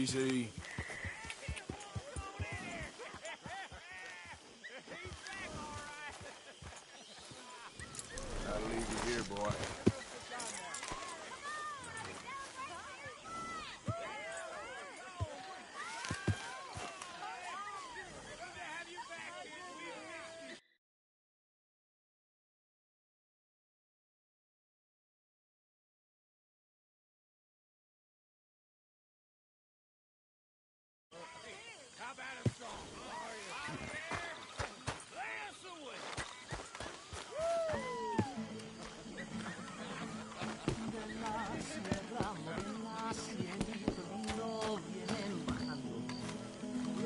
Easy. I'll leave you here, boy.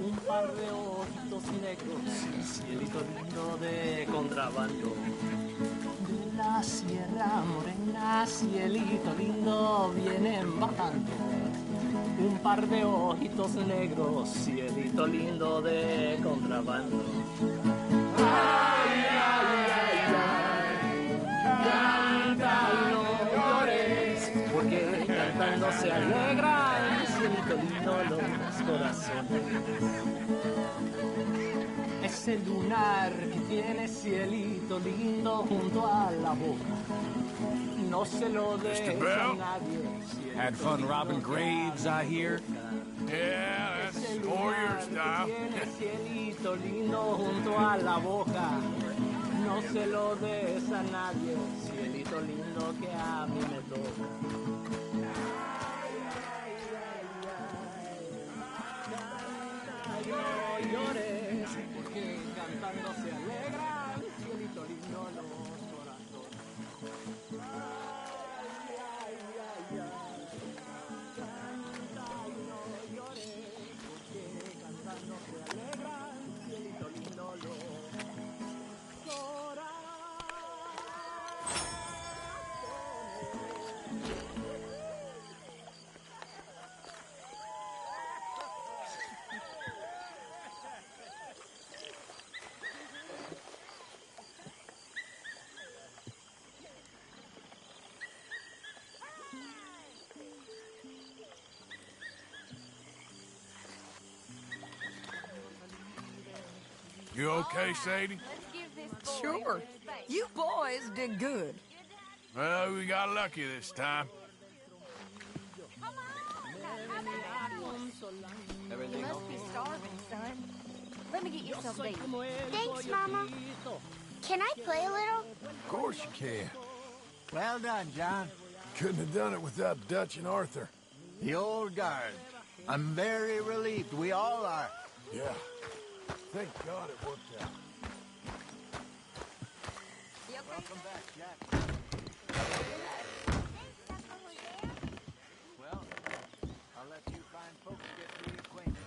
Un par de ojitos negros y cielito lindo de contrabando. De la Sierra Morena, cielito lindo, vienen bajando. Un par de ojitos negros, cielito lindo de contrabando. Ay, ay, ay, ay, canta y no llores, porque cantando se alegran, cielito lindo los corazones. Ese lunar que tiene cielito lindo junto a la boca, no se lo des a nadie. Had fun robbing graves, I hear. Yeah, that's more your style. Tiene cielito lindo junto a la boca, no se lo des a nadie, cielito lindo que a mí me toca. Ay, no llores, porque cantando se alegran, cielito lindo los corazones. Ay, ay, ay, canta y no llores, porque cantando se alegran, cielito lindo los corazones. You okay, Sadie? Sure. You boys did good. Well, we got lucky this time. You must be starving, son. Let me get you some bait. Thanks, Mama. Can I play a little? Of course you can. Well done, John. Couldn't have done it without Dutch and Arthur. The old guard. I'm very relieved. We all are. Yeah. Thank God it worked out. Welcome back, Jack. Well, I'll let you fine folks get reacquainted.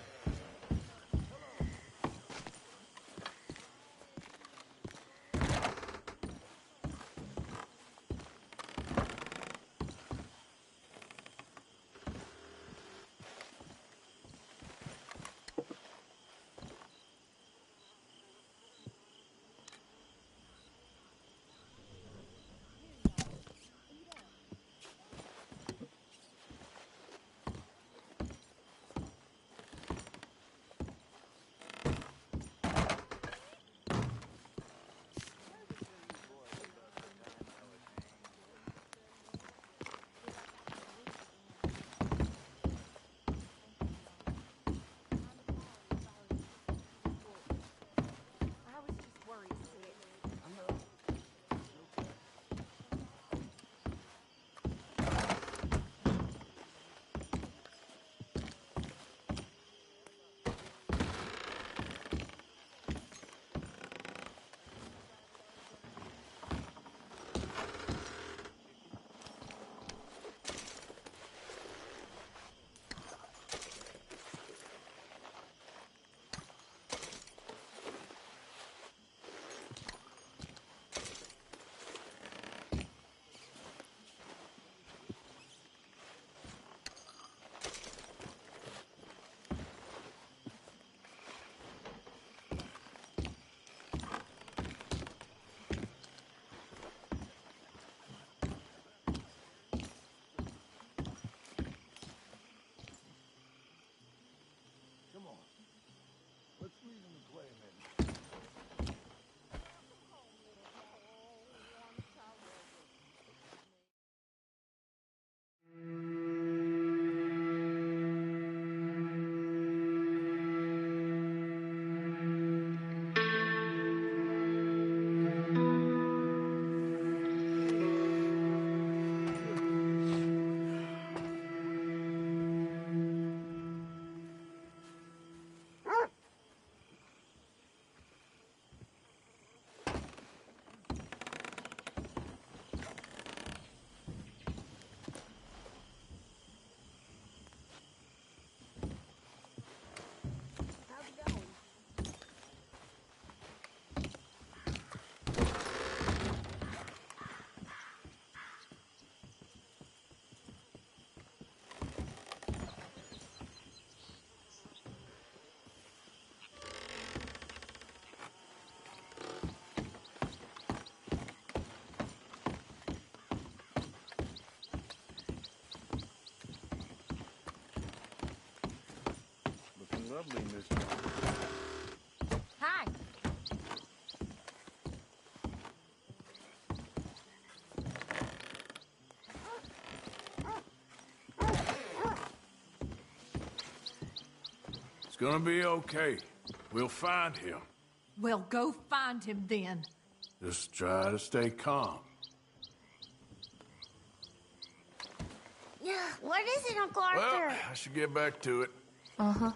lovely, Miss Jones. Hi. It's gonna be okay. We'll find him. Well, go find him then. Just try to stay calm. Yeah, what is it, Uncle Well, Arthur? I should get back to it. Uh-huh.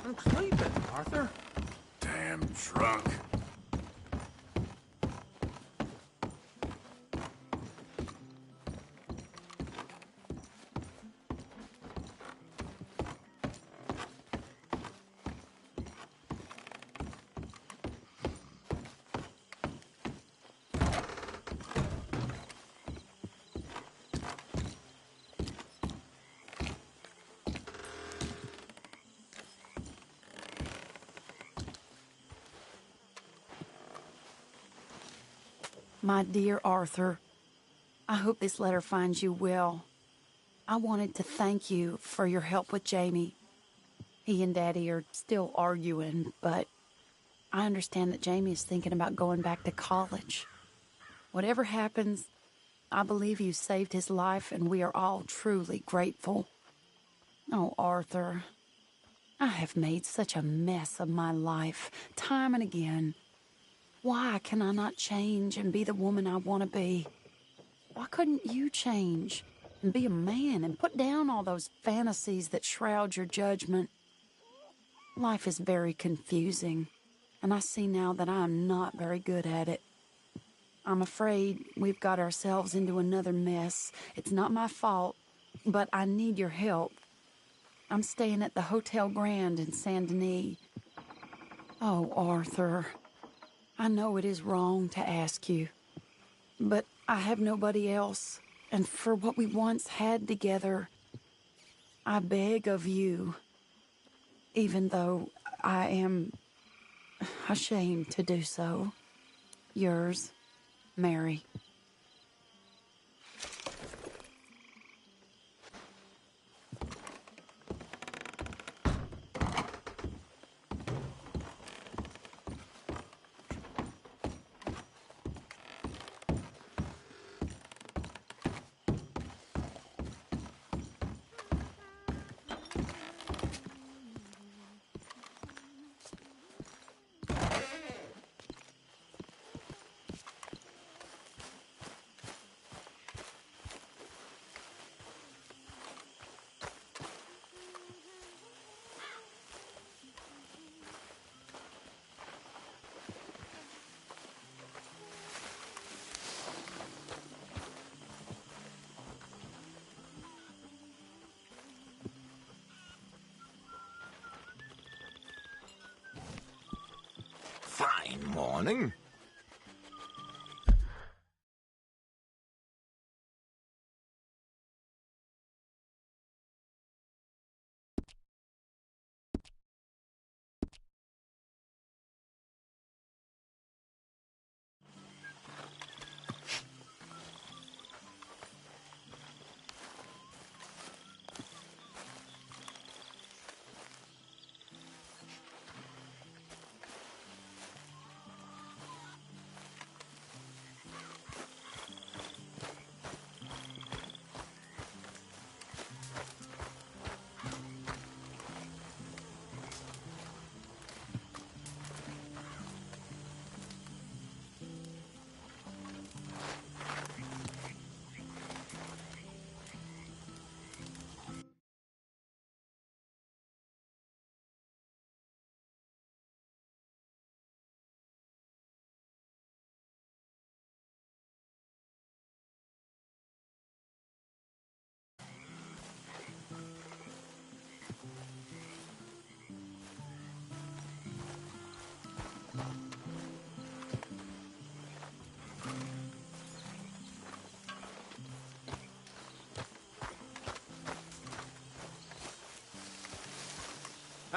I'm sleeping, Arthur. Damn drunk. My dear Arthur, I hope this letter finds you well. I wanted to thank you for your help with Jamie. He and Daddy are still arguing, but I understand that Jamie is thinking about going back to college. Whatever happens, I believe you saved his life, and we are all truly grateful. Oh, Arthur, I have made such a mess of my life, time and again. Why can I not change and be the woman I want to be? Why couldn't you change and be a man and put down all those fantasies that shroud your judgment? Life is very confusing, and I see now that I am not very good at it. I'm afraid we've got ourselves into another mess. It's not my fault, but I need your help. I'm staying at the Hotel Grand in Saint Denis. Oh, Arthur, I know it is wrong to ask you, but I have nobody else, and for what we once had together, I beg of you, even though I am ashamed to do so. Yours, Mary. Fine morning.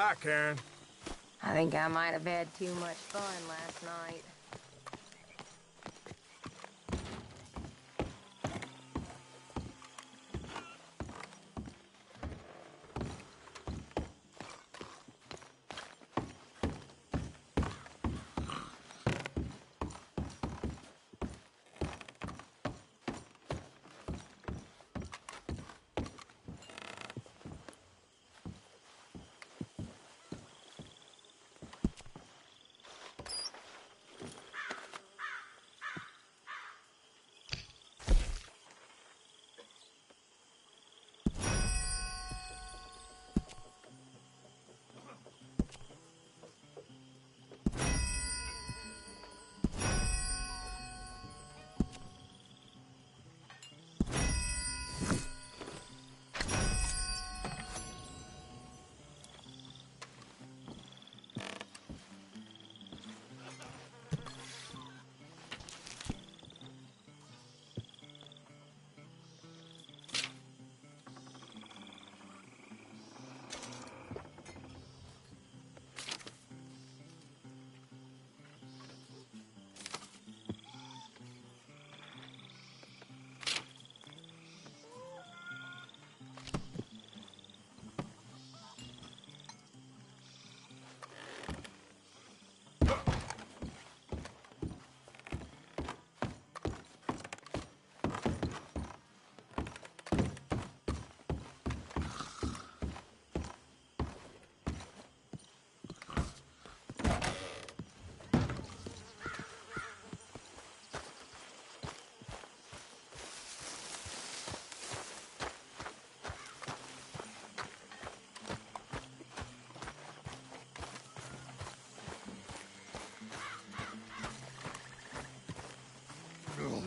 Hi, Karen. I think I might have had too much fun last night.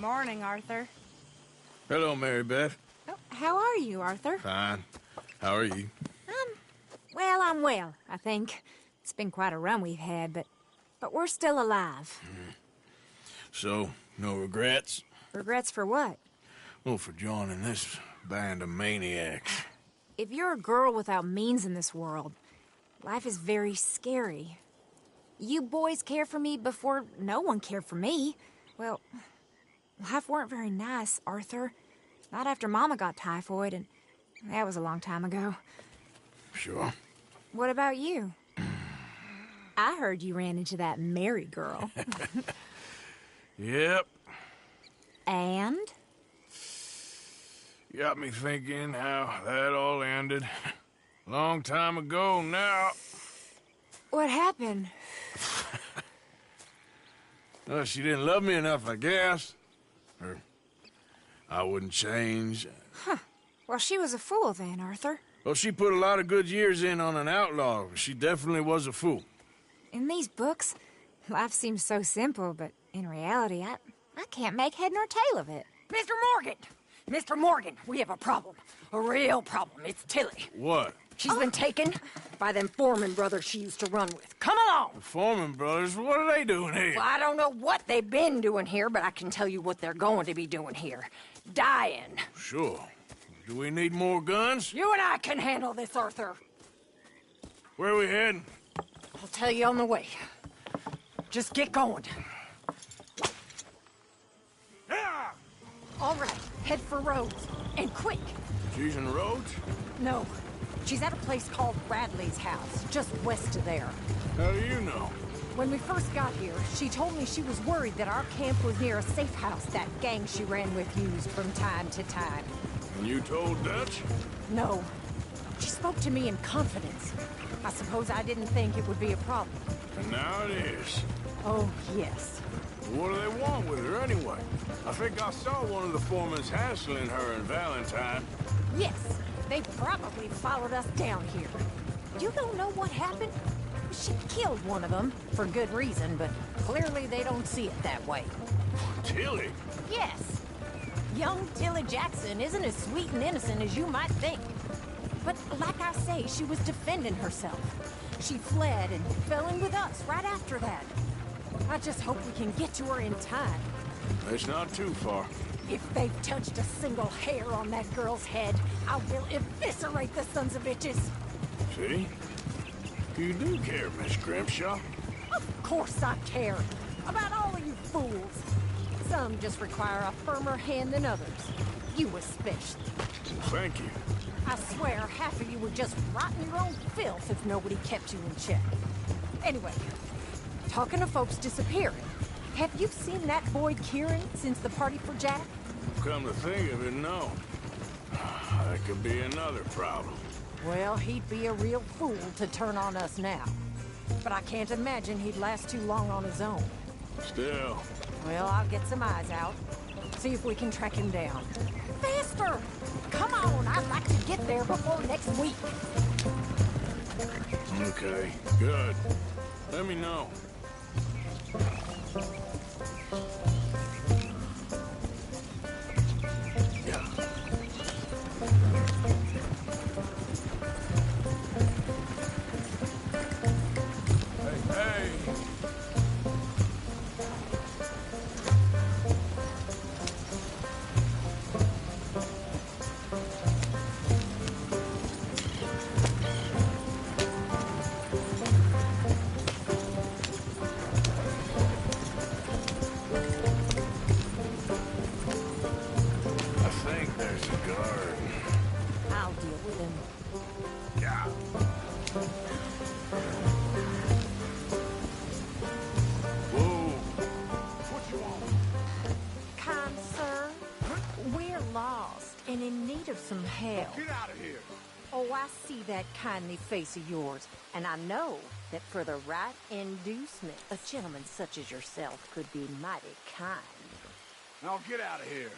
Morning, Arthur. Hello, Mary Beth. Oh, how are you, Arthur? Fine. How are you? Well, I'm well, I think. It's been quite a run we've had, but we're still alive. So, no regrets? Regrets for what? Well, for joining this band of maniacs. If you're a girl without means in this world, life is very scary. You boys cared for me before no one cared for me. Well, life weren't very nice, Arthur. Not after Mama got typhoid, and that was a long time ago. Sure. What about you? I heard you ran into that Mary girl. Yep. And? Got me thinking how that all ended. Long time ago now. What happened? Well, she didn't love me enough, I guess. Or I wouldn't change. Well, she was a fool then, Arthur. Well, she put a lot of good years in on an outlaw. She definitely was a fool. In these books, life seems so simple, but in reality, I can't make head nor tail of it. Mr. Morgan! Mr. Morgan, we have a problem. A real problem. It's Tilly. What? She's been taken by them Foreman brothers she used to run with. Come along! The Foreman brothers? What are they doing here? Well, I don't know what they've been doing here, but I can tell you what they're going to be doing here. Dying. Sure. Do we need more guns? You and I can handle this, Arthur. Where are we heading? I'll tell you on the way. Just get going. All right, head for Rhodes. And quick. She's in Rhodes? No, she's at a place called Radley's house, just west of there. How do you know? When we first got here, she told me she was worried that our camp was near a safe house that gang she ran with used from time to time. And you told Dutch? No. She spoke to me in confidence. I suppose I didn't think it would be a problem. And now it is. Oh, yes. What do they want with her anyway? I think I saw one of the foremans hassling her and Valentine. Yes, they probably followed us down here. You don't know what happened? She killed one of them, for good reason, but clearly they don't see it that way. Tilly? Yes. Young Tilly Jackson isn't as sweet and innocent as you might think. But like I say, she was defending herself. She fled and fell in with us right after that. I just hope we can get to her in time. It's not too far. If they've touched a single hair on that girl's head, I will eviscerate the sons of bitches. See? You do care, Miss Grimshaw. Of course I care. About all of you fools. Some just require a firmer hand than others. You especially. Thank you. I swear half of you would just rot in your own filth if nobody kept you in check. Anyway, talking of folks disappearing, have you seen that boy Kieran since the party for Jack? Come to think of it, no. That could be another problem. Well, he'd be a real fool to turn on us now. But I can't imagine he'd last too long on his own. Still. Well, I'll get some eyes out. See if we can track him down. Faster! Come on, I'd like to get there before next week. Okay, good. Let me know. Yeah. Hey. I think there's a guard. I'll deal with him. Yeah. Whoa. What you want? Kind sir, we're lost and in need of some help. Get out of here. Oh, I see that kindly face of yours, and I know that for the right inducement, a gentleman such as yourself could be mighty kind. Now get out of here.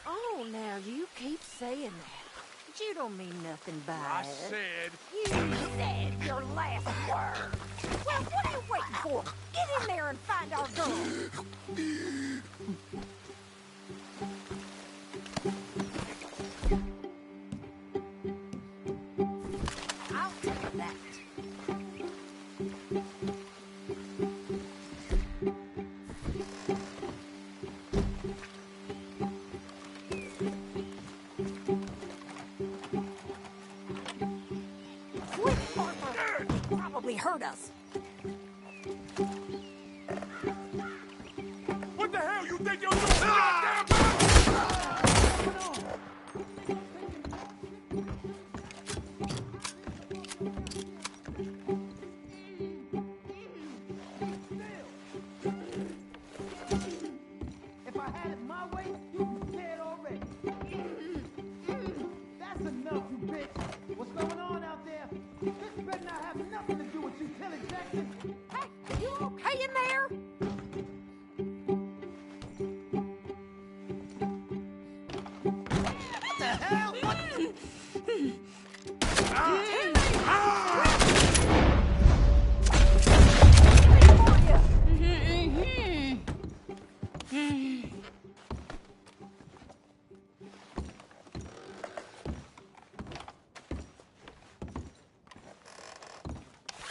Oh, now you keep saying that. But you don't mean nothing by I it. said. You said your last word. Well, what are you waiting for? Get in there and find our girl. I'll take that. Quick, Arthur! He probably heard us. What the hell you think you're doing? Goddamn If I had it my way, you'd be dead already. That's enough, you bitch. What's going on out there? This better not have nothing to do with you, Tilly Jackson. Hey, you okay in there? What the hell? What?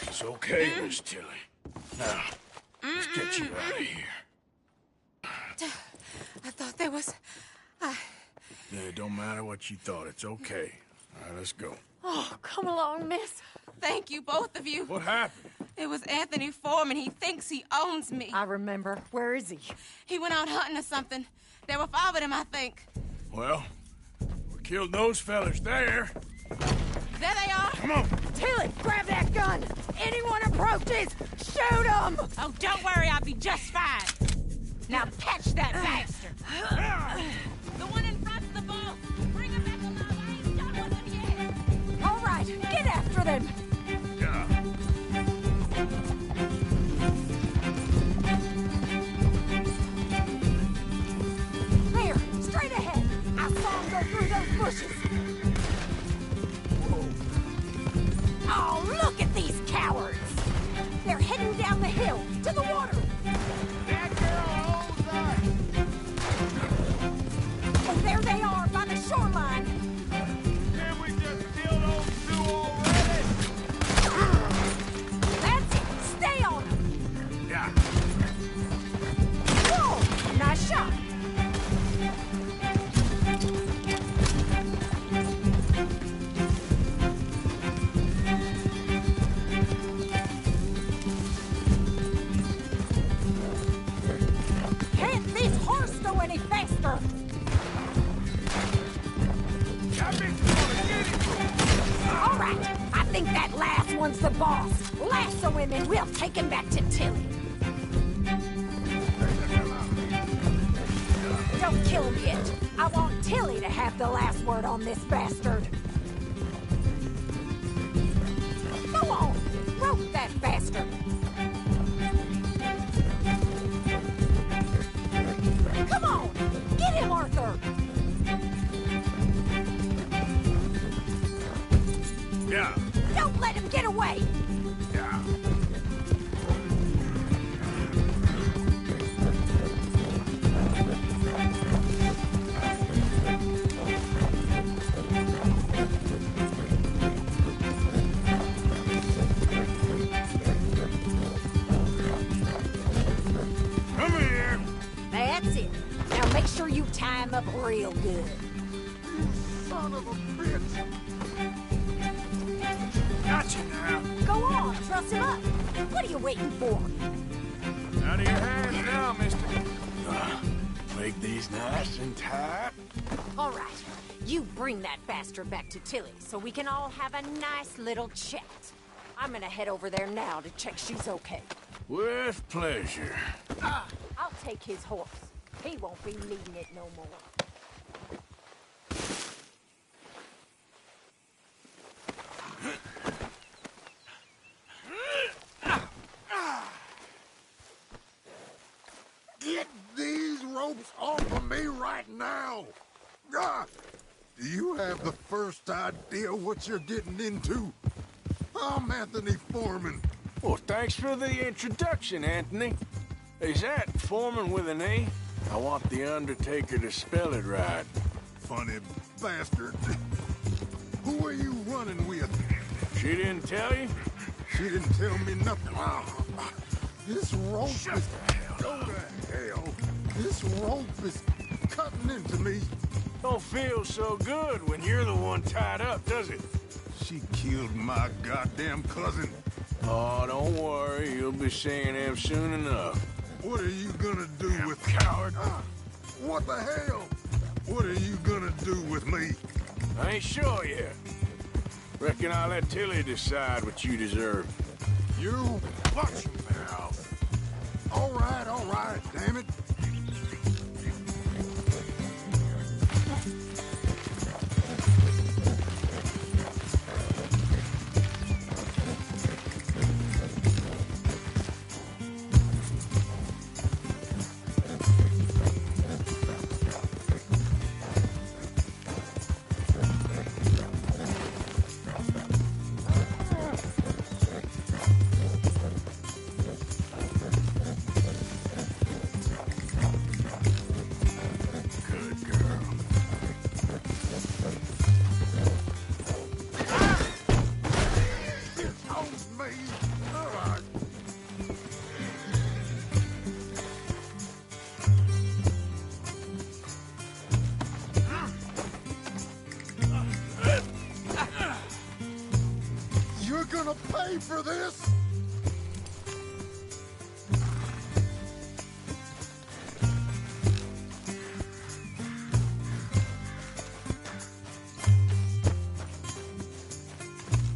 It's okay, Miss Tilly. Now, let's get you out of here. I thought there was... Yeah, it don't matter what you thought. It's okay. All right, let's go. Oh, come along, miss. Thank you, both of you. What happened? It was Anthony Foreman. He thinks he owns me. I remember. Where is he? He went out hunting or something. There were 5 of them, I think. Well, we killed those fellas there. There they are. Come on. Tilly, grab that gun! Anyone approaches, shoot them! Oh, don't worry. I'll be just fine. Now catch that bastard! The one in front's the boss. Bring him back alive. I ain't done with him yet. All right, get after them! Yeah. There, straight ahead! I saw him go through those bushes! down the hill, to the water! That girl owes us! Oh, there they are, by the shoreline! Can we just kill those two already? That's it! Stay on them! Yeah. Whoa! Nice shot! Can't this horse go any faster? All right, I think that last one's the boss. Lasso him and we'll take him back to Tilly. Don't kill him yet. I want Tilly to have the last word on this bastard. Go on, rope that bastard. Come on, get him, Arthur. Yeah. Don't let him get away. Yeah. Come here. That's it. Now make sure you tie him up real good. Son of a bitch. Gotcha now. Go on, truss him up. What are you waiting for? Out of your hands now, mister. Make these nice and tight. All right, you bring that bastard back to Tilly so we can all have a nice little chat. I'm gonna head over there now to check she's okay. With pleasure. I'll take his horse. He won't be needing it no more. Get these ropes off of me right now! God, do you have the first idea what you're getting into? I'm Anthony Foreman. Well, thanks for the introduction, Anthony. Is that Foreman with an E? I want the Undertaker to spell it right. Funny bastard. Who are you running with? She didn't tell you? She didn't tell me nothing. This rope is... Go to hell. This rope is cutting into me. Don't feel so good when you're the one tied up, does it? She killed my goddamn cousin. Oh, don't worry. You'll be seeing him soon enough. What are you gonna do with... Coward. What the hell? What are you gonna do with me? I ain't sure yet. Reckon I'll let Tilly decide what you deserve. You? Watch your mouth. All right, damn it. Gonna pay for this?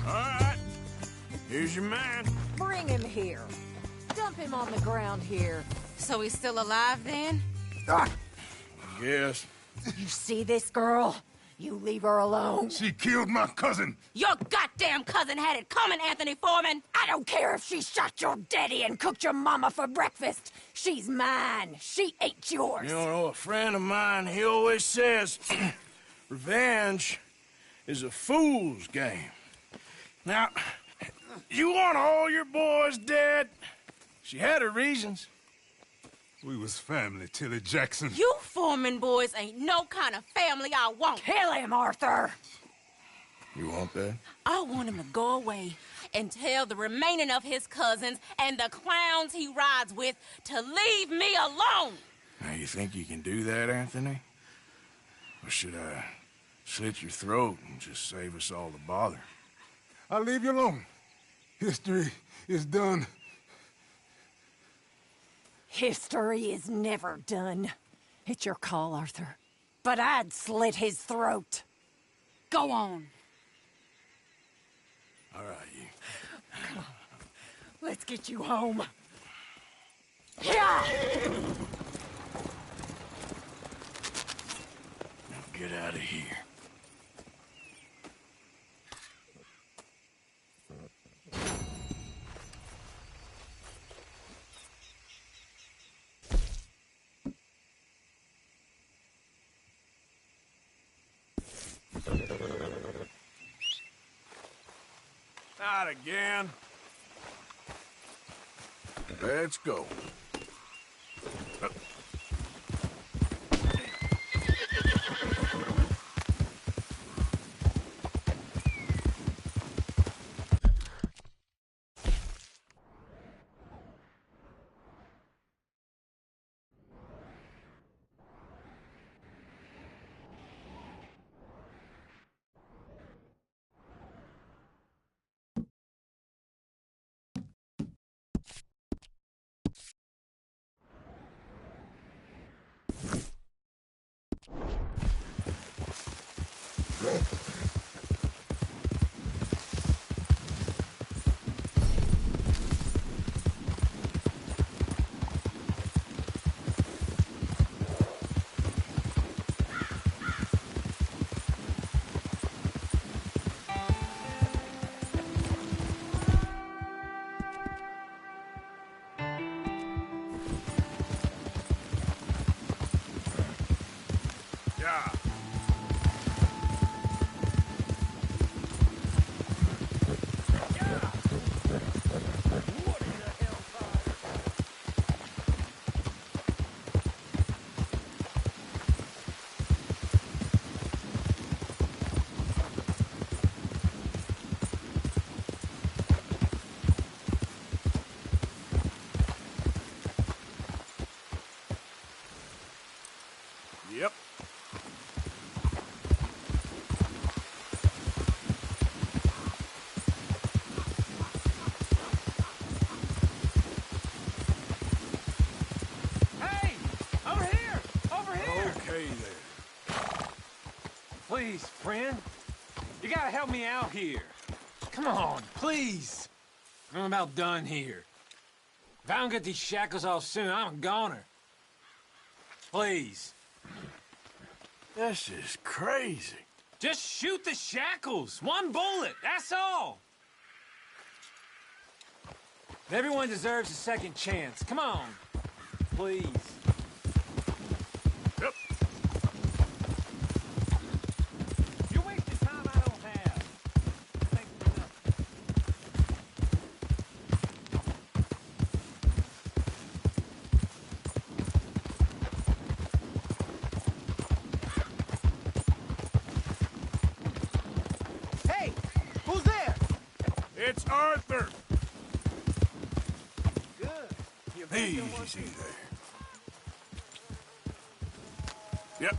All right. Here's your man. Bring him here. Dump him on the ground here. So he's still alive then? Yes. You see this girl? You leave her alone. She killed my cousin. Your goddamn cousin had it coming, Anthony Foreman! I don't care if she shot your daddy and cooked your mama for breakfast. She's mine. She ate yours. You know, a friend of mine, he always says, revenge is a fool's game. Now, you want all your boys dead? She had her reasons. We was family, Tilly Jackson. You Foreman boys ain't no kind of family I want. Kill him, Arthur! You want that? I want him to go away and tell the remaining of his cousins and the clowns he rides with to leave me alone. Now, you think you can do that, Anthony? Or should I slit your throat and just save us all the bother? I'll leave you alone. History is done. History is never done. It's your call, Arthur. But I'd slit his throat. Go on. All right, you. Come on. Let's get you home. Yeah! Now get out of here. Not again. Let's go. Yep. Hey! Over here! Over here! Okay, there. Please, friend. You gotta help me out here. Come on, please. I'm about done here. If I don't get these shackles off soon, I'm a goner. Please. This is crazy. Just shoot the shackles. One bullet, that's all. Everyone deserves a second chance. Come on. Please. Yep. You're wasting time I don't have. Thanks for nothing. Hey! Who's there? It's Arthur. Good. Easy there. Yep.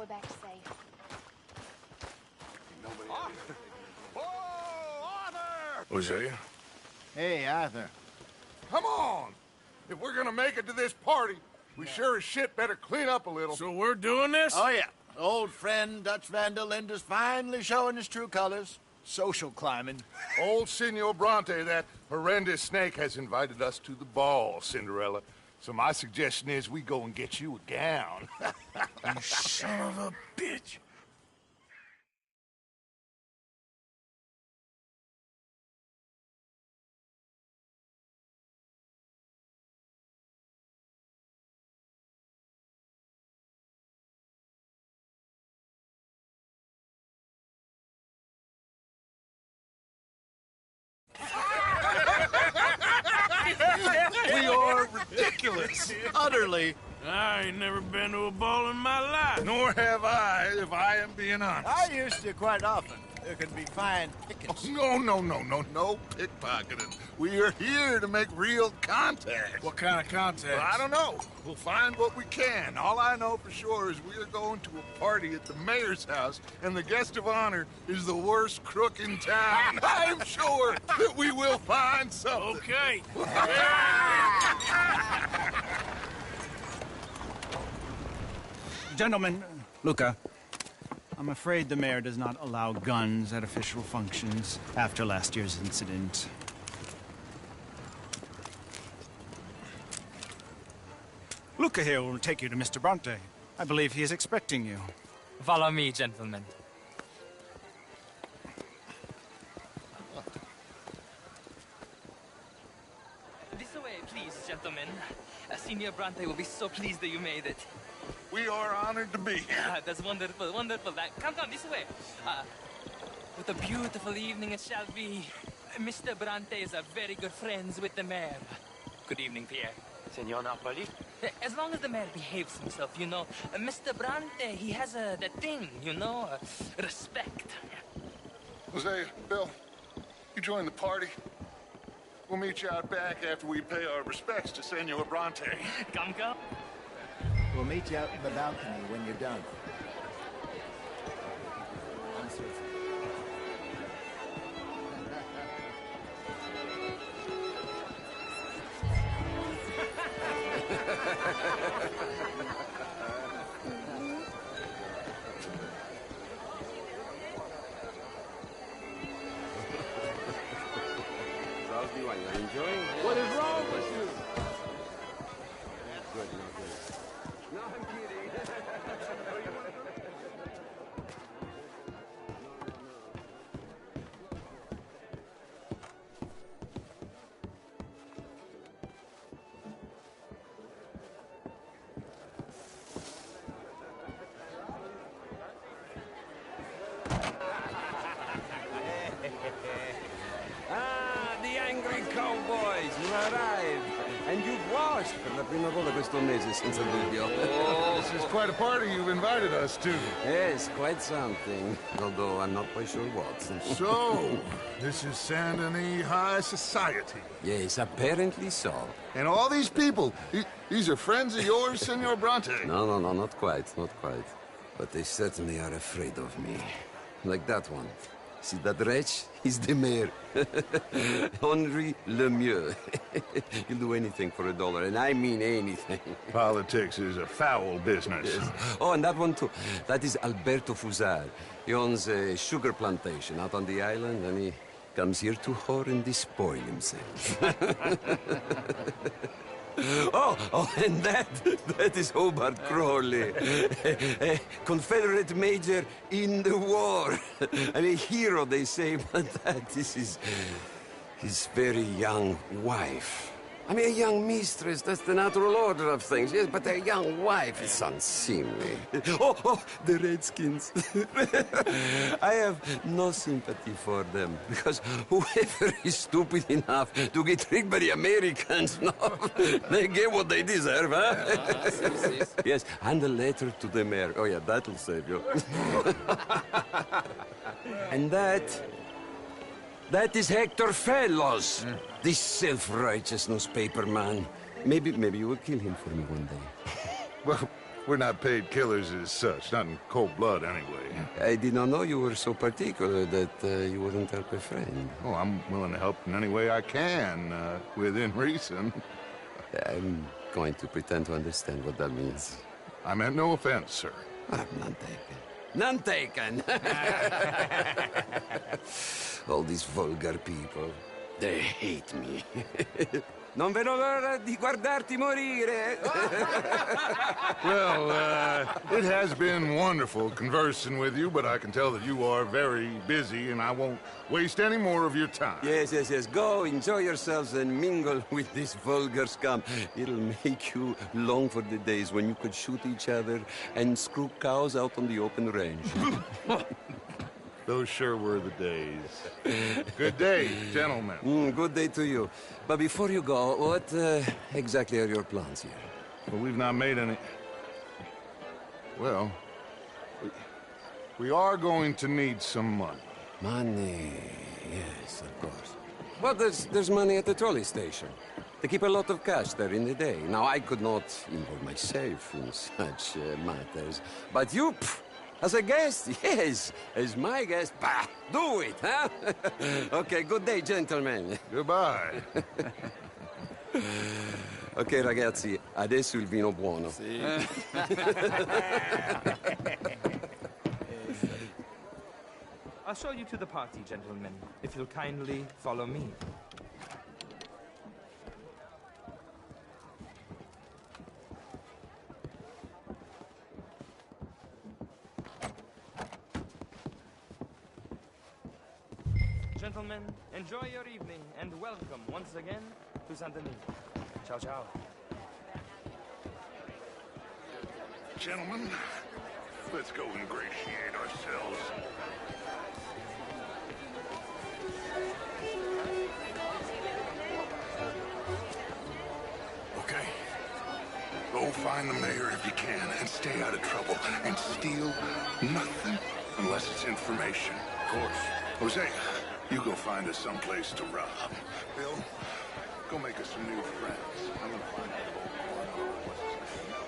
we're back safe. Hosea? Hey, Arthur. Come on! If we're gonna make it to this party, we sure as shit better clean up a little. So we're doing this? Oh, yeah. Old friend Dutch Van der Linde's finally showing his true colors. Social climbing. Old Senor Bronte, that horrendous snake, has invited us to the ball, Cinderella. So my suggestion is we go and get you a gown. You son of a bitch. We are ridiculous. Utterly. I ain't never been to a ball in my life. Nor have I, if I am being honest. I used to quite often. There can be fine pickings. Oh, no pickpocketing. We are here to make real contact. What kind of contact? Well, I don't know. We'll find what we can. All I know for sure is we are going to a party at the mayor's house, and the guest of honor is the worst crook in town. I'm sure that we will find something. Okay. Gentlemen, Luca, I'm afraid the mayor does not allow guns at official functions after last year's incident. Luca here will take you to Mr. Bronte. I believe he is expecting you. Follow me, gentlemen. This way, please, gentlemen. Senior Bronte will be so pleased that you made it. We are honored to be here. That's wonderful, wonderful. Come this way. What a beautiful evening it shall be. Mr. Bronte is a very good friends with the mayor. Good evening, Pierre. Senor Napoli? As long as the mayor behaves himself, you know. Mr. Bronte, he has that thing, you know, respect. Hosea, Bill, you join the party. We'll meet you out back after we pay our respects to Senor Bronte. Come. We'll meet you out in the balcony when you're done. Salvi, are you enjoying? What is wrong with you? Good, no good. No, I'm kidding. The angry cowboys, you arrived. And you've washed per la prima volta questo mese, senza dubbio. Oh, this is quite a party you've invited us to. Yes, quite something. Although I'm not quite sure what. So, this is Saint Denis High Society. Yes, apparently so. And all these people, these are friends of yours, Senor Bronte? No, not quite. But they certainly are afraid of me. Like that one. See that wretch? He's the mayor. Henri Lemieux. He'll do anything for $1, and I mean anything. Politics is a foul business. Yes. Oh, and that one too. That is Alberto Fusar. He owns a sugar plantation out on the island, and he comes here to whore and despoil himself. Oh, and that is Hobart Crawley, a Confederate major in the war, and a hero, they say, but that is his very young wife. I mean, a young mistress, that's the natural order of things, yes, but a young wife is unseemly. Oh, the Redskins. I have no sympathy for them, because whoever is stupid enough to get tricked by the Americans, no, they get what they deserve, huh? Yes, and a letter to the mayor. Oh, yeah, that'll save you. And that is Hector Fellows, this self-righteous newspaper man. Maybe you will kill him for me one day. Well, We're not paid killers as such, not in cold blood anyway. I did not know you were so particular that you wouldn't help a friend. Oh, I'm willing to help in any way I can, within reason. I'm going to pretend to understand what that means. I meant no offense, sir. None taken. None taken! All these vulgar people, they hate me. Non vedo l'ora di guardarti morire. Well, it has been wonderful conversing with you, but I can tell that you are very busy, and I won't waste any more of your time. Yes. Go, enjoy yourselves, and mingle with this vulgar scum. It'll make you long for the days when you could shoot each other and screw cows out on the open range. Those sure were the days. Good day, gentlemen. Good day to you. But before you go, what exactly are your plans here? Well, we've not made any... Well, we are going to need some money. Money, yes, of course. Well, there's money at the trolley station. They keep a lot of cash there in the day. Now, I could not involve myself in such matters. But you... As a guest, yes. As my guest, bah, do it, huh? Okay, good day, gentlemen. Goodbye. Ok, ragazzi, adesso il vino buono. Sì. I'll show you to the party, gentlemen, if you'll kindly follow me. Gentlemen, enjoy your evening, and welcome once again to Saint Denis. Ciao, ciao. Gentlemen, let's go ingratiate ourselves. Okay. Go find the mayor if you can, and stay out of trouble. And steal nothing unless it's information. Of course. Hosea, you go find us someplace to rob. Bill, go make us some new friends. I'm gonna find out the old corner. What's his name?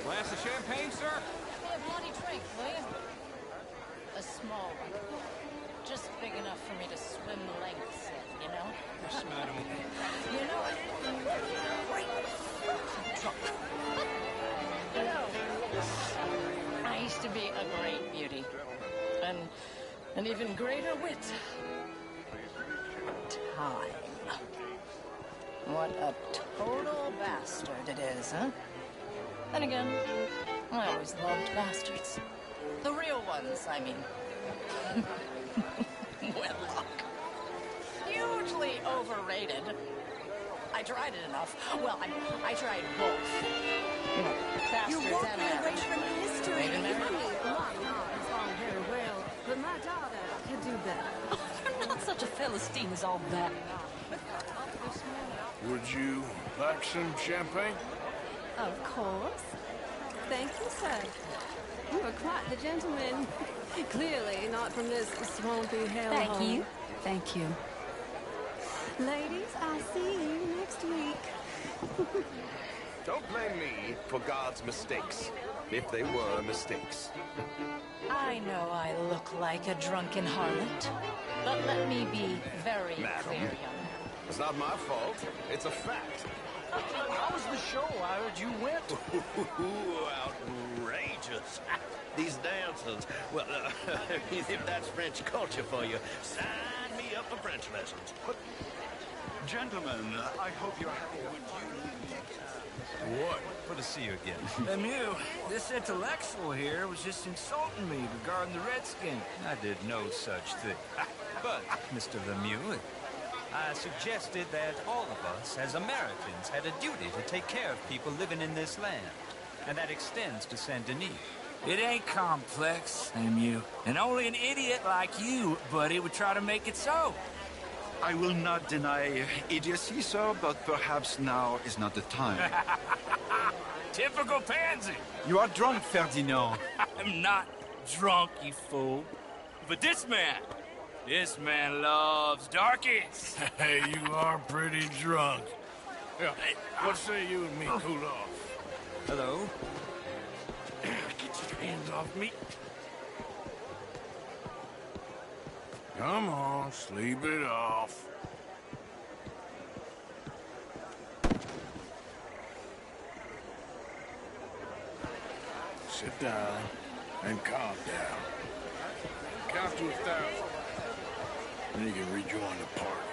Glass of champagne, sir? Hey, a bloody drink, will you? A small one. Just big enough for me to swim lengths in, you know? Yes, madam. You know, wait, I'm drunk. You know, I used to be a great beauty. And an even greater wit. Time. What a total bastard it is, huh? Then again, I always loved bastards. The real ones, I mean. Wedlock. Hugely overrated. I tried it enough. Well, I tried both. You know, bastards and marriage. Maybe marriage. Very well, but my daughter could do better. You're not such a Philistine as all that. Would you like some champagne? Of course. Thank you, sir. You are quite the gentleman. Clearly not from this swampy hellhole. Thank you. Thank you. Ladies, I'll see you next week. Don't blame me for God's mistakes, if they were mistakes. I know I look like a drunken harlot, but let me be very clear, young man. It's not my fault. It's a fact. How was the show? I heard you went. Outrageous. These dances. Well, if that's French culture for you, sign me up for French lessons. Gentlemen, I hope you're happy with What? Good to see you again. Lemieux, this intellectual here was just insulting me regarding the Redskin. I did no such thing. But, Mr. Lemieux, I suggested that all of us, as Americans, had a duty to take care of people living in this land. And that extends to Saint Denis. It ain't complex, Lemieux. And only an idiot like you, buddy, would try to make it so. I will not deny idiocy, sir, but perhaps now is not the time. Typical pansy. You are drunk, Ferdinand. I'm not drunk, you fool. But this man loves darkies. Hey, you are pretty drunk. Yeah, hey, what say you and me cool off? Hello? Get your hands off me. Come on, sleep it off. Sit down and calm down. Count to 1,000. Then you can rejoin the party.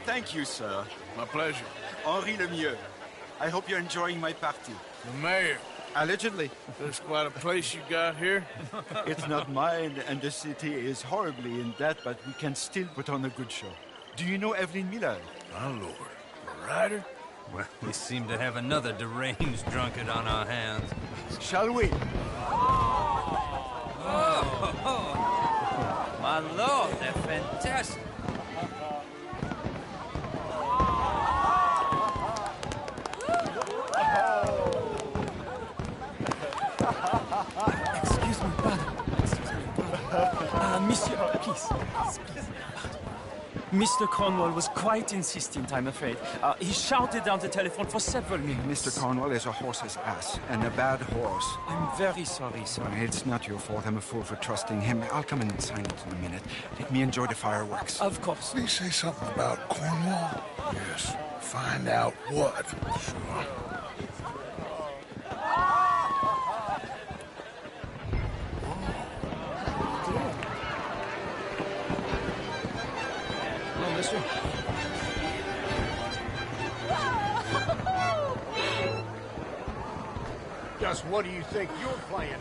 Thank you, sir. My pleasure. Henri Lemieux. I hope you're enjoying my party. The mayor. Allegedly. There's quite a place you got here. It's not mine, and the city is horribly in debt, but we can still put on a good show. Do you know Evelyn Miller? My lord. A writer? Well, we seem to have another deranged drunkard on our hands. Shall we? Oh, my lord, they're fantastic. Excuse me, pardon. Monsieur, please. Mr. Cornwall was quite insistent, I'm afraid. He shouted down the telephone for several minutes. Mr. Cornwall is a horse's ass, and a bad horse. I'm very sorry, sir. It's not your fault. I'm a fool for trusting him. I'll come in and sign it in a minute. Let me enjoy the fireworks. Of course. Did he say something about Cornwall? Yes. Find out what. Sure. Just what do you think you're playing at?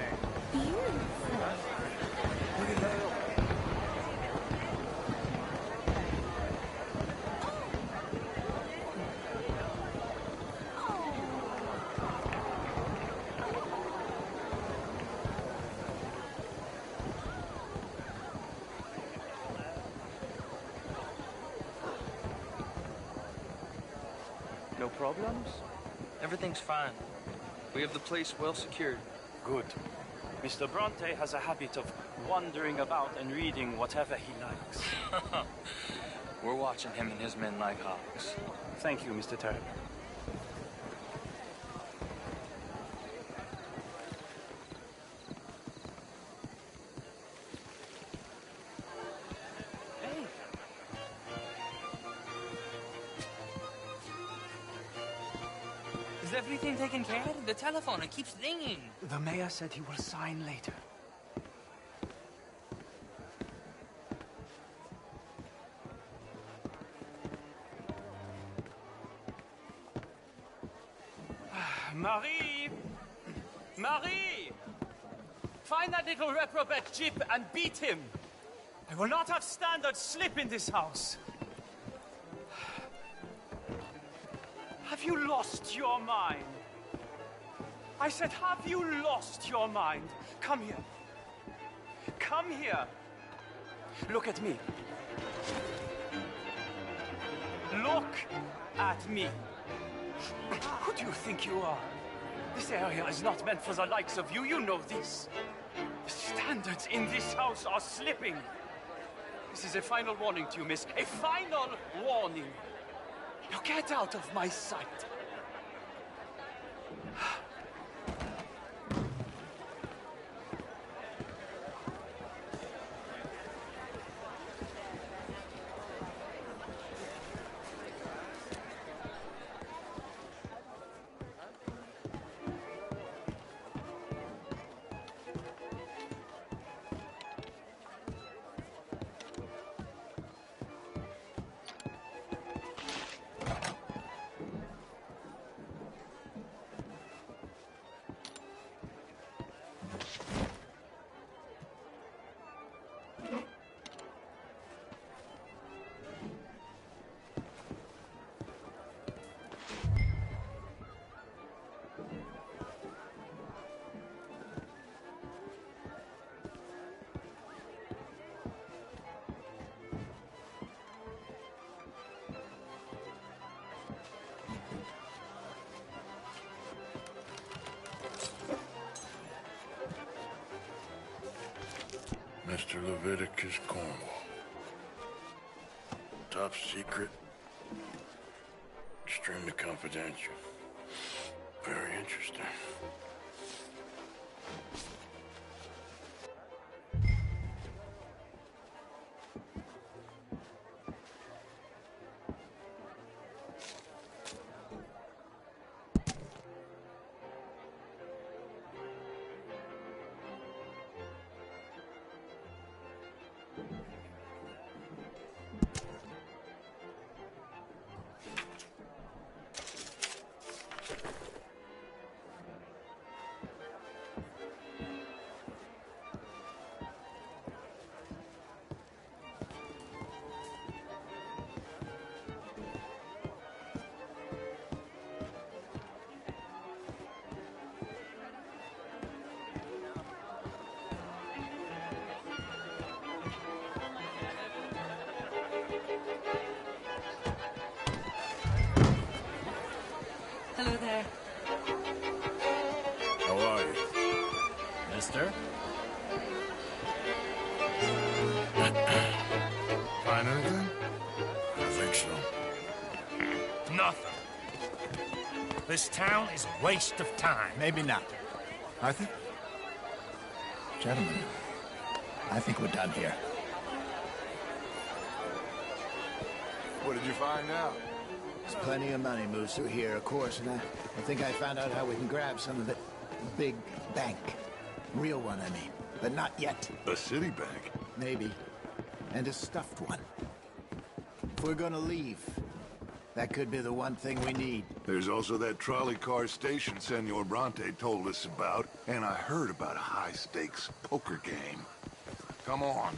No problems? Everything's fine. We have the place well secured. Good. Mr. Bronte has a habit of wandering about and reading whatever he likes. We're watching him and his men like hawks. Thank you, Mr. Turner. Is everything taken care of? The telephone, it keeps ringing. The mayor said he will sign later. Marie! Marie! Find that little reprobate Jip and beat him. I will not have standards slip in this house. Have you lost your mind? I said, have you lost your mind? Come here. Come here. Look at me. Look at me. Who do you think you are? This area is not meant for the likes of you. You know this. The standards in this house are slipping. This is a final warning to you, miss. A final warning. Now get out of my sight. Mr. Leviticus Cornwall. top secret. Extremely confidential. Very interesting. Hello there. How are you? Mister? Find anything? I think so. Nothing. This town is a waste of time. Maybe not. Arthur? Gentlemen, I think we're done here. What did you find out? There's plenty of money moves through here, of course, and I think I found out how we can grab some of it. Big bank. Real one, I mean. But not yet. A city bank? Maybe. And a stuffed one. If we're gonna leave, that could be the one thing we need. There's also that trolley car station Senor Bronte told us about, and I heard about a high-stakes poker game. Come on.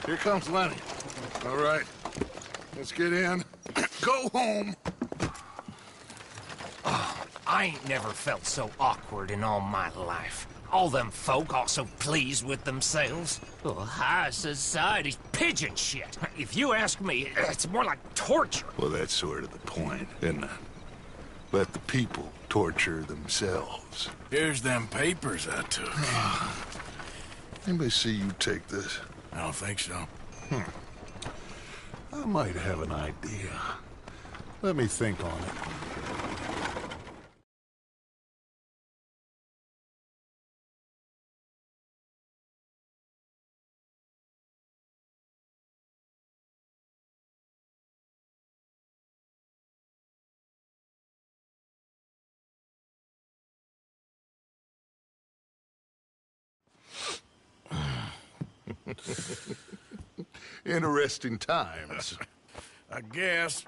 Here comes Lenny. All right, let's get in. Go home. I ain't never felt so awkward in all my life. All them folk all so pleased with themselves. Oh, high society's pigeon shit. If you ask me, it's more like torture. Well, that's sort of the point, isn't it? Let the people torture themselves. Here's them papers I took. Anybody see you take this? I don't think so. I might have an idea. Let me think on it. Interesting times. I guess.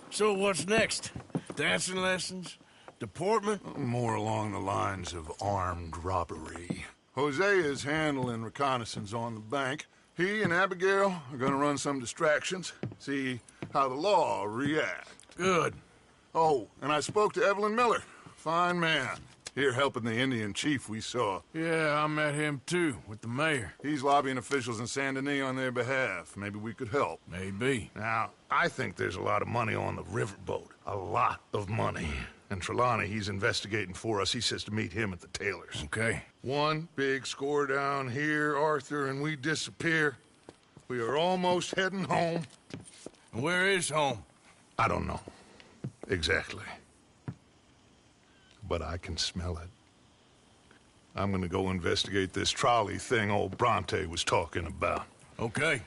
So what's next? Dancing lessons? Deportment? More along the lines of armed robbery. Jose is handling reconnaissance on the bank. He and Abigail are gonna run some distractions, see how the law reacts. Good. Oh, and I spoke to Evelyn Miller. Fine man. Here helping the Indian chief we saw. Yeah, I met him too, with the mayor. He's lobbying officials in Saint Denis on their behalf. Maybe we could help. Maybe. Now, I think there's a lot of money on the riverboat. A lot of money. And Trelawney, he's investigating for us. He says to meet him at the Taylor's. Okay. One big score down here, Arthur, and we disappear. We are almost heading home. Where is home? I don't know. Exactly. But I can smell it. I'm gonna go investigate this trolley thing old Bronte was talking about. Okay.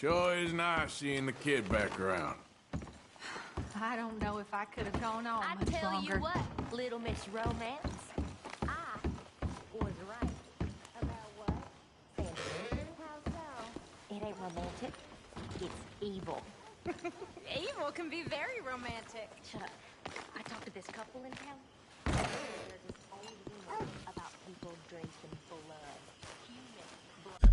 Sure is nice seeing the kid back around. I don't know if I could have gone on I much tell longer. you what, Little Miss Romance, I was right. About what? Sandra. How so? It ain't romantic. It's evil. Evil can be very romantic. Shut up. I talked to this couple in town. There's this old rumor about people drinking blood. Human blood.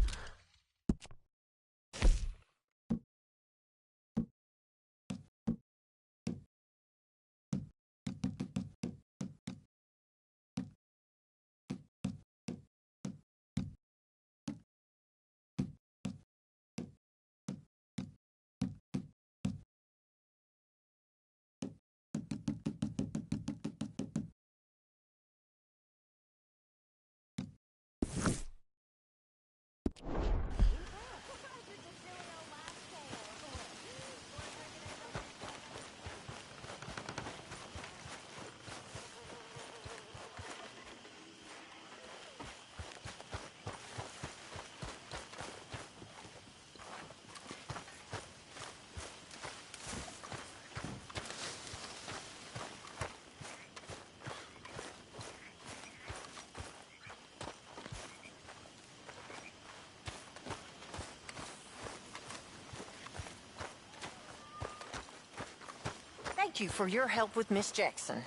Thank you for your help with Miss Jackson.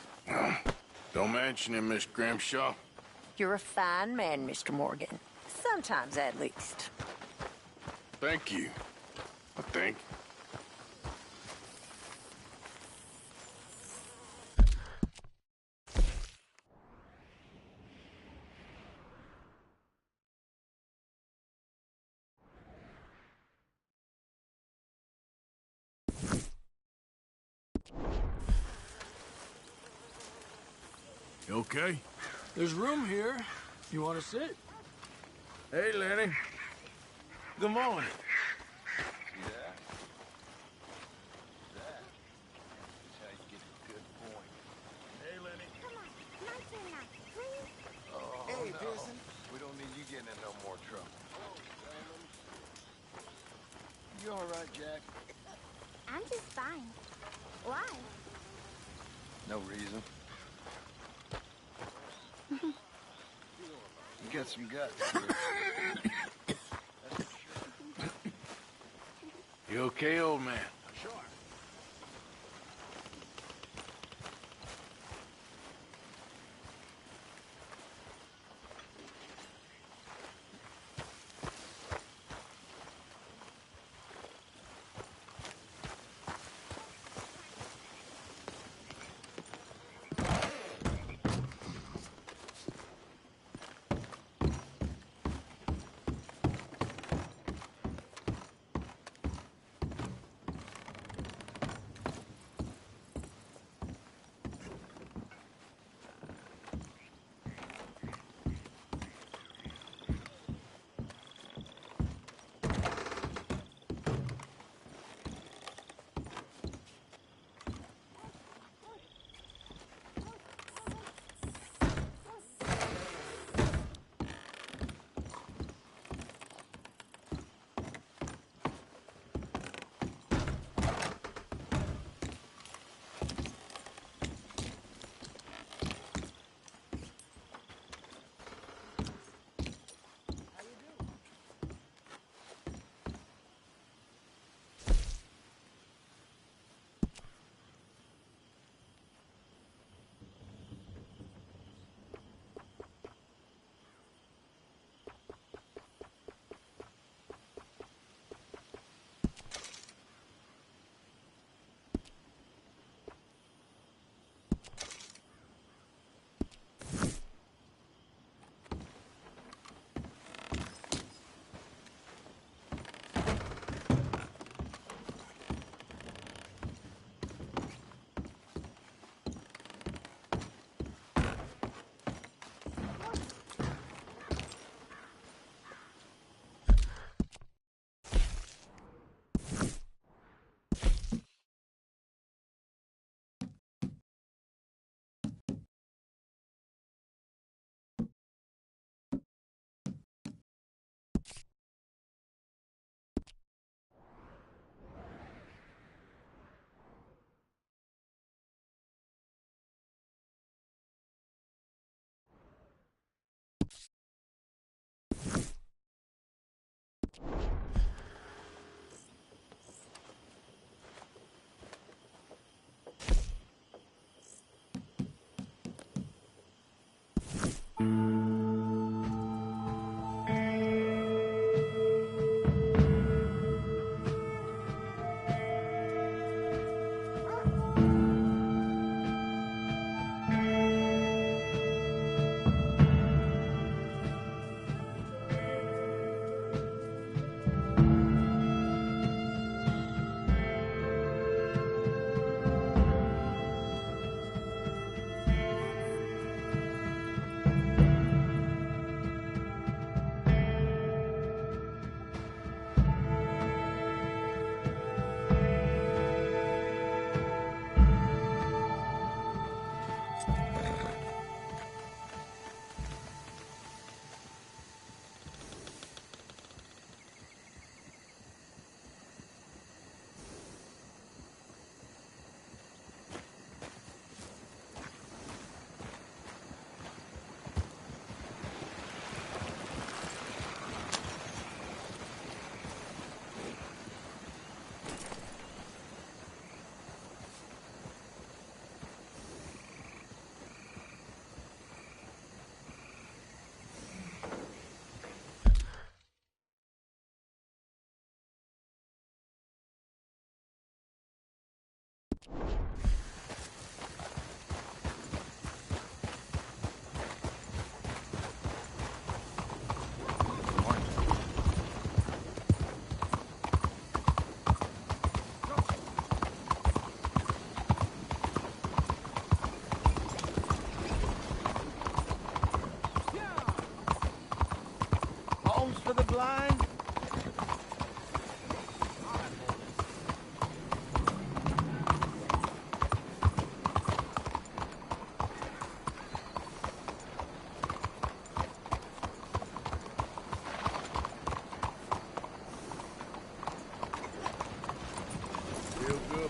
Don't mention it, Miss Grimshaw. You're a fine man, Mr. Morgan. Sometimes, at least. Thank you. I think. You okay? There's room here. You want to sit? Hey, Lenny. Good morning. Hey, Pearson. We don't need you getting in no more trouble. You all right, Jack? I'm just fine. Why? No reason. You got some guts. You okay, old man? Sure.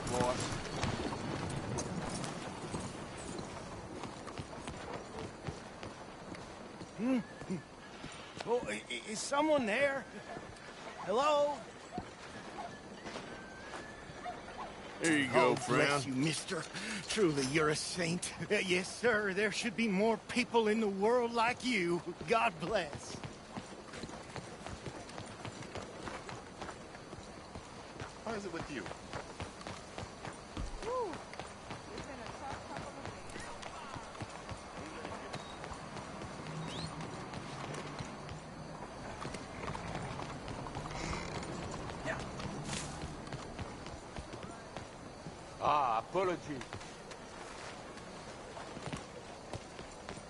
boss. Oh, is someone there? Hello? Here you go, Oh, friend. bless you, mister. Truly, you're a saint. Yes, sir. There should be more people in the world like you. God bless. How is it with you? Apologies.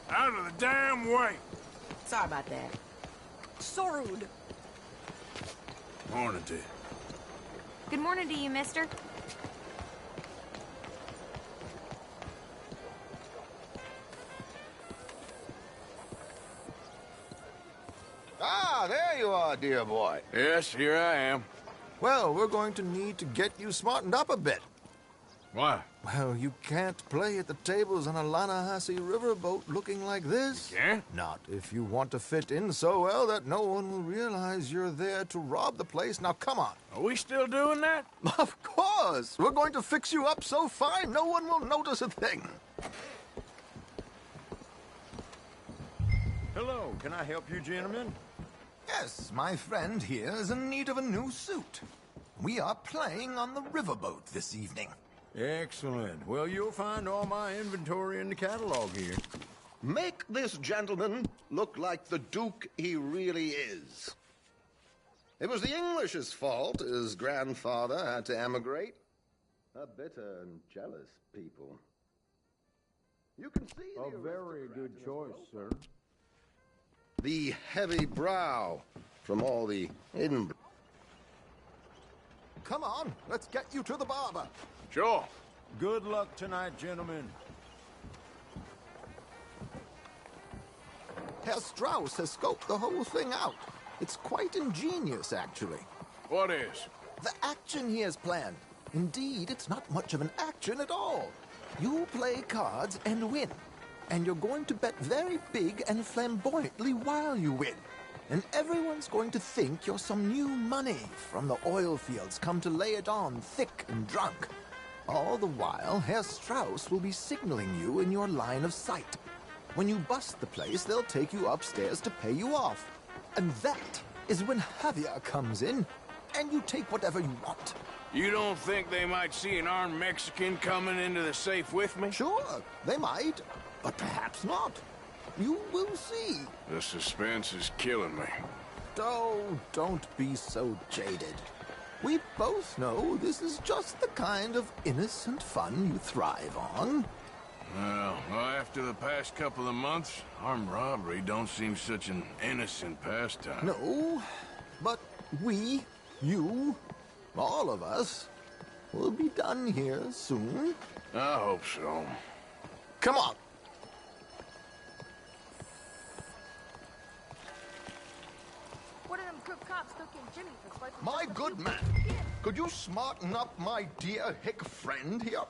Out of the damn way. Sorry about that. So rude. Morning to you. Good morning to you, mister. Ah, there you are, dear boy. Yes, here I am. Well, we're going to need to get you smartened up a bit. Why? Well, you can't play at the tables on a Lannahechee riverboat looking like this. Yeah? Not if you want to fit in so well that no one will realize you're there to rob the place. Now, come on. Are we still doing that? Of course. We're going to fix you up so fine no one will notice a thing. Hello, can I help you, gentlemen? Yes, my friend here is in need of a new suit. We are playing on the riverboat this evening. Excellent. Well, you'll find all my inventory in the catalog here. Make this gentleman look like the Duke he really is. It was the English's fault his grandfather had to emigrate. A bitter and jealous people. You can see A very good choice, sir. the heavy brow from all the inbreeding. Come on, let's get you to the barber. Sure. Good luck tonight, gentlemen. Herr Strauss has scoped the whole thing out. It's quite ingenious, actually. What is? The action he has planned. Indeed, it's not much of an action at all. You play cards and win. And you're going to bet very big and flamboyantly while you win. And everyone's going to think you're some new money from the oil fields come to lay it on thick and drunk. All the while, Herr Strauss will be signaling you in your line of sight. When you bust the place, they'll take you upstairs to pay you off. And that is when Javier comes in, and you take whatever you want. You don't think they might see an armed Mexican coming into the safe with me? Sure, they might, but perhaps not. You will see. The suspense is killing me. Oh, don't be so jaded. We both know this is just the kind of innocent fun you thrive on. Well, after the past couple of months, armed robbery don't seem such an innocent pastime. No, but we, you, all of us, will be done here soon. I hope so. Come on. What are them crook cops cooking Jimmy for slicing? My good man, could you smarten up my dear hick friend here?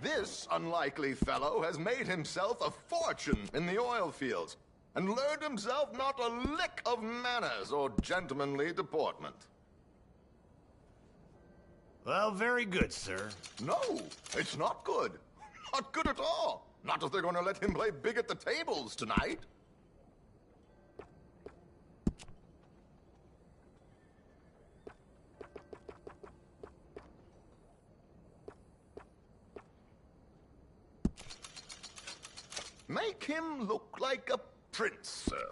This unlikely fellow has made himself a fortune in the oil fields and learned himself not a lick of manners or gentlemanly deportment. Well, very good, sir. No, it's not good. Not good at all. Not if they're going to let him play big at the tables tonight. Make him look like a prince, sir.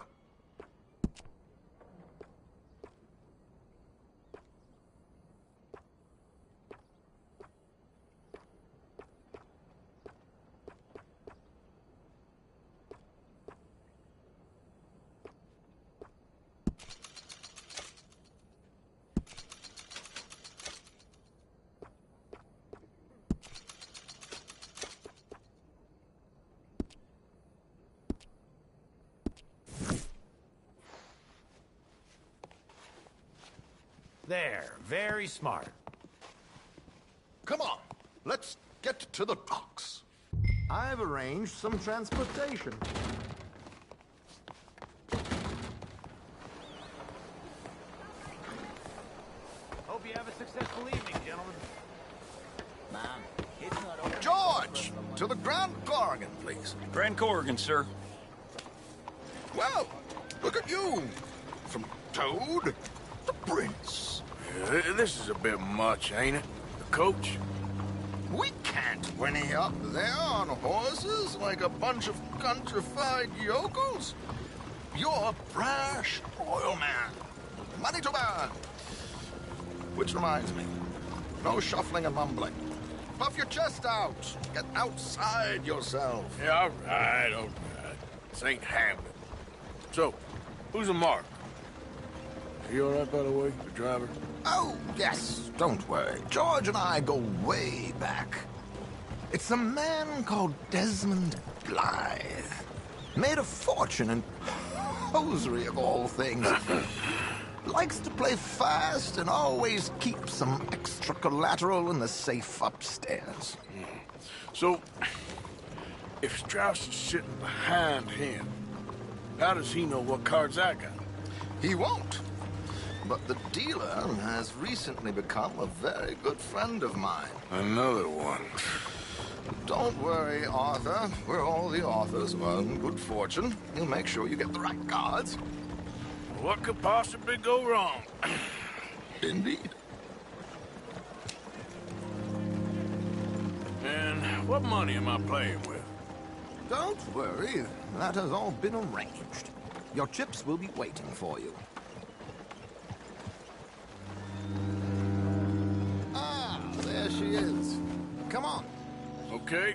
There, very smart. Come on, let's get to the docks. I've arranged some transportation. Hope you have a successful evening, gentlemen. Mom, it's not over. George, to the Grand Corrigan, please. Grand Corrigan, sir. Well, look at you. From Toad to Prince. This is a bit much, ain't it? The coach? We can't whinny up there on horses like a bunch of countrified yokels. You're a brash royal man. Money to burn. Which reminds me, no shuffling and mumbling. Puff your chest out. Get outside yourself. Yeah, all right. This ain't Hamlet. So, who's a mark? Are you all right, by the way, the driver? Oh, yes, don't worry. George and I go way back. It's a man called Desmond Blythe. Made a fortune in hosiery of all things. Likes to play fast and always keeps some extra collateral in the safe upstairs. So, if Strauss is sitting behind him, how does he know what cards I got? He won't. But the dealer has recently become a very good friend of mine. Another one. Don't worry, Arthur. We're all the authors of our good fortune. He'll make sure you get the right cards. What could possibly go wrong? Indeed. And what money am I playing with? Don't worry. That has all been arranged. Your chips will be waiting for you. Ah, there she is. Come on. Okay.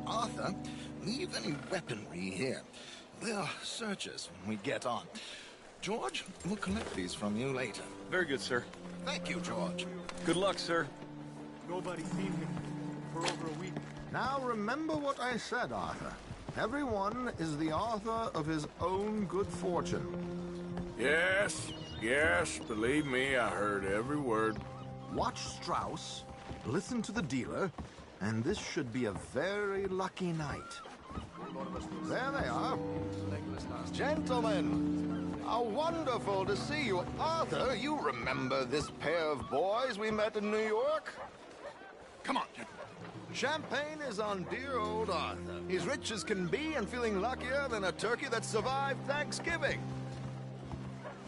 Arthur, leave any weaponry here. They'll search us when we get on. George, we'll collect these from you later. Very good, sir. Thank you, George. Good luck, sir. Nobody's seen him for over a week. Now remember what I said, Arthur. Everyone is the author of his own good fortune. Yes, believe me, I heard every word. Watch Strauss, listen to the dealer, and this should be a very lucky night. There they are. Gentlemen, how wonderful to see you. Arthur, you remember this pair of boys we met in New York? Come on, gentlemen. Champagne is on dear old Arthur. He's rich as can be and feeling luckier than a turkey that survived Thanksgiving.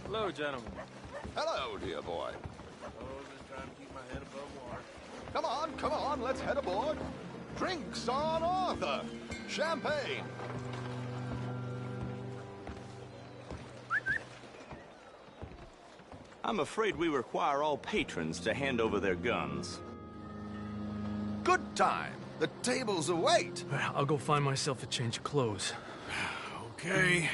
Hello, gentlemen. Hello, dear boy. Oh, just trying to keep my head above water. Come on, let's head aboard. Drinks on Arthur. Champagne. I'm afraid we require all patrons to hand over their guns. Good time. The tables await. I'll go find myself a change of clothes. Okay.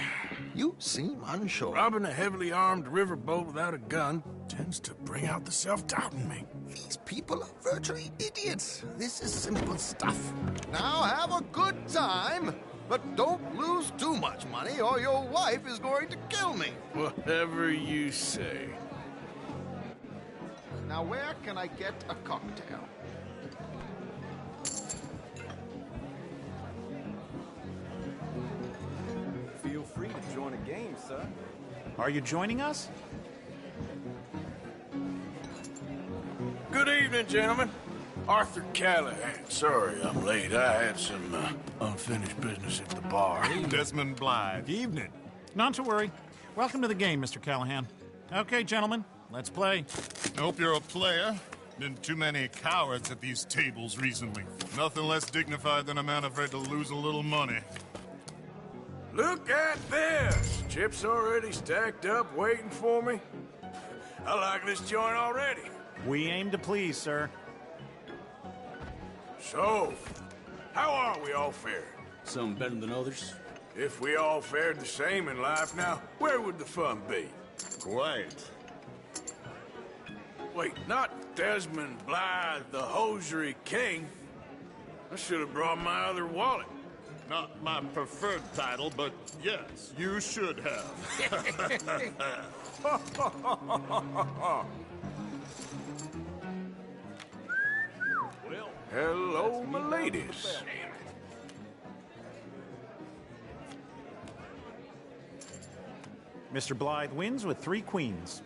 You seem unsure. Robbing a heavily armed riverboat without a gun tends to bring out the self-doubt in me. These people are virtually idiots. This is simple stuff. Now have a good time, but don't lose too much money or your wife is going to kill me. Whatever you say. Now where can I get a cocktail? Feel free to join a game, sir. Are you joining us? Good evening, gentlemen. Arthur Callahan. Sorry I'm late. I had some unfinished business at the bar. Desmond Blythe. Evening. Not to worry. Welcome to the game, Mr. Callahan. Okay, gentlemen, let's play. I hope you're a player. Been too many cowards at these tables recently. Nothing less dignified than a man afraid to lose a little money. Look at this! Chips already stacked up, waiting for me. I like this joint already. We aim to please, sir. So, how are we all fared? Some better than others. If we all fared the same in life now, where would the fun be? Quiet. Wait, not Desmond Blythe, the hosiery king. I should have brought my other wallet. Not my preferred title, but yes, you should have. Well, hello, my ladies. Mr. Blythe wins with 3 queens.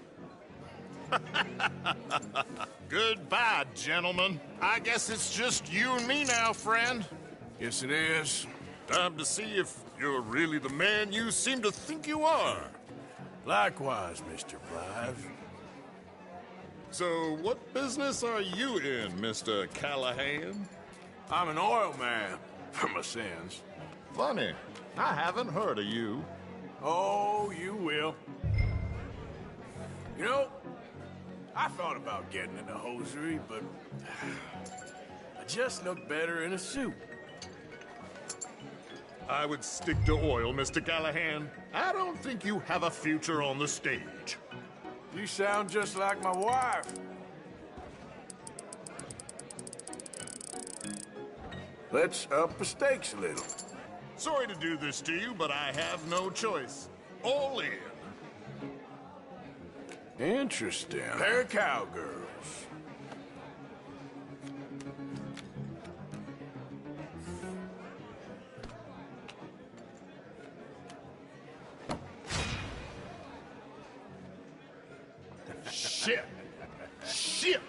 Goodbye, gentlemen. I guess it's just you and me now, friend. Yes, it is. Time to see if you're really the man you seem to think you are. Likewise, Mr. Blythe. So, what business are you in, Mr. Callahan? I'm an oil man, for my sins. Funny, I haven't heard of you. Oh, you will. You know, I thought about getting into hosiery, but I just look better in a suit. I would stick to oil, Mr. Callahan. I don't think you have a future on the stage. You sound just like my wife. Let's up the stakes a little. Sorry to do this to you, but I have no choice. All in. Interesting. Pair of cowgirls. Shit. Shit.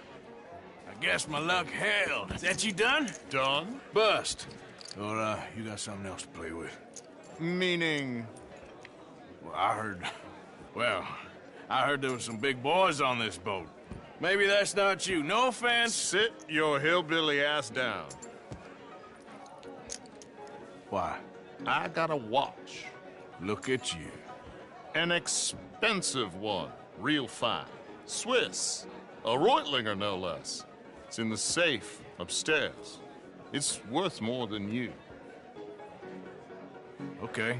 I guess my luck held. Is that you done? Done? Bust. Or, you got something else to play with? Meaning? Well, I heard there was some big boys on this boat. Maybe that's not you. No offense. Sit your hillbilly ass down. Why? I got a watch. Look at you. An expensive one. Real fine. Swiss. A Reutlinger, no less. It's in the safe upstairs. It's worth more than you. Okay.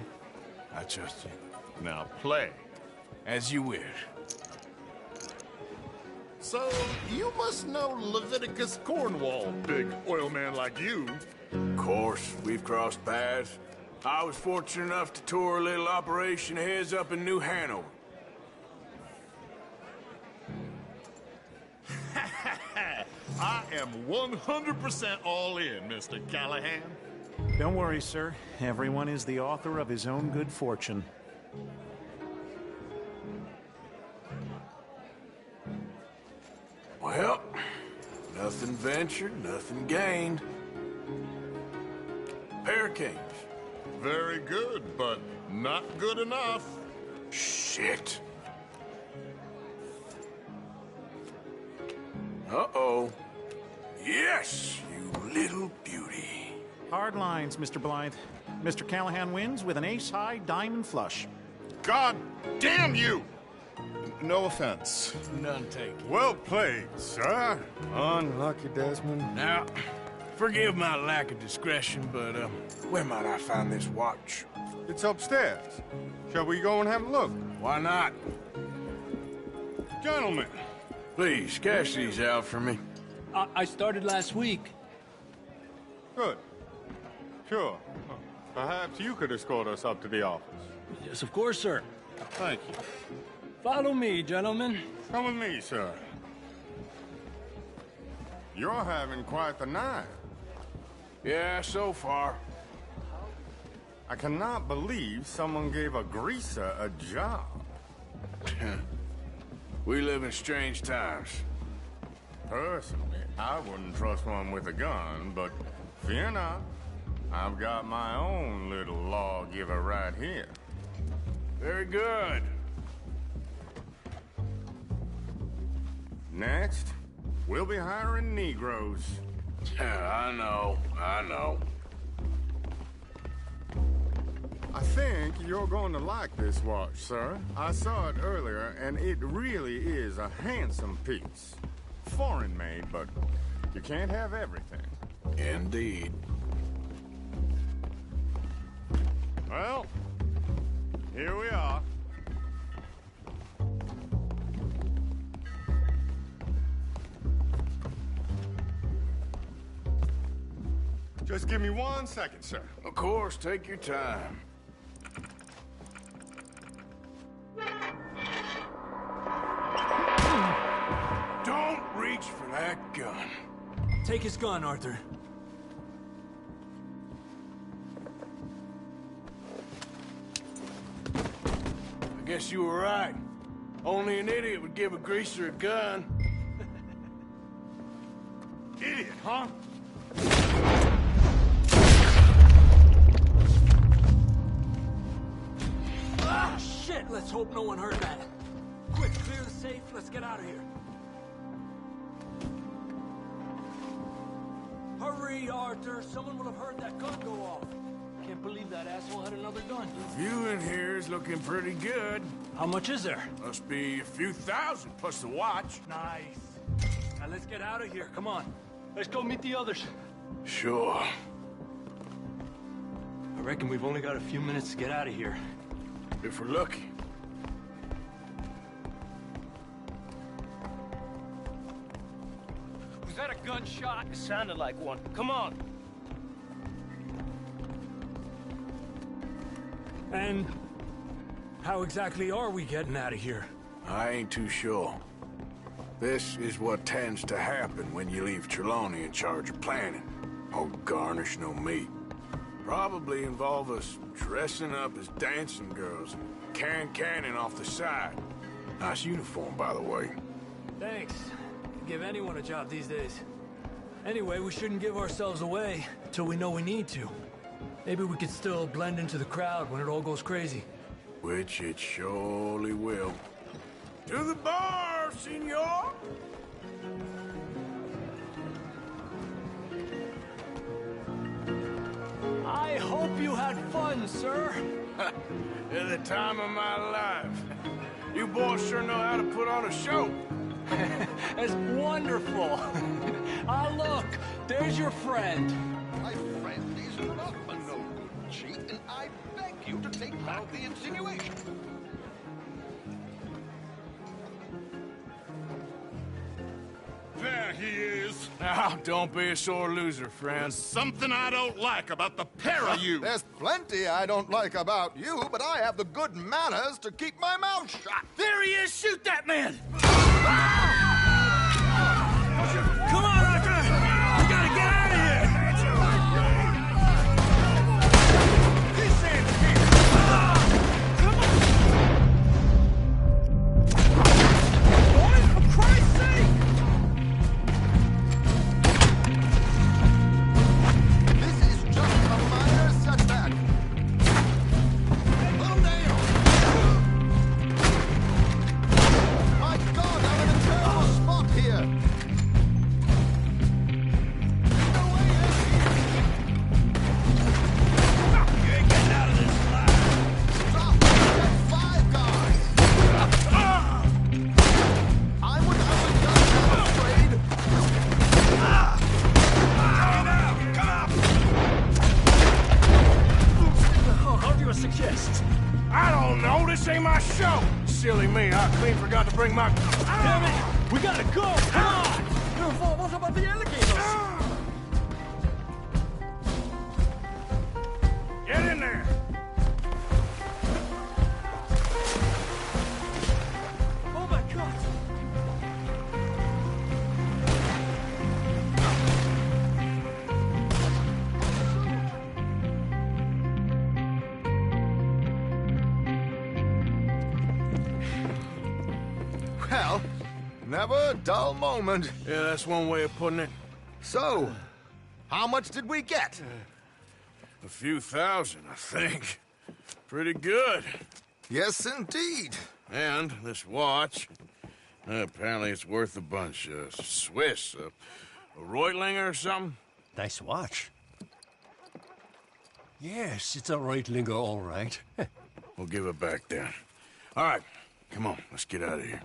I trust you. Now play. As you wish. So, you must know Leviticus Cornwall, big oil man like you. Of course, we've crossed paths. I was fortunate enough to tour a little operation of his up in New Hanover. I am 100% all in, Mr. Callahan. Don't worry, sir. Everyone is the author of his own good fortune. Well, nothing ventured, nothing gained. Pair of kings. Very good, but not good enough. Shit. Uh-oh. Yes, you little beauty. Hard lines, Mr. Blythe. Mr. Callahan wins with an ace-high diamond flush. God damn you! No offense. None taken. Well played, sir. Unlucky, Desmond. Now, forgive my lack of discretion, but, where might I find this watch? It's upstairs. Shall we go and have a look? Why not? Gentlemen. Please, cash these out for me. I started last week. Good. Sure. Perhaps you could escort us up to the office. Yes, of course, sir. Thank you. Follow me, gentlemen. Come with me, sir. You're having quite the night. Yeah, so far. I cannot believe someone gave a greaser a job. We live in strange times. Personally, I wouldn't trust one with a gun, but fear not. I've got my own little lawgiver right here. Very good. Next, we'll be hiring Negroes. I know. I think you're going to like this watch, sir. I saw it earlier, and it really is a handsome piece. Foreign made, but you can't have everything. Indeed. Well, here we are. Just give me 1 second, sir. Of course, take your time. Don't that gun. Take his gun, Arthur. I guess you were right. Only an idiot would give a greaser a gun. Idiot, huh? Ah, shit! Let's hope no one heard that. Quick, clear the safe. Let's get out of here. Hurry, Arthur. Someone will have heard that gun go off. Can't believe that asshole had another gun. The view in here is looking pretty good. How much is there? Must be a few thousand, plus the watch. Nice. Now let's get out of here. Come on. Let's go meet the others. Sure. I reckon we've only got a few minutes to get out of here. If we're lucky. Was that a gunshot? It sounded like one. Come on. And how exactly are we getting out of here? I ain't too sure. This is what tends to happen when you leave Trelawney in charge of planning. Oh, garnish no meat. Probably involve us dressing up as dancing girls and cannon off the side. Nice uniform, by the way. Thanks. Give anyone a job these days. Anyway, we shouldn't give ourselves away until we know we need to. Maybe we could still blend into the crowd when it all goes crazy. Which it surely will. To the bar, senor! I hope you had fun, sir. At the time of my life. You boys sure know how to put on a show. That's wonderful. Ah, look, there's your friend. My friend is not a no good cheat, and I beg you to take back the insinuation. There he is. Now, don't be a sore loser, friend. There's something I don't like about the pair of you. There's plenty I don't like about you, but I have the good manners to keep my mouth shut. There he is! Shoot that man! Come on, Arthur! We gotta get out of here! He's in here! Come on! Boys, for Christ's sake! This is just a minor setback. Little nail. My God, I'm in a terrible spot here. Suggest? I don't know. This ain't my show. Silly me. I clean forgot to bring my... Damn it! We gotta go! Come on! Vamos about the alligators! Get in there! Oh my God! Well, never a dull moment. Yeah, that's one way of putting it. So, how much did we get? A few thousand, I think. Pretty good. Yes, indeed. And this watch, apparently it's worth a bunch. Swiss, a Reutlinger or something? Nice watch. Yes, it's a Reutlinger, all right. We'll give it back then. All right, come on, let's get out of here.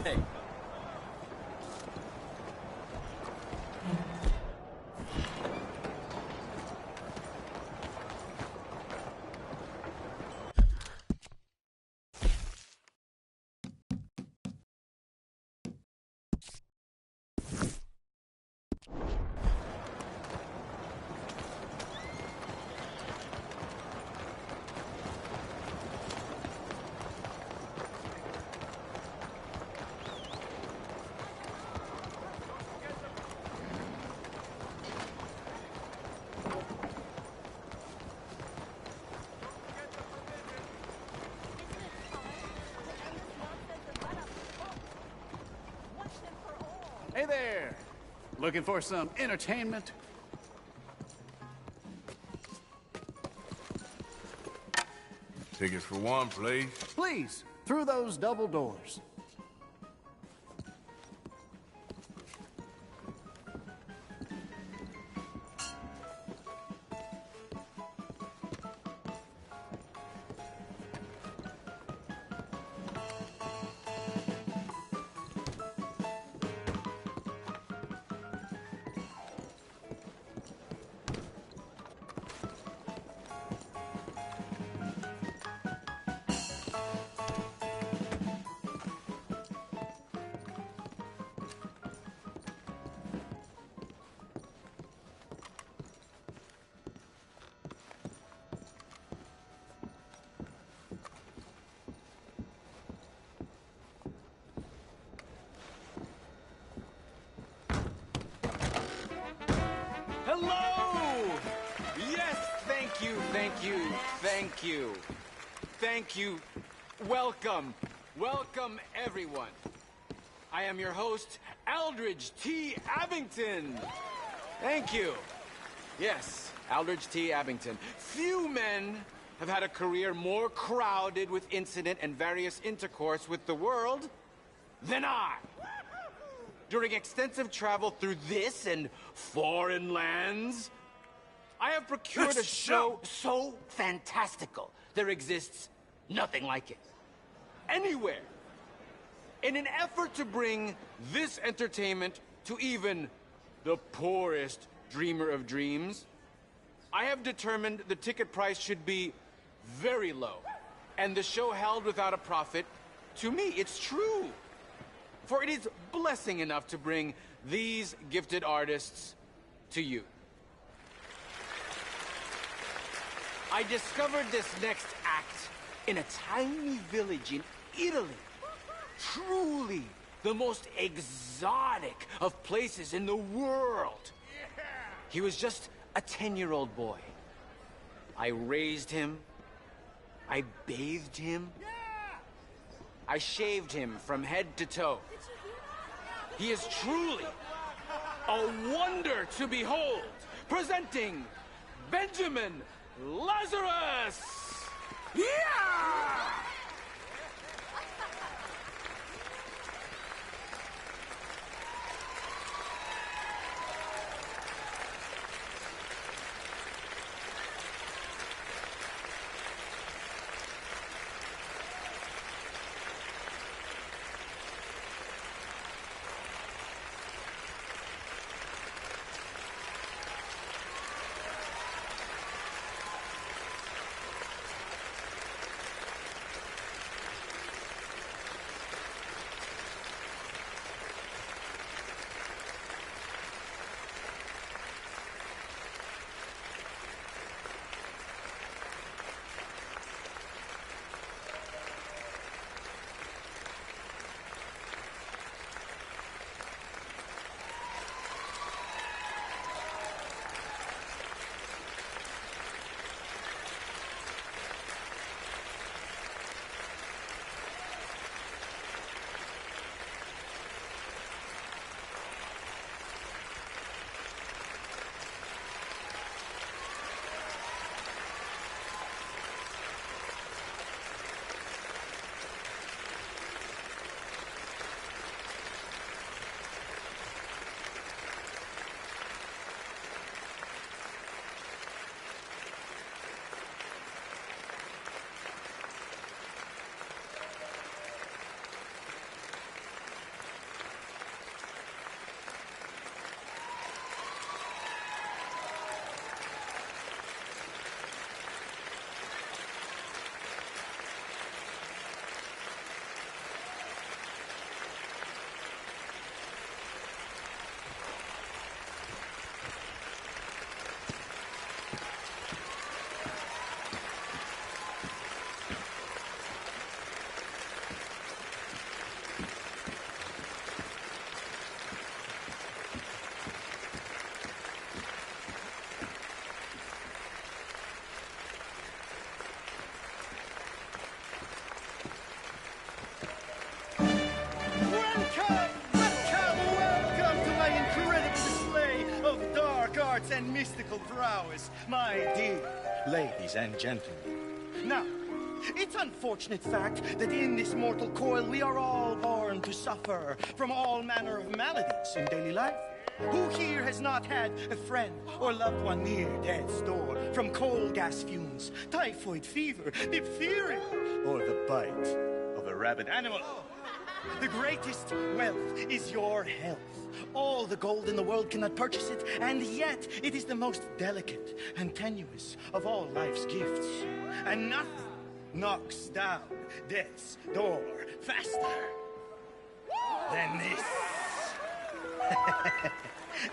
Hey. Hey there! Looking for some entertainment? Tickets for one, please. Please, through those double doors. Hello! Yes, thank you, thank you, thank you. Thank you. Welcome. Welcome, everyone. I am your host, Aldridge T. Abington. Thank you. Yes, Aldridge T. Abington. Few men have had a career more crowded with incident and various intercourse with the world than I. During extensive travel through this and foreign lands, I have procured a show so fantastical, there exists nothing like it. Anywhere. In an effort to bring this entertainment to even the poorest dreamer of dreams, I have determined the ticket price should be very low, and the show held without a profit. To me, it's true. For it is blessing enough to bring these gifted artists to you. I discovered this next act in a tiny village in Italy. Truly the most exotic of places in the world. He was just a 10-year-old boy. I raised him. I bathed him. I shaved him from head to toe. He is truly a wonder to behold. Presenting Benjamin Lazarus! Yeah! arts and mystical prowess, my dear ladies and gentlemen. Now, it's unfortunate fact that in this mortal coil we are all born to suffer from all manner of maladies in daily life. Who here has not had a friend or loved one near death's door from coal gas fumes, typhoid fever, diphtheria, or the bite of a rabid animal? The greatest wealth is your health. All the gold in the world cannot purchase it, and yet it is the most delicate and tenuous of all life's gifts. And nothing knocks down death's door faster than this.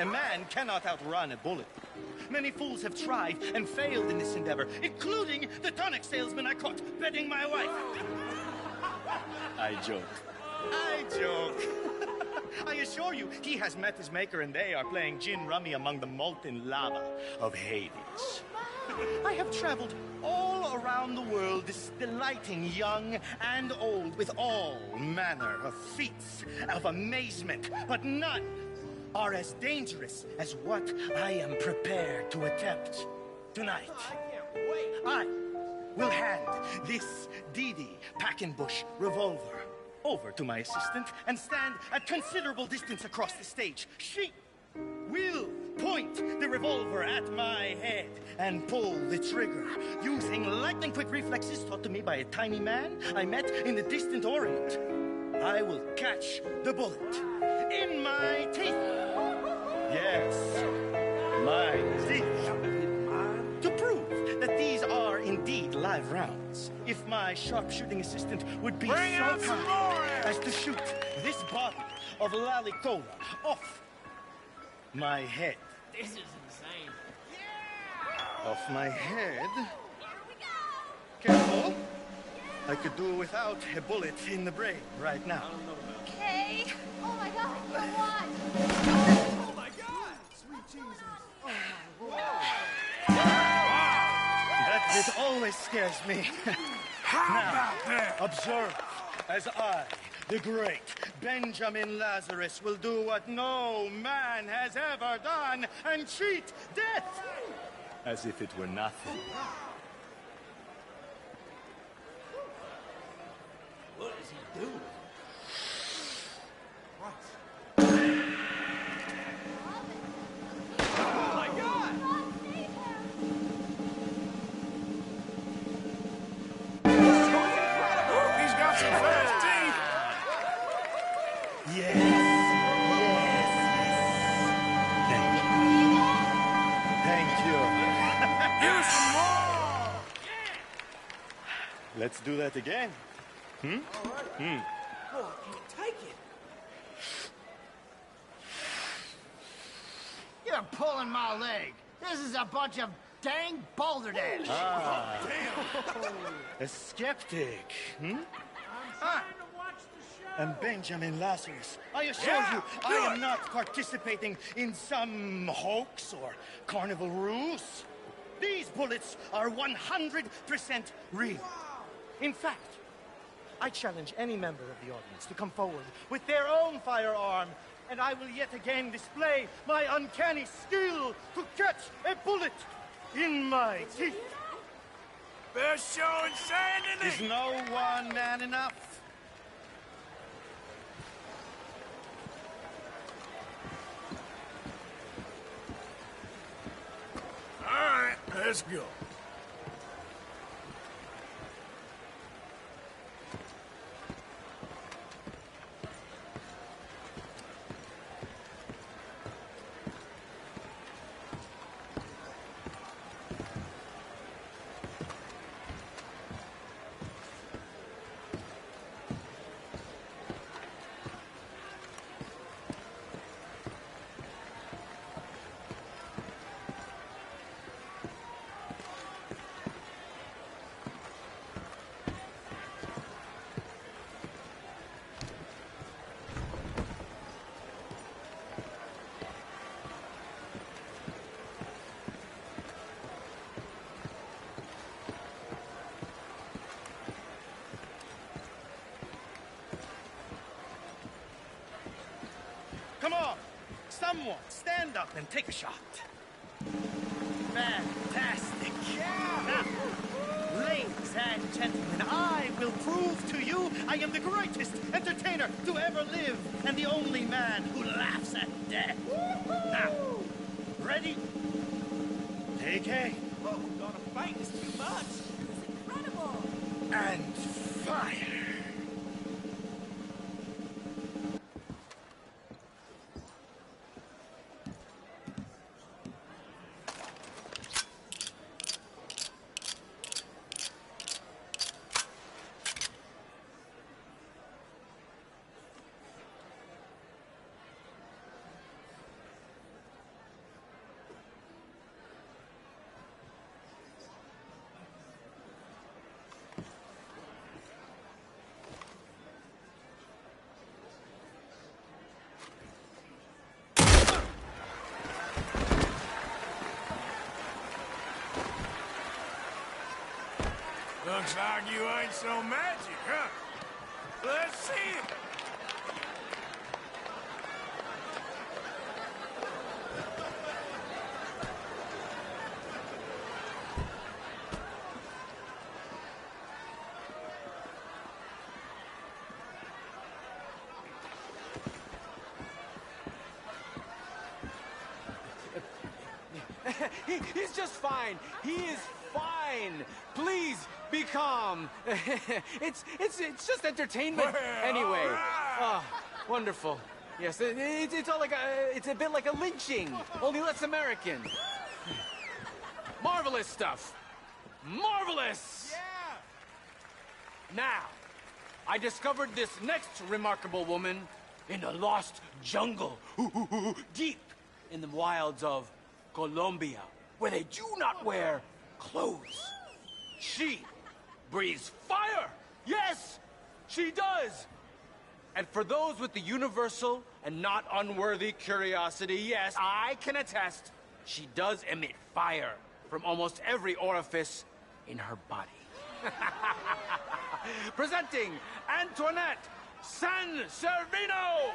A man cannot outrun a bullet. Many fools have tried and failed in this endeavor, including the tonic salesman I caught bedding my wife. I joke. I joke. I assure you, he has met his maker and they are playing gin rummy among the molten lava of Hades. I have traveled all around the world, delighting young and old with all manner of feats of amazement, but none are as dangerous as what I am prepared to attempt tonight. I will hand this Didi Packenbush revolver over to my assistant and stand at considerable distance across the stage. She will point the revolver at my head and pull the trigger using lightning-quick reflexes taught to me by a tiny man I met in the distant Orient. I will catch the bullet in my teeth. Yes, my teeth. To prove that these are indeed live rounds, if my sharpshooting assistant would be so kind as to shoot this bottle of Lalicola off my head. This is insane. Off my head. Careful. I could do without a bullet in the brain right now. Okay. Oh my God, you're what? Oh my God! Sweet Jesus. Oh my Lord. That bit always scares me. Now, observe as I, the great Benjamin Lazarus, will do what no man has ever done and cheat death as if it were nothing. What is he doing? Oh my God! He's got some fast teeth. Yes. Thank you. Here's some more. Let's do that again. Oh, I can't take it. You're pulling my leg. This is a bunch of dang balderdash. Ah. A skeptic, I'm Benjamin Lazarus. I assure you, I am not participating in some hoax or carnival ruse. These bullets are 100% real. In fact, I challenge any member of the audience to come forward with their own firearm, and I will yet again display my uncanny skill to catch a bullet in my teeth. They're showing insanity. Is no one man enough? All right, let's go. Come on, someone stand up and take a shot. Fantastic. Now, ladies and gentlemen, I will prove to you I am the greatest entertainer to ever live and the only man who laughs at death. Now, ready? Take aim. Oh, gonna fight is too much. This is incredible. And fire. Looks like you ain't so magic, huh? Let's see it. He's just fine. He is fine. Please be calm. It's just entertainment. Anyway, wonderful. Yes, it's all like it's a bit like a lynching, only less American. Marvelous stuff. Marvelous. Yeah. Now, I discovered this next remarkable woman in a lost jungle, deep in the wilds of Colombia, where they do not wear clothes. She breathes fire! Yes, she does! And for those with the universal and not unworthy curiosity, yes, I can attest, she does emit fire from almost every orifice in her body. Presenting Antoinette San Servino!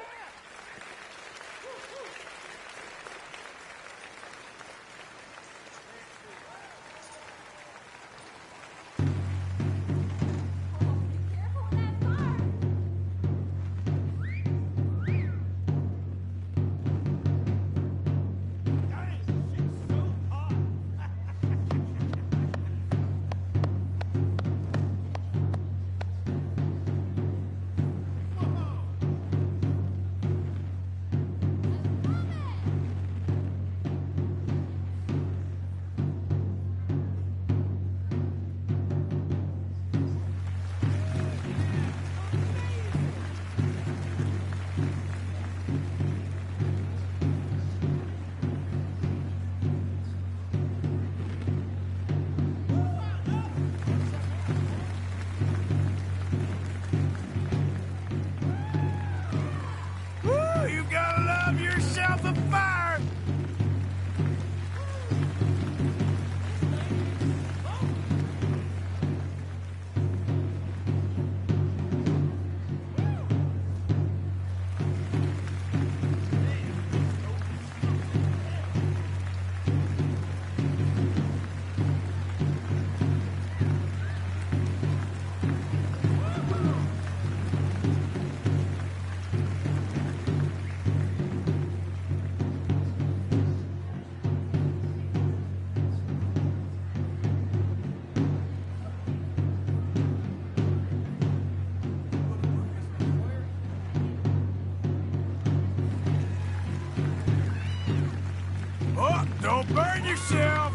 Don't burn yourself!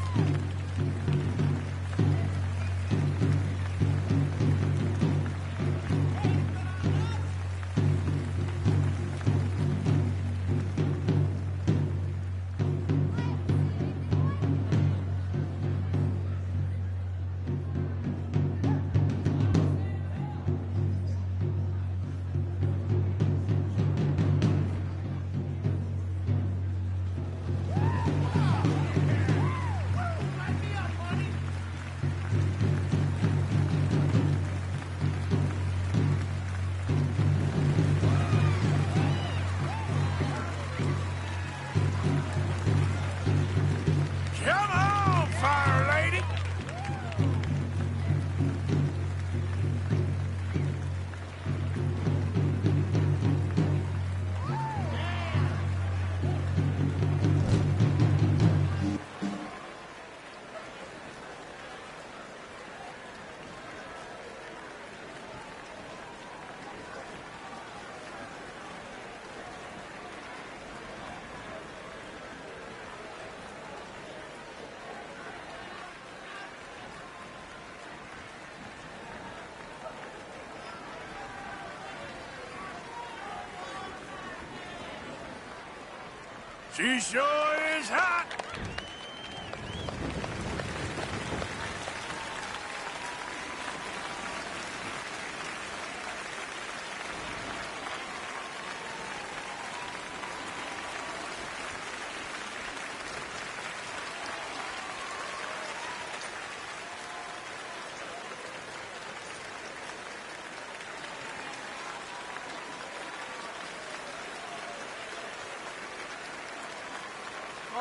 She sure is hot!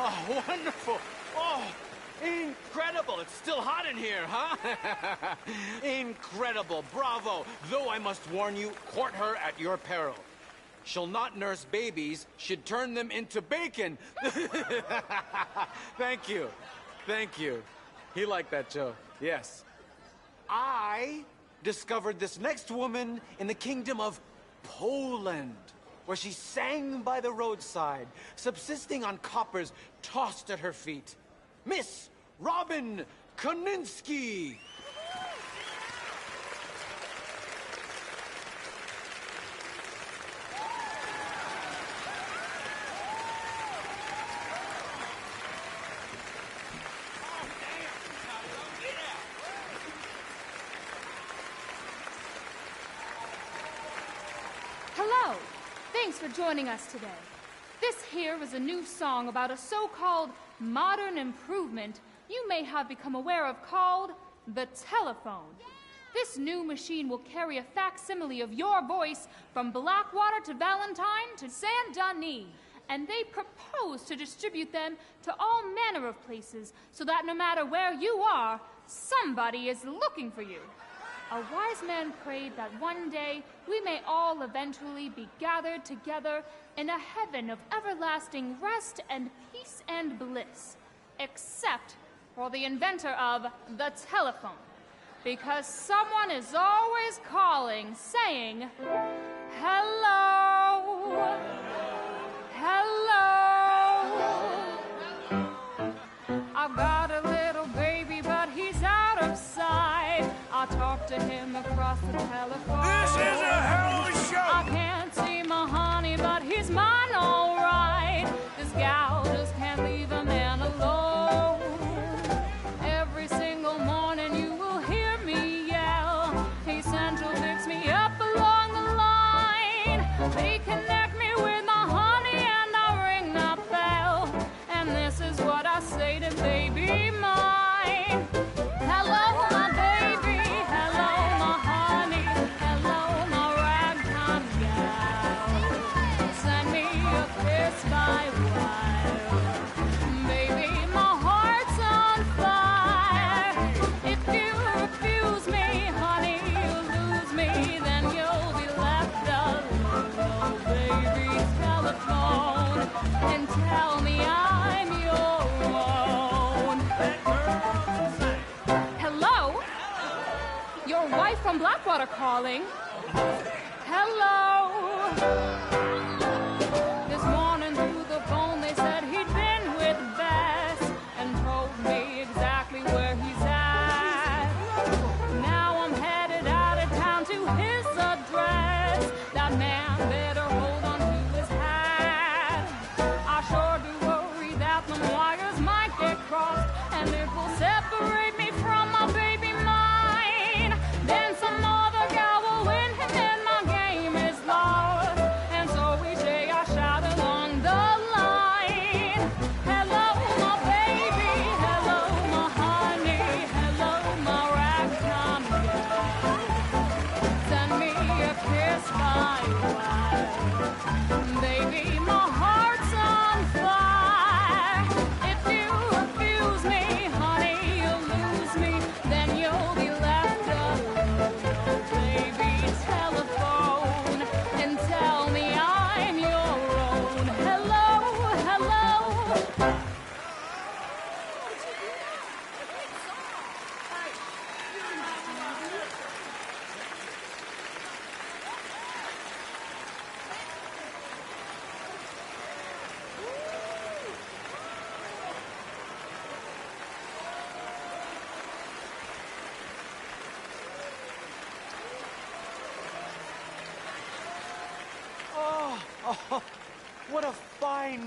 Oh, wonderful. Oh, incredible. It's still hot in here, huh? Incredible. Bravo. Though I must warn you, court her at your peril. She'll not nurse babies, she'd turn them into bacon. Thank you. Thank you. He liked that joke. Yes. I discovered this next woman in the kingdom of Poland, where she sang by the roadside, subsisting on coppers tossed at her feet. Miss Robin Koninsky. Hello. Thanks for joining us today. This here is a new song about a so-called modern improvement you may have become aware of called the telephone. This new machine will carry a facsimile of your voice from Blackwater to Valentine to Saint Denis, and they propose to distribute them to all manner of places so that no matter where you are, somebody is looking for you. A wise man prayed that one day we may all eventually be gathered together in a heaven of everlasting rest and peace and bliss, except for the inventor of the telephone, because someone is always calling, saying, hello, hello. I've got a little baby, but he's out of sight. I talk to him across the telephone. This is a hell of a show! I can't see my honey, but he's mine all right. This gal just can't leave a man alone. Every single morning you will hear me yell. He central picks me up along the line. They connect me with my honey and I ring the bell. And this is what I say to baby mine. Hello, my baby. Hello, my honey. Hello, my ragtime gal. Send me a kiss by wire. Baby, my heart's on fire. If you refuse me, honey, you'll lose me. Then you'll be left alone. Oh, baby, telephone and tell me I'm your own. Hello? Your wife from Blackwater calling. Hello? This morning through the phone they said he'd been with Bess and told me exactly where he's at. Now I'm headed out of town to his address. That man better hold on to his hat. I sure do worry that the wires might get crossed and it will separate me from my baby mine. Then some other gal will win him and my game is lost. And so each day I shout along the line. Hello, my baby. Hello, my honey. Hello, my ragtime gal. Send me a kiss by wire. Baby, my heart's on fire. If you refuse me, honey, you'll lose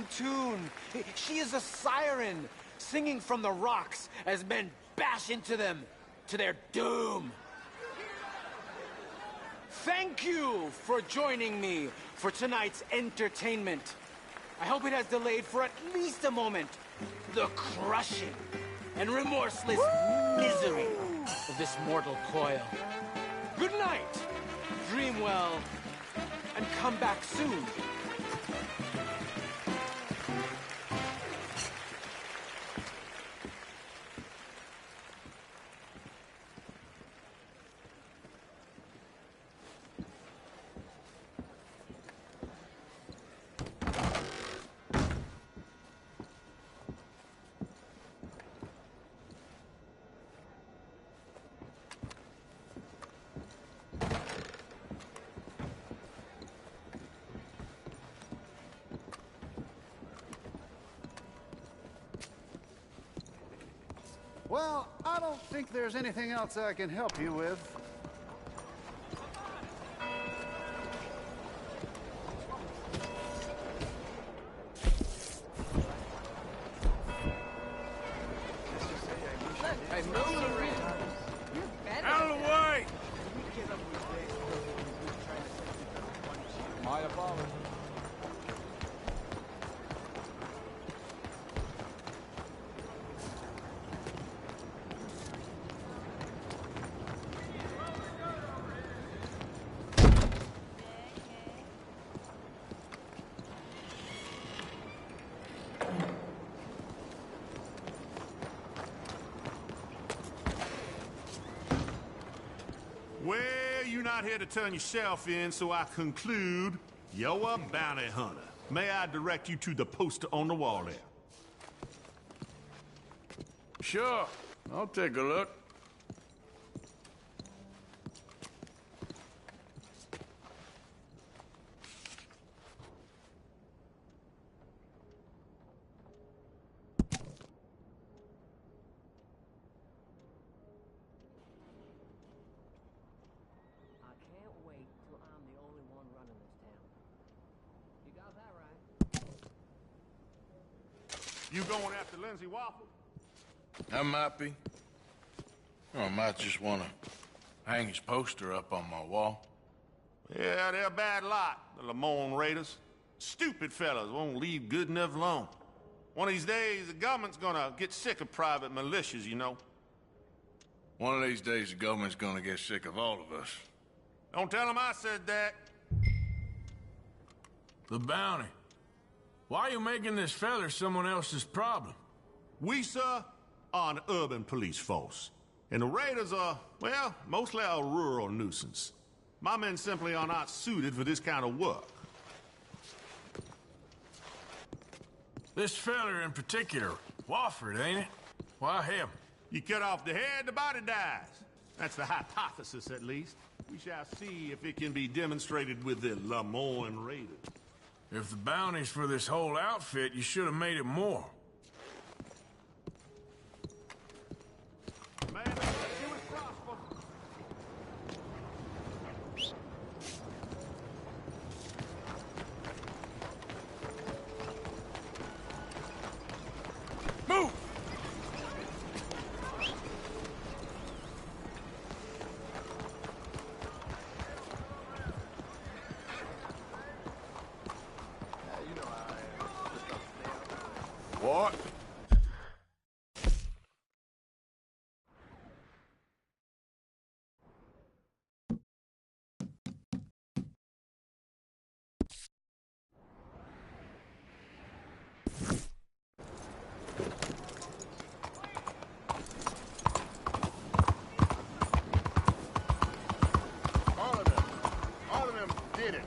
tune. She is a siren, singing from the rocks as men bash into them to their doom. Thank you for joining me for tonight's entertainment. I hope it has delayed for at least a moment the crushing and remorseless misery of this mortal coil. Good night, dream well, and come back soon. Well, I don't think there's anything else I can help you with. Hey, move around. Out of the way! My apologies. Well, you're not here to turn yourself in, so I conclude you're a bounty hunter. May I direct you to the poster on the wall there? Sure, I'll take a look. You going after Lindsay Waffle? I might be. Or I might just want to hang his poster up on my wall. Yeah, they're a bad lot, the Lamont Raiders. Stupid fellas won't leave good enough alone. One of these days, the government's gonna get sick of private militias, you know. One of these days, the government's gonna get sick of all of us. Don't tell them I said that. The bounty. Why are you making this feller someone else's problem? We, sir, are an urban police force. And the Raiders are, well, mostly a rural nuisance. My men simply are not suited for this kind of work. This feller in particular, Wofford, ain't it? Why him? You cut off the head, the body dies. That's the hypothesis, at least. We shall see if it can be demonstrated with the Lamont Raiders. If the bounty's for this whole outfit, you should have made it more. Man, let's do it prosper. Move! What? All of them did it.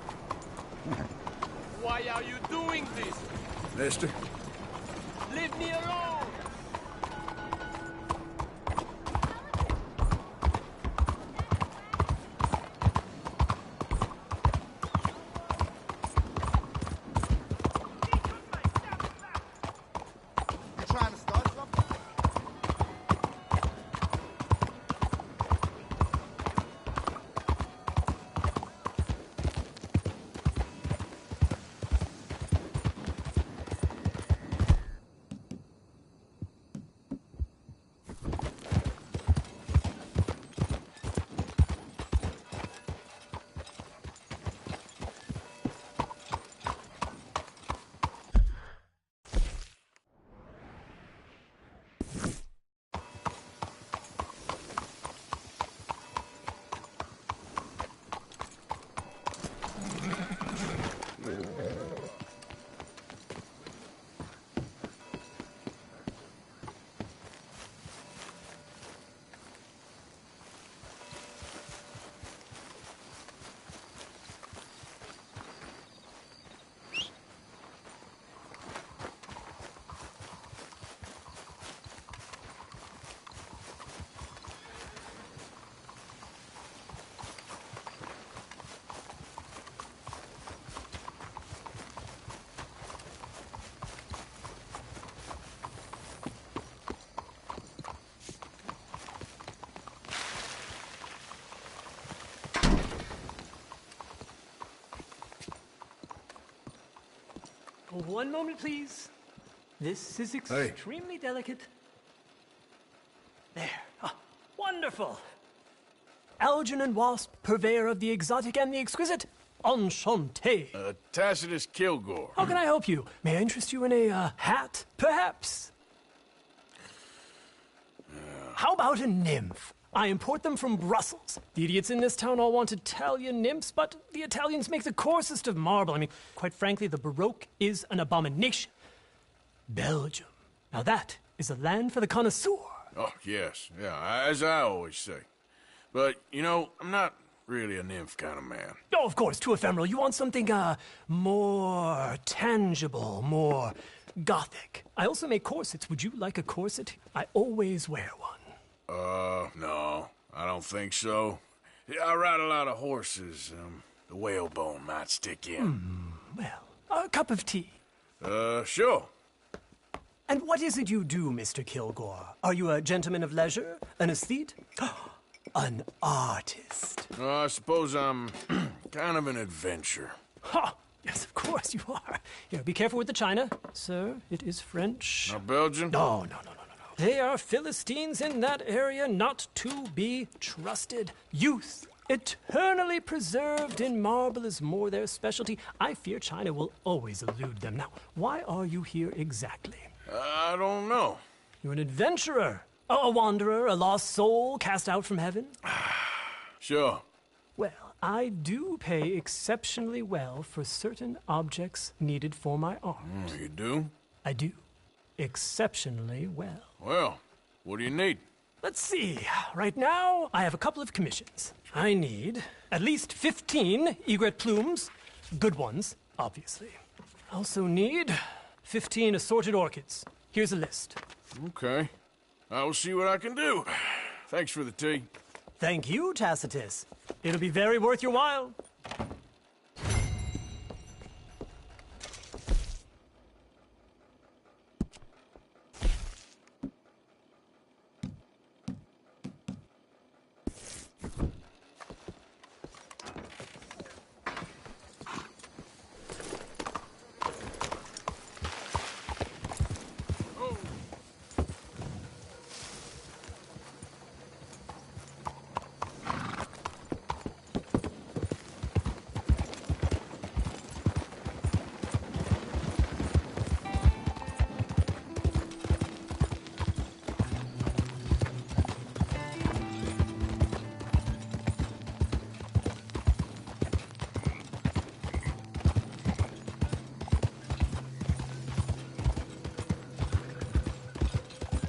Why are you doing this? Mister? Leave me alone! You trying to start something? one moment, please. This is extremely delicate. There. Ah, wonderful. Algernon Wasp, purveyor of the exotic and the exquisite. Enchanté. Tacitus Kilgore. How can I help you? May I interest you in a hat, perhaps? How about a nymph? I import them from Brussels. The idiots in this town all want Italian nymphs, but the Italians make the coarsest of marble. I mean, quite frankly, the Baroque is an abomination. Belgium. Now that is a land for the connoisseur. Oh, yes. Yeah, as I always say. But, you know, I'm not really a nymph kind of man. Oh, of course, too ephemeral. You want something, more tangible, more gothic. I also make corsets. Would you like a corset? I always wear one. No, I don't think so. I ride a lot of horses. The whalebone might stick in. Well, a cup of tea. Sure. And what is it you do, Mr. Kilgore? Are you a gentleman of leisure? An aesthete? An artist? I suppose I'm kind of an adventurer. Ha! Yes, of course you are. Here, be careful with the china. Sir, it is French. Not Belgian? No. They are Philistines in that area, not to be trusted. Youth, eternally preserved in marble, is more their specialty. I fear China will always elude them. Now, why are you here exactly? I don't know. You're an adventurer. A wanderer, a lost soul cast out from heaven? Sure. Well, I do pay exceptionally well for certain objects needed for my art. You do? I do. Exceptionally well. Well, what do you need? Let's see. Right now, I have a couple of commissions. I need at least 15 egret plumes. Good ones, obviously. I also need 15 assorted orchids. Here's a list. Okay. I will see what I can do. Thanks for the tea. Thank you, Tacitus. It'll be very worth your while.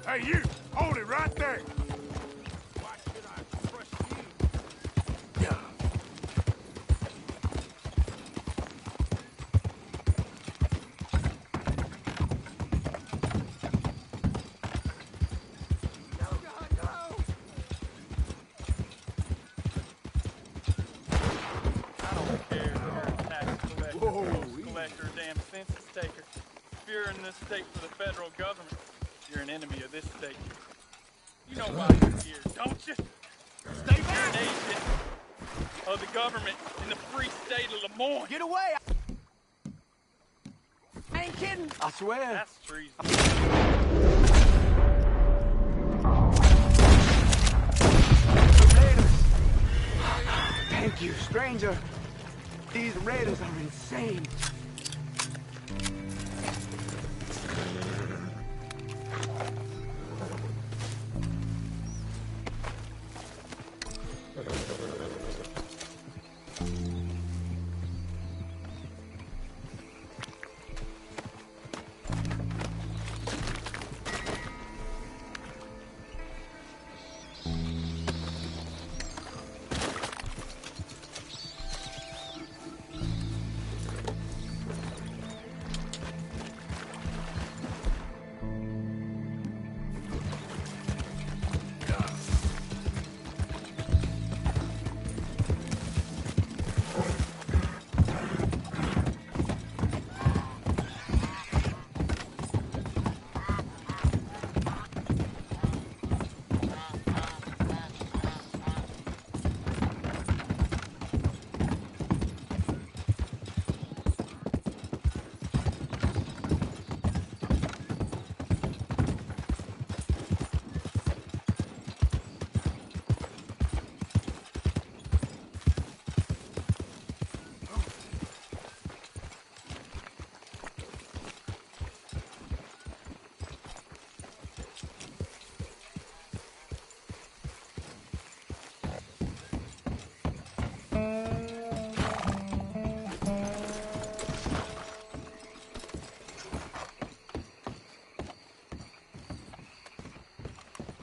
Hey, you! Hold it right there! Why should I trust you? Yeah. I don't care if you're a tax collector, collector, or damn census taker. If you're in this state for the federal government, you're an enemy of this state. You know why you're here, don't you? You're an agent of the government in the free state of Lemoyne. Get away! I ain't kidding. I swear. That's treason. Raiders! Thank you, stranger. These raiders are insane.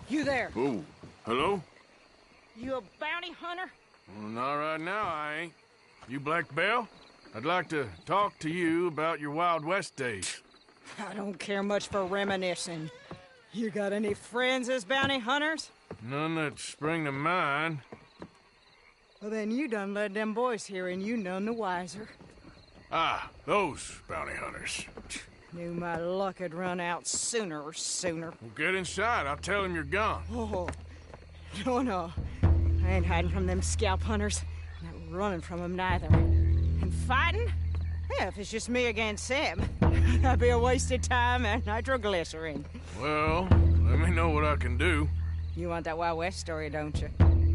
You there? Oh, hello? You a bounty hunter? Well, not right now, I ain't. You Black Bell? I'd like to talk to you about your Wild West days. I don't care much for reminiscing. You got any friends as bounty hunters? None that spring to mind. Well, then you done led them boys here and you none the wiser. Ah, those bounty hunters. Knew my luck had run out sooner or sooner. Well, get inside. I'll tell him you're gone. Oh, no. I ain't hiding from them scalp hunters. Not running from them neither. And fighting? Yeah, if it's just me against them, that'd be a wasted time and nitroglycerin. Well, let me know what I can do. You want that Wild West story, don't you?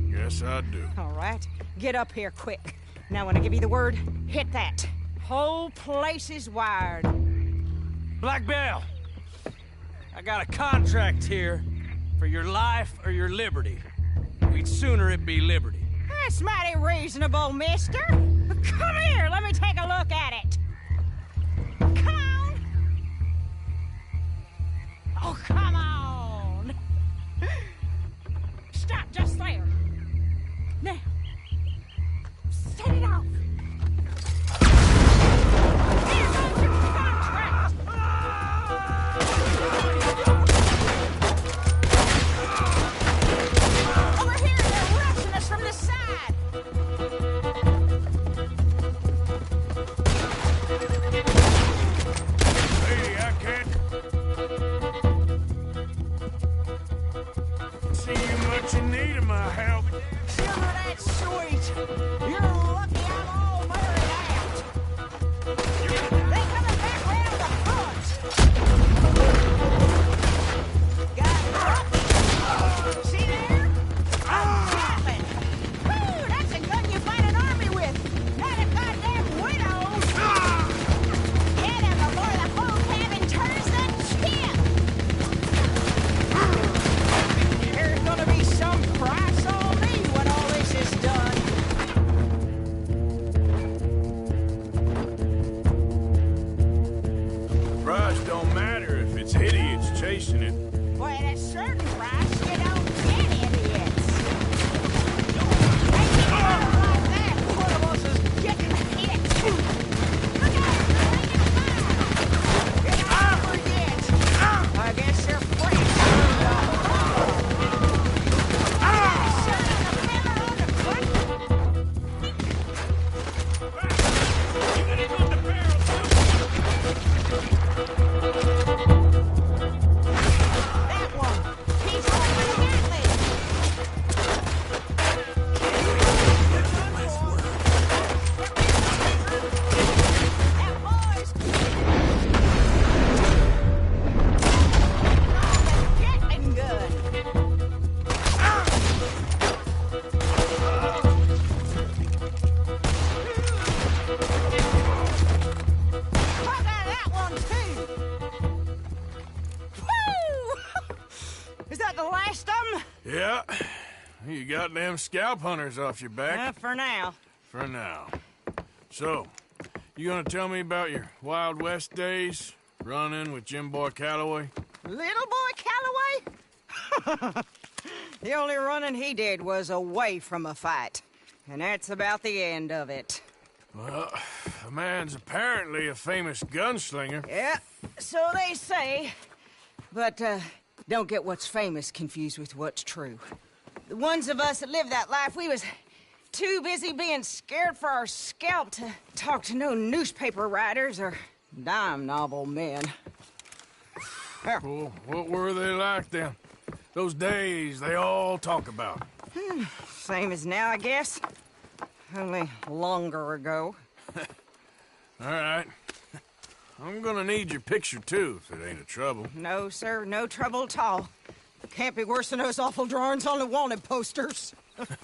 Yes, I do. All right. Get up here quick. Now, when I give you the word, hit that. Whole place is wired. Black Bell, I got a contract here for your life or your liberty. We'd sooner it be liberty. That's mighty reasonable, mister. Come here, let me take a look at it. Come on. Oh, come on. Stop just there. Now, set it off. Here goes your contract. Over here, they're rushing us from the side. Lady, I can't see you much in need of my help. Sugar, that's sweet. You're lucky I'm all married out. They coming back round the front. Got it. See there? I'm jabbing. Woo, that's a gun you fight an army with. Not a goddamn widow. Get him before the whole cabin turns the chip. There's gonna be some price on me when all this is done. Price don't matter if it's idiots chasing it. Well, at a certain price, you don't get idiots. Ain't you like that? One of us is getting hit. Look out! It's over yet. I guess they're French. That one. He's over the gatling. That boy's Gatling gun. I got that one too. Woo! Is that the last of them? Yeah. You got them scalp hunters off your back. For now. For now. So, you gonna tell me about your Wild West days? Running with Jim Boy Calloway? Little boy Calloway? The only running he did was away from a fight. And that's about the end of it. Well, the man's apparently a famous gunslinger. Yeah, so they say. But, don't get what's famous confused with what's true. The ones of us that lived that life, we was too busy being scared for our scalp to talk to no newspaper writers or dime novel men. Well, what were they like then? Those days they all talk about. Same as now, I guess. Only longer ago. All right. I'm gonna need your picture, too, if it ain't a trouble. No, sir, no trouble at all. Can't be worse than those awful drawings on the wanted posters.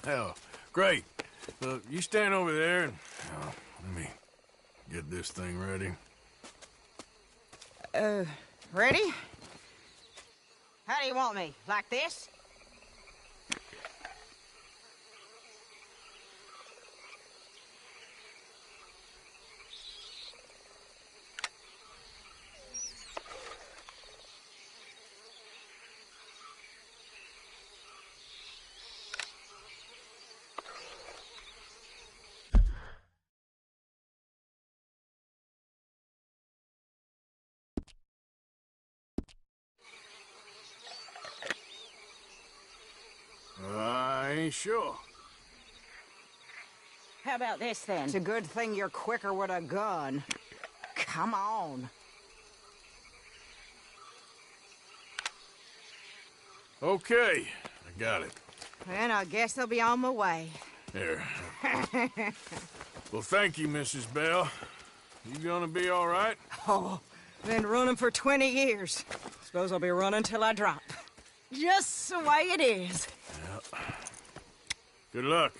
Hell, great. Look, you stand over there and... let me get this thing ready. Ready? How do you want me? Like this? ain't sure. How about this, then? It's a good thing you're quicker with a gun. Come on. Okay, I got it. Then I guess I'll be on my way. Here. Well, thank you, Mrs. Bell. You gonna be all right? Oh, been running for 20 years. Suppose I'll be running till I drop. Just the way it is. Yeah. Good luck.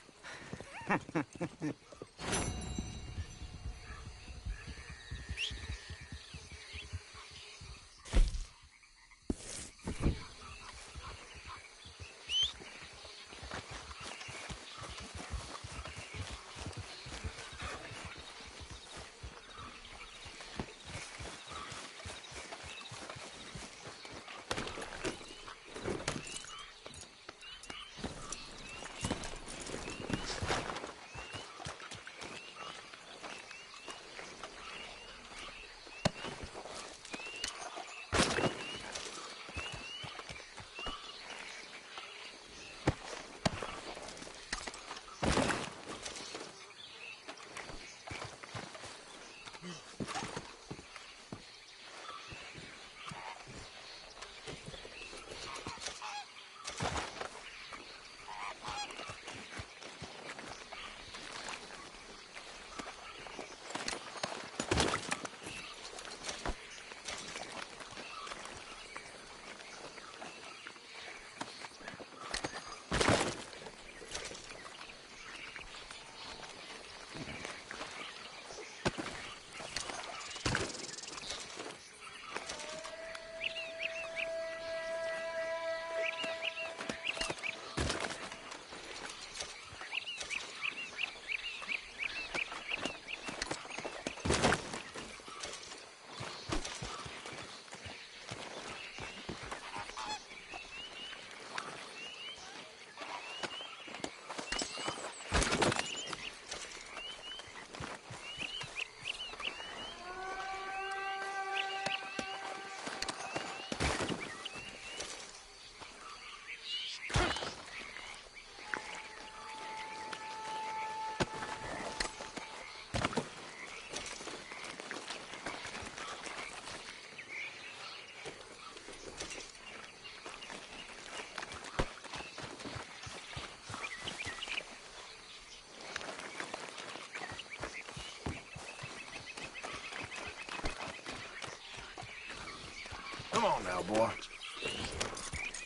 Come on now, boy.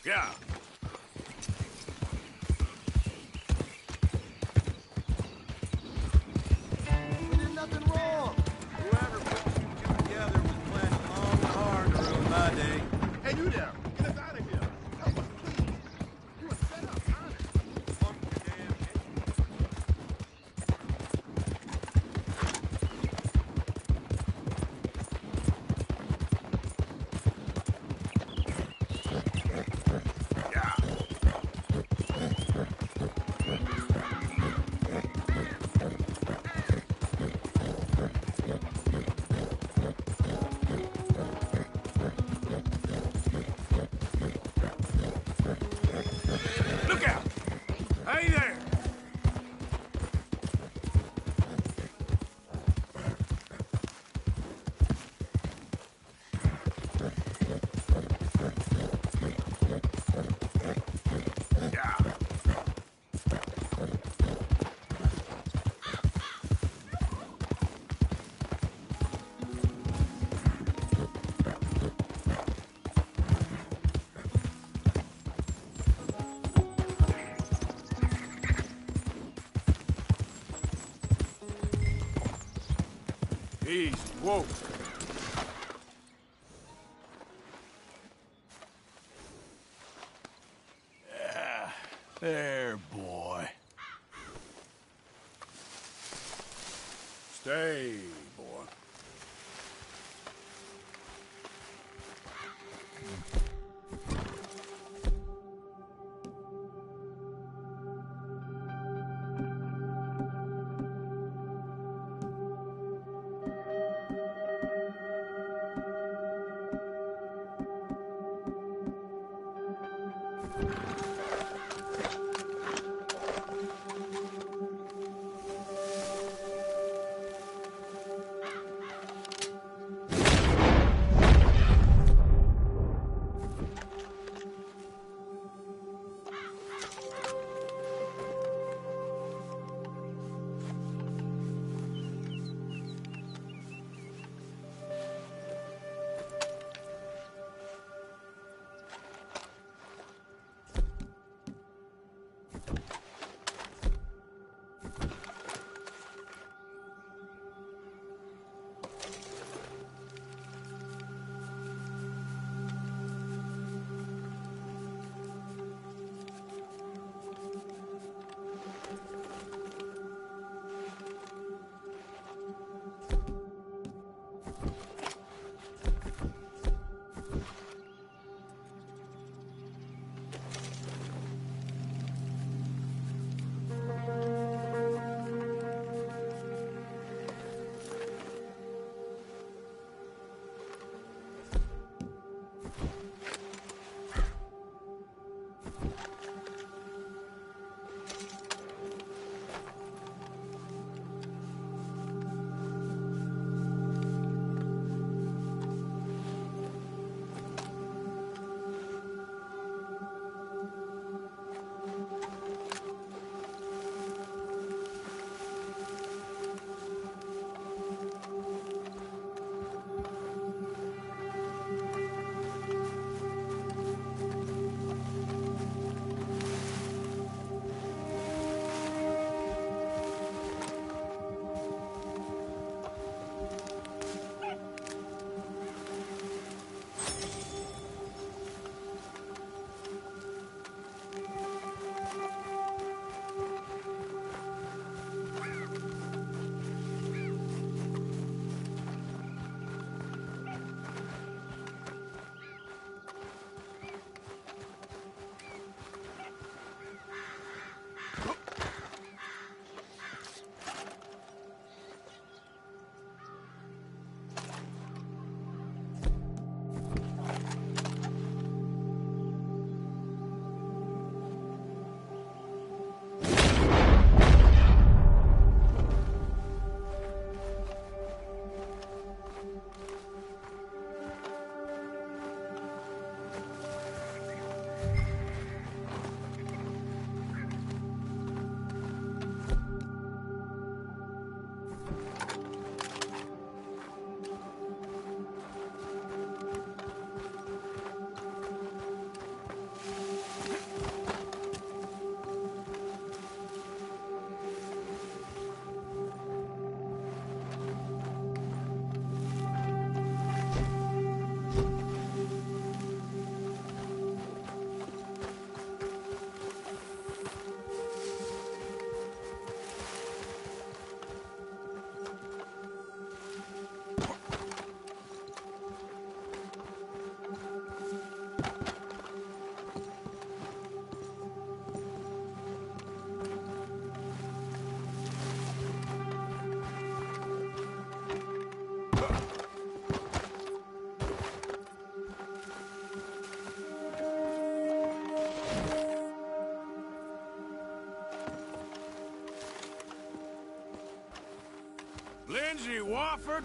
Yeah. We did nothing wrong. Whoever put you two together was planning long and hard to ruin my day. Hey, you there. Get us out of here. Help us, please. You were set up, honest. Fuck your damn Look out! Hey there! Easy. Whoa. Yeah. There, boy. Stay, boy. Wofford?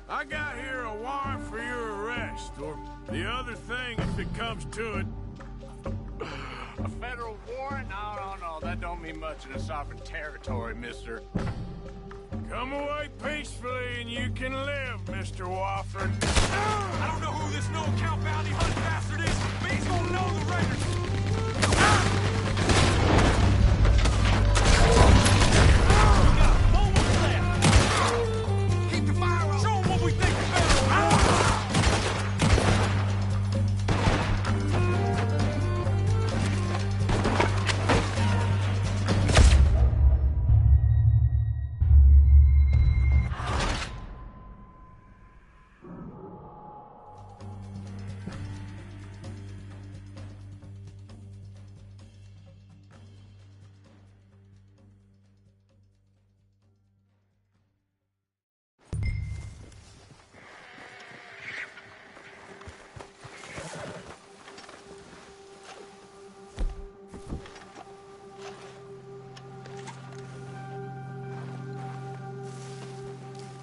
I got here a warrant for your arrest, or the other thing if it comes to it. A federal warrant? No, that don't mean much in a sovereign territory, mister. Come away peacefully and you can live, Mr. Wofford. I don't know who this no-account bounty hunt bastard is, but he's gonna know the Raiders. Keep your fire on! Show 'em what we think of federal.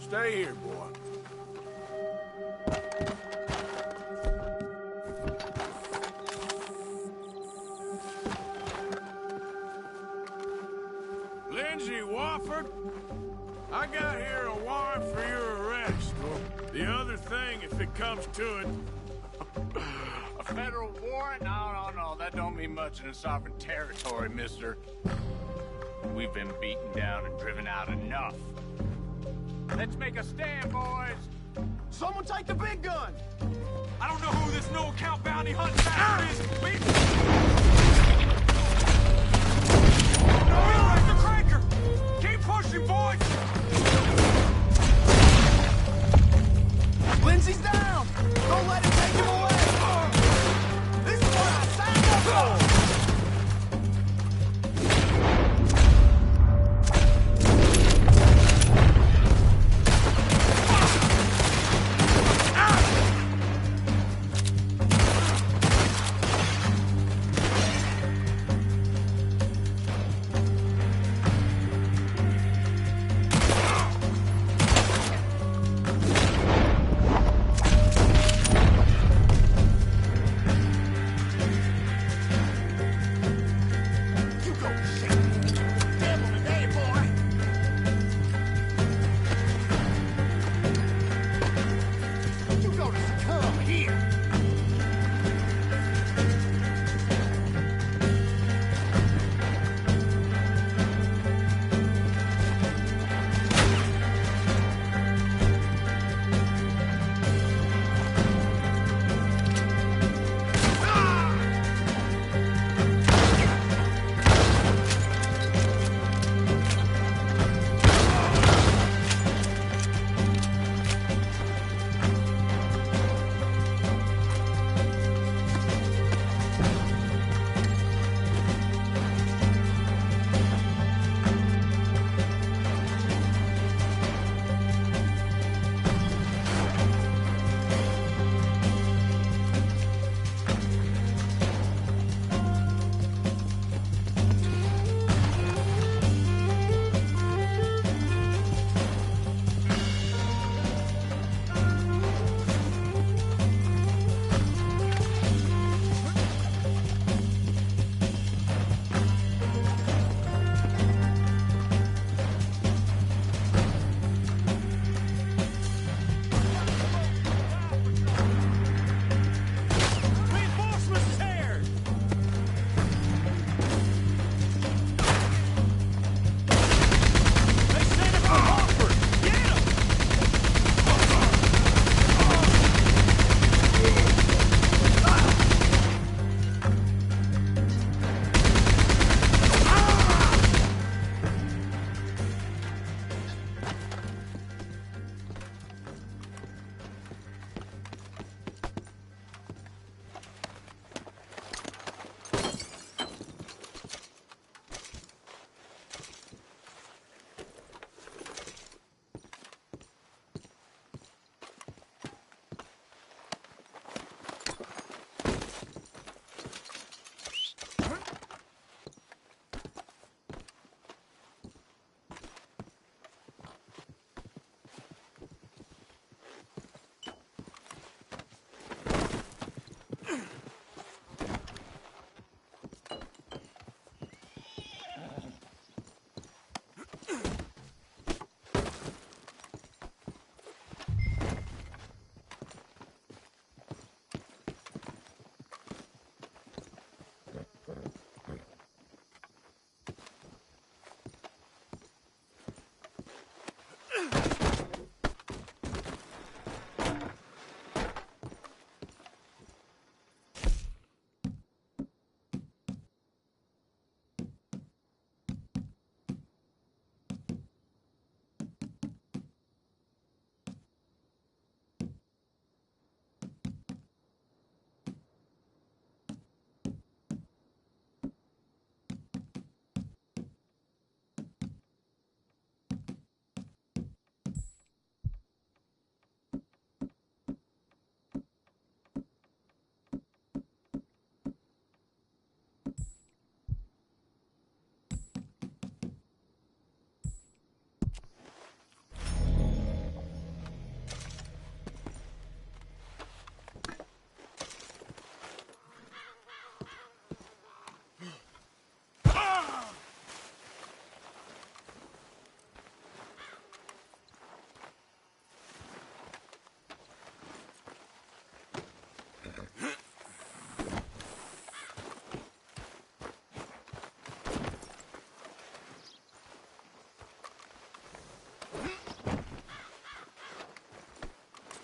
Stay here, boy. Lindsay Wofford, I got here a warrant for your arrest, or the other thing if it comes to it. A federal warrant? No, that don't mean much in a sovereign territory, mister. We've been beaten down and driven out enough. Let's make a stand, boys! Someone take the big gun! I don't know who this no-account bounty hunt bastard is, but Redirect the cranker! Keep pushing, boys! Lindsay's down! Don't let him take him away! This is what I signed up for!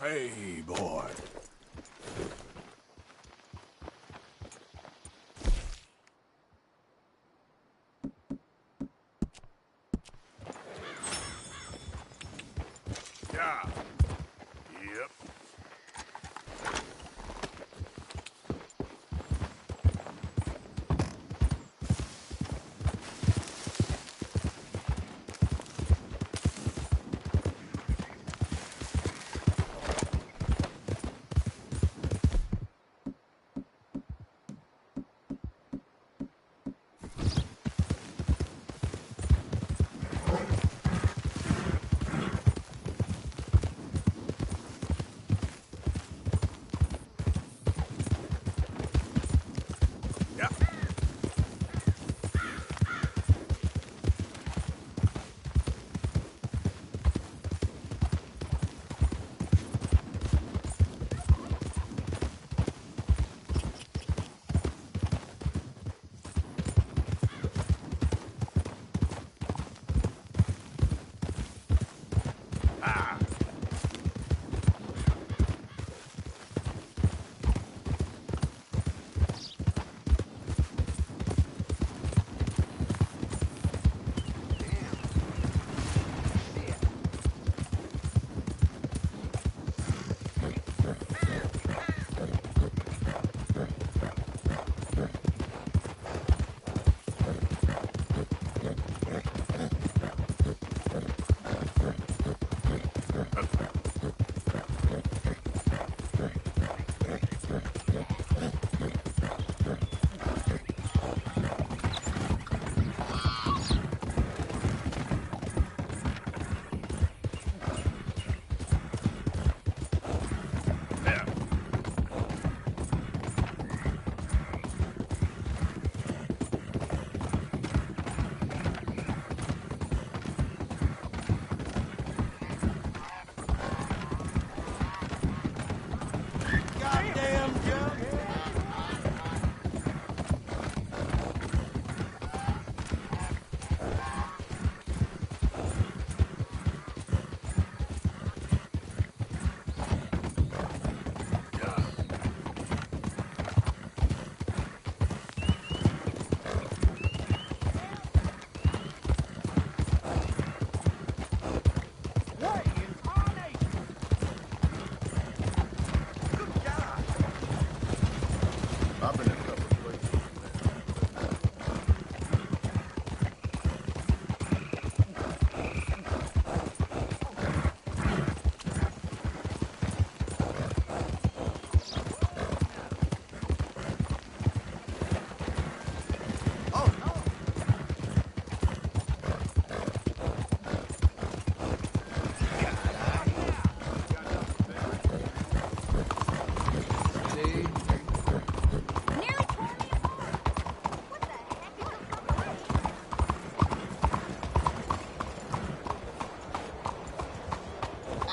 Hey, boy. Yeah. Yep.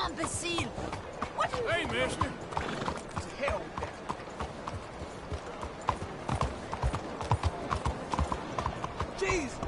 Imbecile! What do you... Hey, mister! To hell with that. Jesus!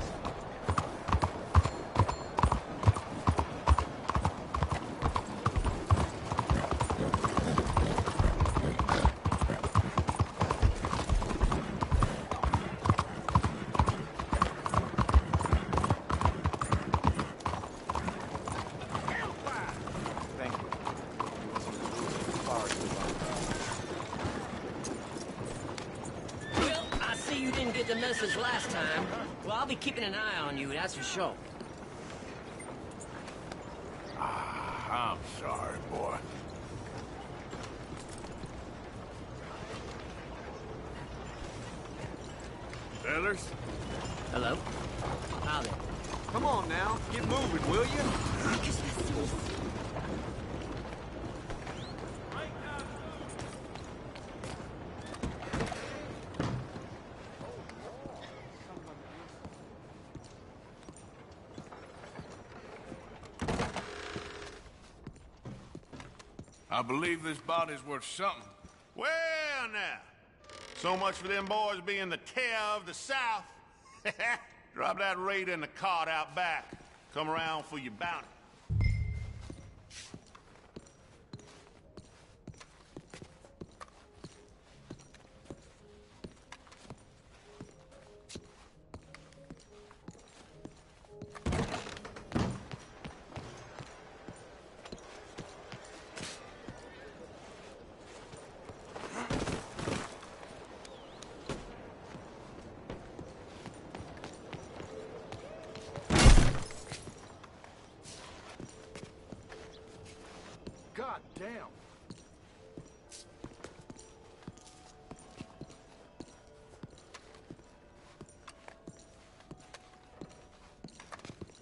The message last time. Well, I'll be keeping an eye on you, that's for sure. I'm sorry, boy. Sellers? Hello? How there? Come on now, get moving, will you? I believe this body's worth something. Well, now. So much for them boys being the terror of the South. Drop that raider in the cart out back. Come around for your bounty.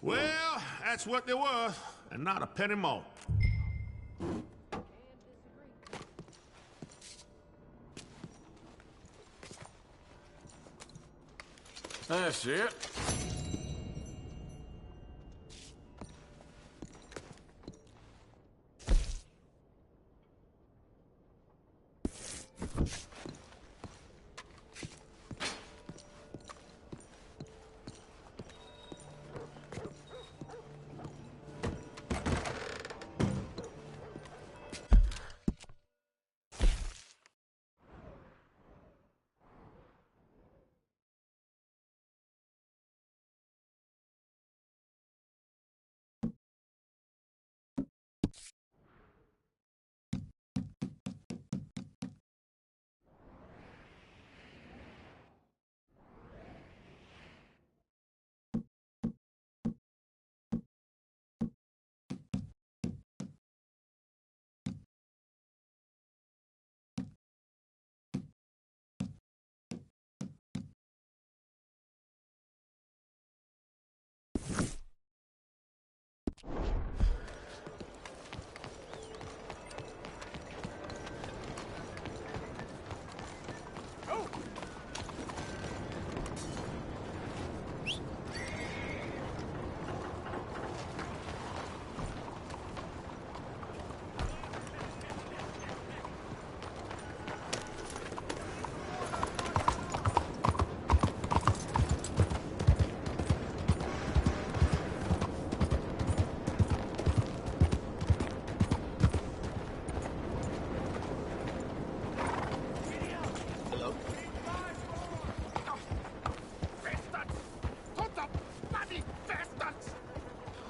Well, that's what there was, and not a penny more. That's it.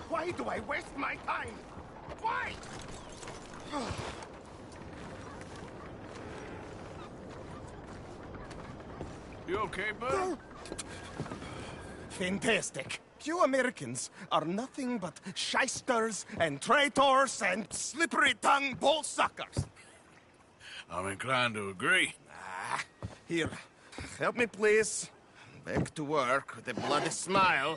Why do I waste my time? Why? You okay, bud? Fantastic. You Americans are nothing but shysters and traitors and slippery-tongued bull suckers. I'm inclined to agree. Here, help me, please. Back to work with a bloody smile.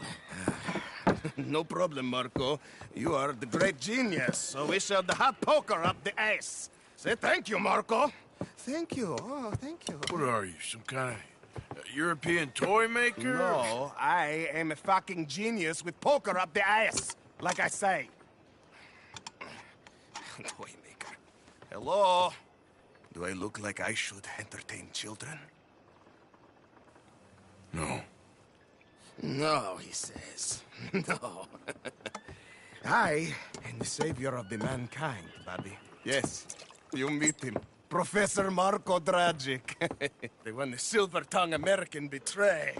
No problem, Marco. You are the great genius, so we shall the hot poker up the ass. Say thank you, Marco. Thank you. Oh, thank you. What are you, some kind of European toy maker? No, I am a fucking genius with poker up the ass, like I say. Toy maker. Hello? Do I look like I should entertain children? No. No, he says. No. I am the savior of the mankind, Bobby. Yes, you meet him. Professor Marco Dragic. The one the silver-tongued American betrayed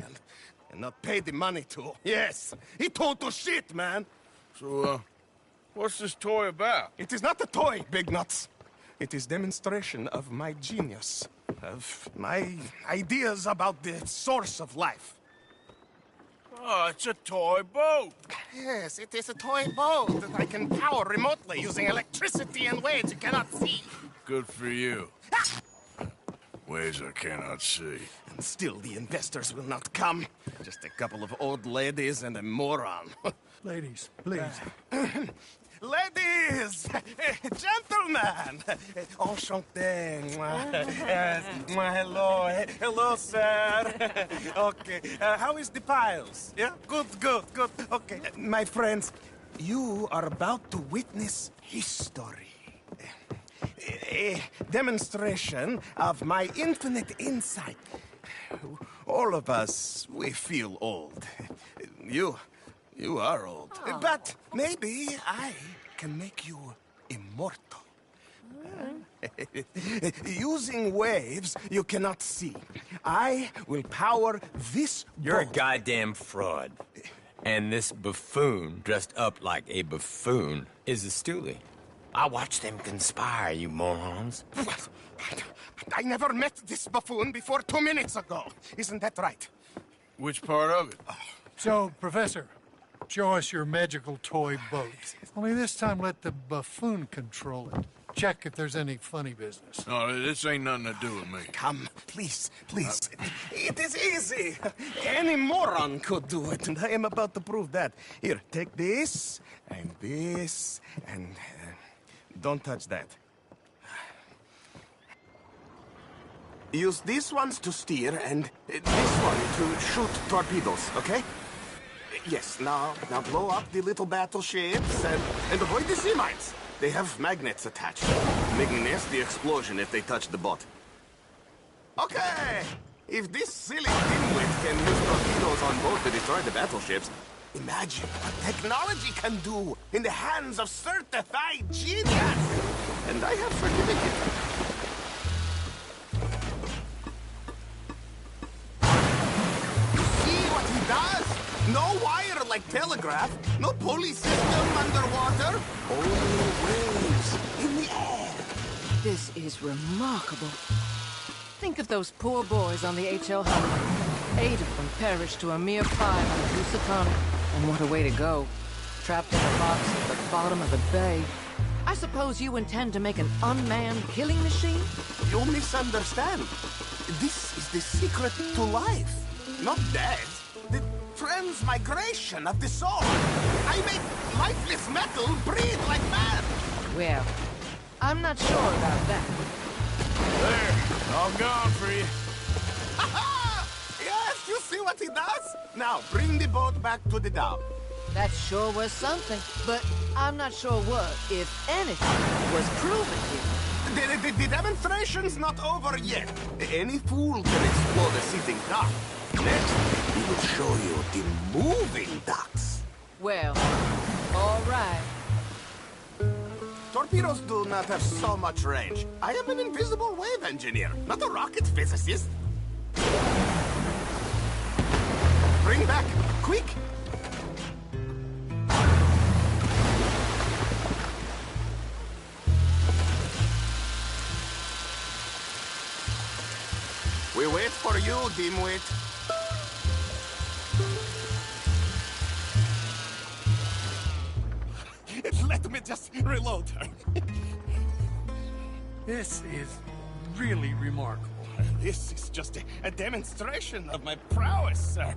and not paid the money to. Yes, he total shit, man. So, what's this toy about? It is not a toy, Big Nuts. It is demonstration of my genius, of my ideas about the source of life. Oh, it's a toy boat. Yes, it is a toy boat that I can power remotely using electricity in ways you cannot see. Good for you. Ways I cannot see. And still the investors will not come. Just a couple of old ladies and a moron. Ladies, please. Ladies! Gentlemen! Enchanté. Hello. Hello, sir. Okay. How is the piles? Yeah? Good. Okay. My friends, you are about to witness history. A demonstration of my infinite insight. All of us, we feel old. You are old. Oh. But maybe I can make you immortal. Using waves you cannot see. I will power this You're boat. a goddamn fraud. And this buffoon, dressed up like a buffoon, is a stoolie. I watched them conspire, you morons. I never met this buffoon before 2 minutes ago. Isn't that right? Which part of it? So, Professor, show us your magical toy boat. Only this time let the buffoon control it. check if there's any funny business. No, this ain't nothing to do with me. Come, please, please. It is easy. Any moron could do it, and I am about to prove that. Here, take this, and don't touch that. Use these ones to steer, and this one to shoot torpedoes, okay? Yes, now blow up the little battleships, and avoid the sea mines. They have magnets attached, making nasty explosion if they touch the boat. Okay! If this silly dimwit can use torpedoes on boat to destroy the battleships, imagine what technology can do in the hands of certified genius! And I have forgiven him. You see what he does? No wire like telegraph, no pulley system underwater, only waves in the air. This is remarkable. Think of those poor boys on the HL Hunter. 8 of them perished to a mere 5 on the Lusitania. And what a way to go. Trapped in a box at the bottom of the bay. I suppose you intend to make an unmanned killing machine? You misunderstand. This is the secret to life. Not death. The transmigration of the soul. I make lifeless metal breathe like man. Well, I'm not sure about that. There, all gone for you. Yes, you see what he does? Now, bring the boat back to the dock. That sure was something, but I'm not sure what, if anything, was proven here. The demonstration's not over yet. Any fool can explode a sitting dock. Next, we will show you the moving docks. Well, all right. Torpedoes do not have so much range. I am an invisible wave engineer, not a rocket physicist. Bring back, quick! We wait for you, dimwit. Let me just reload her. This is really remarkable. This is just a demonstration of my prowess, sir.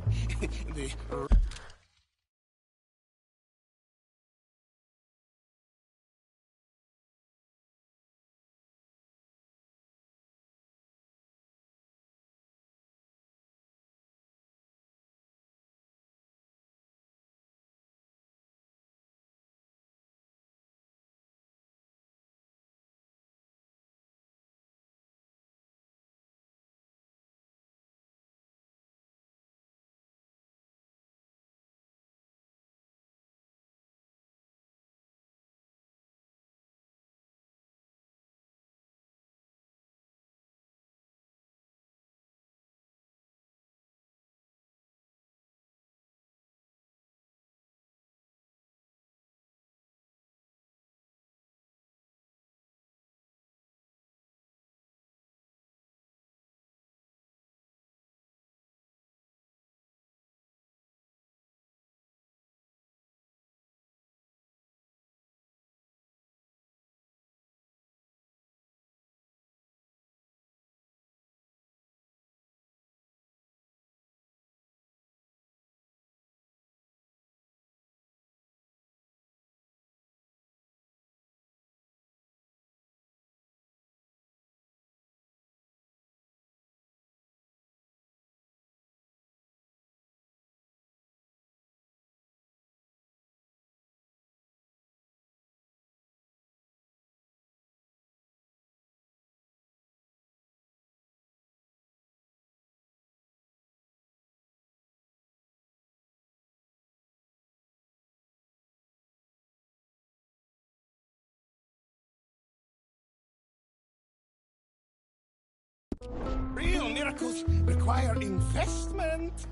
Real miracles require investment.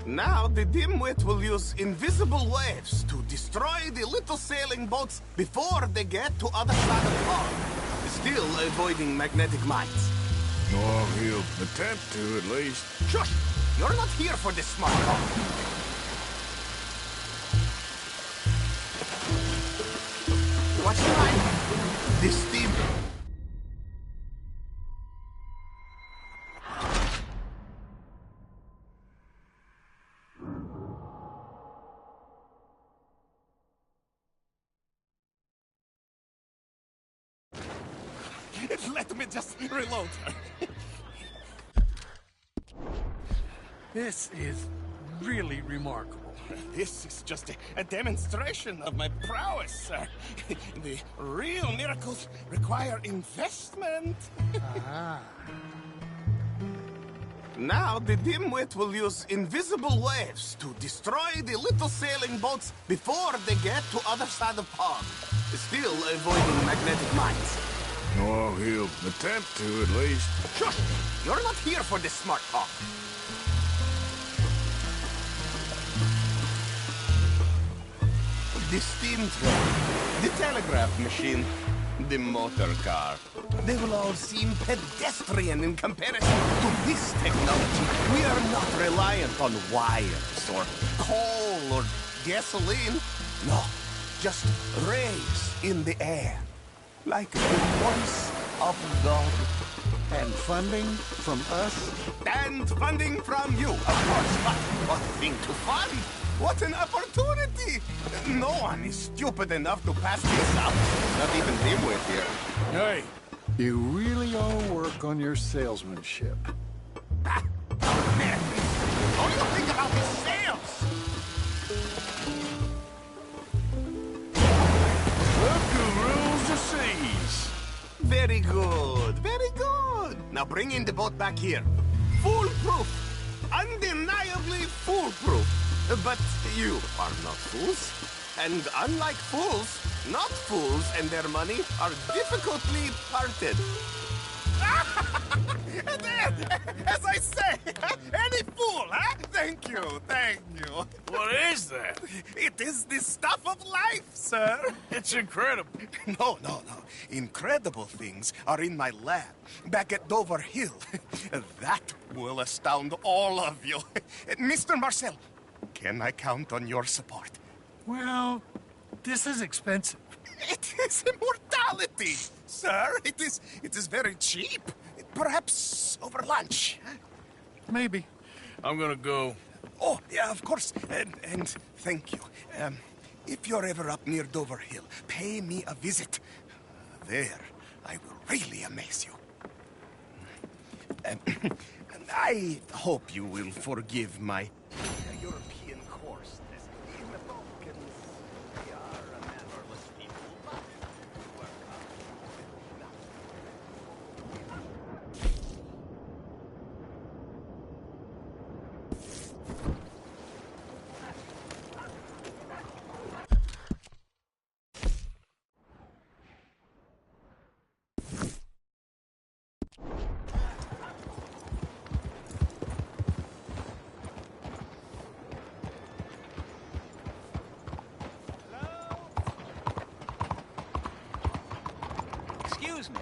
Now the dimwit will use invisible waves to destroy the little sailing boats before they get to other side of the pond, still avoiding magnetic mines. Well, he'll attempt to, at least. Shush! You're not here for this smart talk. Watch the line. This steam. Let me just reload. This is really remarkable. This is just a demonstration of my prowess, sir. The real miracles require investment. Now the dimwit will use invisible waves to destroy the little sailing boats before they get to other side of pond. Still avoiding magnetic mines. Well, he'll attempt to, at least. Shush! You're not here for this smart talk. The steam train, the telegraph machine, the motor car. They will all seem pedestrian in comparison to this technology. We are not reliant on wires or coal or gasoline. No, just rays in the air. Like the voice of God. And funding from us? And funding from you, of course. But what thing to fund? What an opportunity! No one is stupid enough to pass this up. Not even Dimwit here. Hey, you really ought to work on your salesmanship. Man, what do you think about his sales? Look who rules the seas. Very good, very good. Now bring in the boat back here. Foolproof. Undeniably foolproof. But you are not fools. And unlike fools, not fools and their money are difficultly parted. As I say, any fool, huh? Thank you, thank you. What is that? It is the stuff of life, sir. It's incredible. No. Incredible things are in my lab, back at Dover Hill. That will astound all of you. Mr. Marcel, can I count on your support? Well, this is expensive. It is immortality, sir. It is very cheap. Perhaps over lunch. Maybe. I'm gonna go. Oh, yeah, of course. And thank you. If you're ever up near Dover Hill, pay me a visit. There, I will really amaze you. And I hope you will forgive my European course. In the Balkans, we are a mannerless people, but we're Excuse me.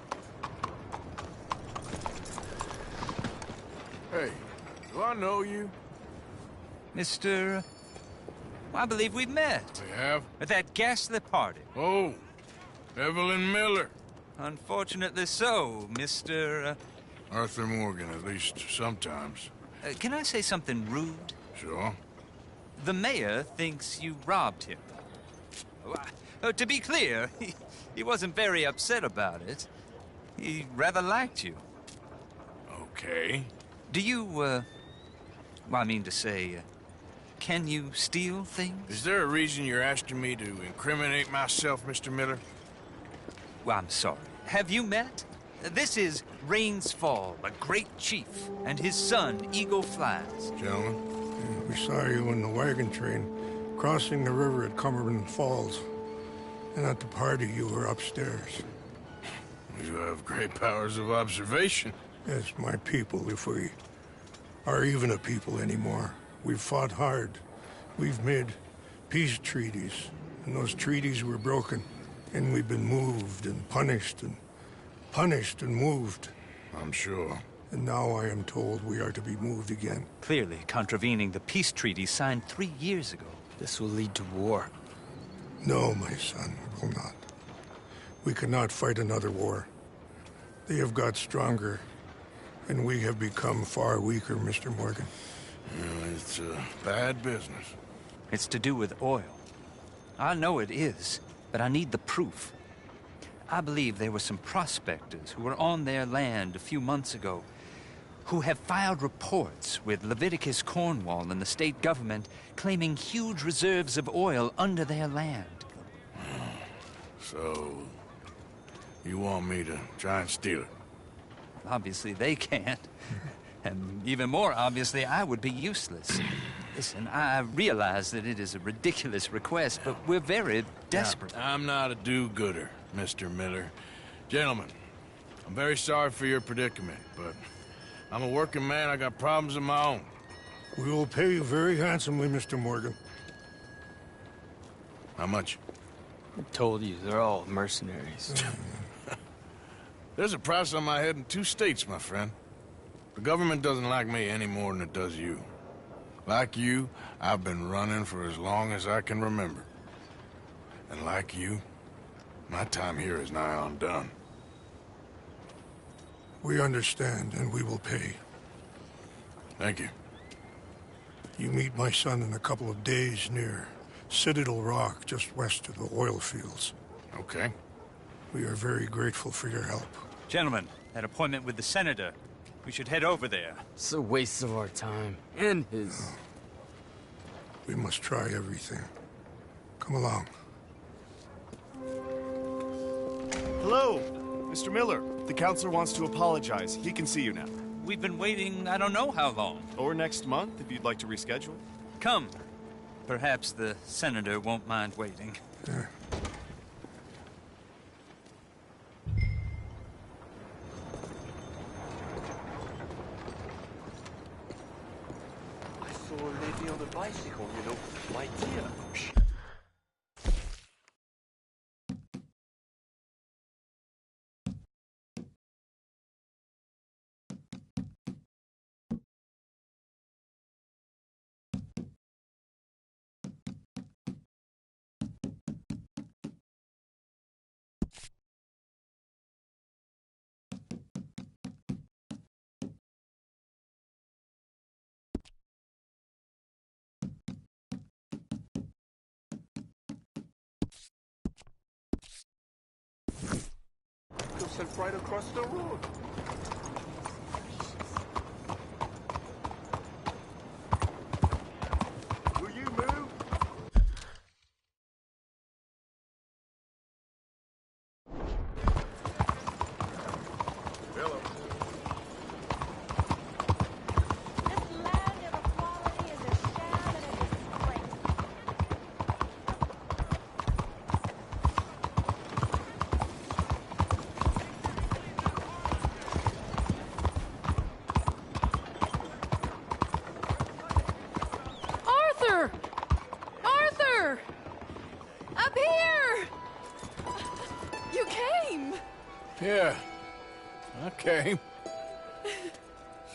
Hey, do I know you? Mr. I believe we've met. We have? At that ghastly party. Oh, Evelyn Miller. Unfortunately so, Mr. Arthur Morgan, at least sometimes. Can I say something rude? Sure. The mayor thinks you robbed him. To be clear, he wasn't very upset about it. He rather liked you. Okay. Do you, well, I mean to say, can you steal things? Is there a reason you're asking me to incriminate myself, Mr. Miller? Well, I'm sorry. Have you met? This is Rains Fall, a great chief, and his son, Eagle Flies. Gentlemen? We saw you in the wagon train, crossing the river at Cumberland Falls. And at the party, you were upstairs. You have great powers of observation. Yes, my people, if we are even a people anymore. We've fought hard. We've made peace treaties, and those treaties were broken. And we've been moved and punished and moved. I'm sure. And now I am told we are to be moved again. Clearly contravening the peace treaty signed 3 years ago. This will lead to war. No, my son, it will not. We cannot fight another war. They have got stronger, and we have become far weaker, Mr. Morgan. It's bad business. It's to do with oil. I know it is, but I need the proof. I believe there were some prospectors who were on their land a few months ago who have filed reports with Leviticus Cornwall and the state government claiming huge reserves of oil under their land. So, you want me to try and steal it? Obviously they can't. And even more obviously, I would be useless. Listen, I realize that it is a ridiculous request, but we're very desperate. Now, I'm not a do-gooder, Mr. Miller. Gentlemen, I'm very sorry for your predicament, but I'm a working man. I got problems of my own. We will pay you very handsomely, Mr. Morgan. How much? I told you, they're all mercenaries. There's a price on my head in 2 states, my friend. The government doesn't like me any more than it does you. Like you, I've been running for as long as I can remember. And like you, my time here is nigh undone. We understand, and we will pay. Thank you. You meet my son in a couple of days near Citadel Rock, just west of the oil fields. Okay. We are very grateful for your help. Gentlemen, that appointment with the senator. We should head over there. It's a waste of our time. And his. We must try everything. Come along. Hello, Mr. Miller. The counselor wants to apologize. He can see you now. We've been waiting I don't know how long. Or next month, if you'd like to reschedule. Come. Perhaps the senator won't mind waiting. Yeah. I saw a lady on a bicycle, you know, my dear. Yourself right across the road. Will you move? Hello. Arthur! Up here! You came! Yeah, I came.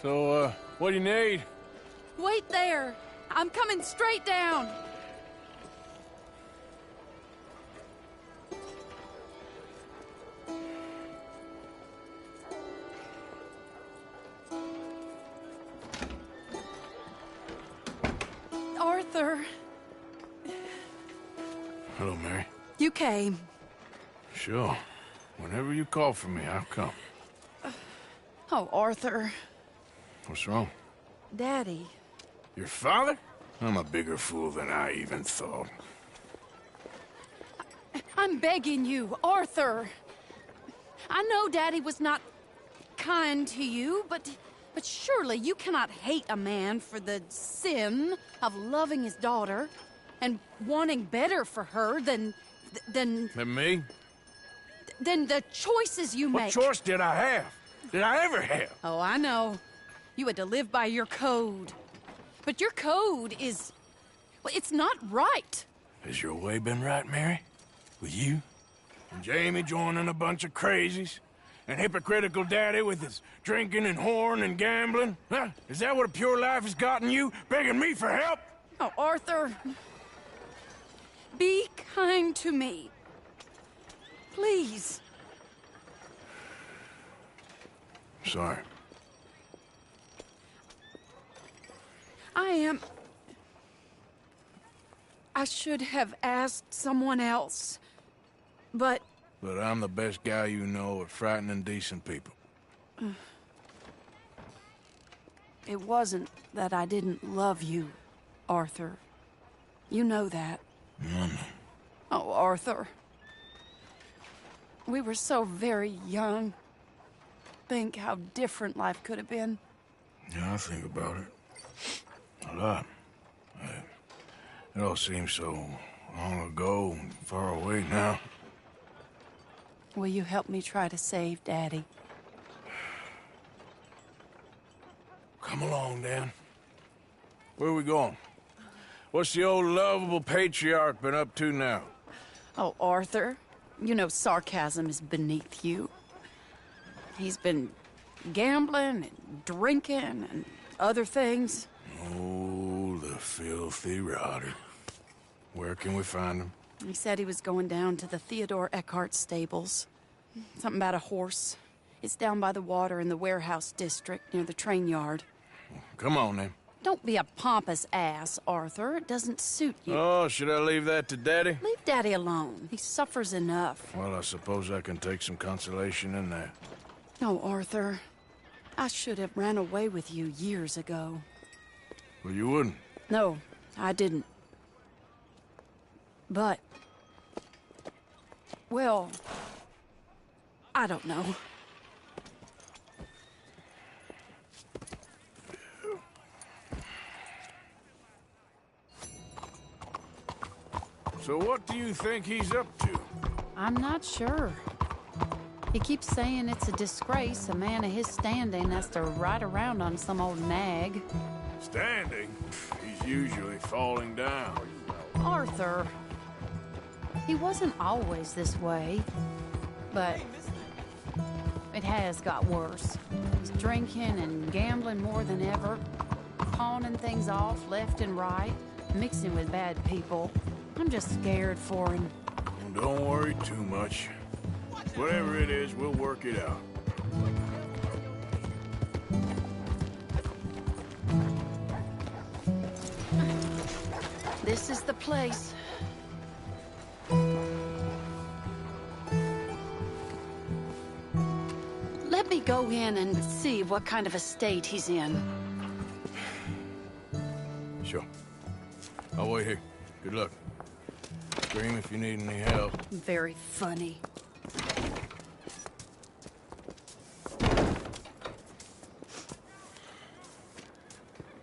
So, what do you need? Wait there! I'm coming straight down! Arthur, Hello, Mary. you came. Sure. Whenever you call for me, I'll come. Oh, Arthur. What's wrong? Daddy. Your father? I'm a bigger fool than I even thought. I'm begging you, Arthur. I know Daddy was not kind to you, but surely you cannot hate a man for the sin of loving his daughter and wanting better for her than And me? than the choices you make. What choice did I have? Did I ever have? Oh, I know. You had to live by your code. But your code is... well, it's not right. Has your way been right, Mary? With you? And Jamie joining a bunch of crazies? And hypocritical daddy with his drinking and whoring and gambling? Huh? Is that what a pure life has gotten you? Begging me for help? Oh, Arthur. Be kind to me. Please. Sorry. I should have asked someone else, but... But I'm the best guy you know at frightening decent people. It wasn't that I didn't love you, Arthur. You know that. No. Oh, Arthur. We were so very young. Think how different life could have been. Yeah, I think about it. A lot. It all seems so long ago and far away now. Will you help me try to save Daddy? Come along, Dan. Where are we going? What's the old lovable patriarch been up to now? Oh, Arthur, you know sarcasm is beneath you. He's been gambling and drinking and other things. Oh, the filthy rotter. Where can we find him? He said he was going down to the Theodore Eckhart stables. Something about a horse. It's down by the water in the warehouse district near the train yard. Come on, then. Don't be a pompous ass, Arthur. It doesn't suit you. Oh, should I leave that to Daddy? Leave Daddy alone. He suffers enough. Well, I suppose I can take some consolation in that. No, Arthur. I should have ran away with you years ago. Well, you wouldn't. No, I didn't. But... well... I don't know. So what do you think he's up to? I'm not sure. He keeps saying it's a disgrace a man of his standing has to ride around on some old nag. Standing? He's usually falling down. Arthur. He wasn't always this way, but it has got worse. He's drinking and gambling more than ever, pawning things off left and right, mixing with bad people. I'm just scared for him. Don't worry too much. Whatever it is, we'll work it out. This is the place. Let me go in and see what kind of a state he's in. Sure. I'll wait here. Good luck. Scream if you need any help. Very funny.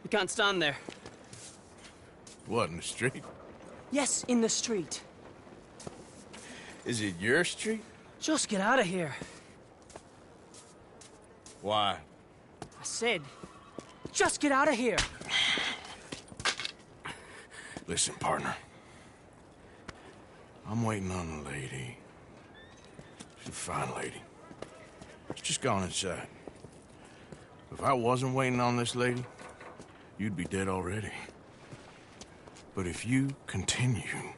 You can't stand there. What, in the street? Yes, in the street. Is it your street? Just get out of here. Why? I said, just get out of here. Listen, partner. I'm waiting on a lady. She's a fine lady. She's just gone inside. If I wasn't waiting on this lady, you'd be dead already. But if you continue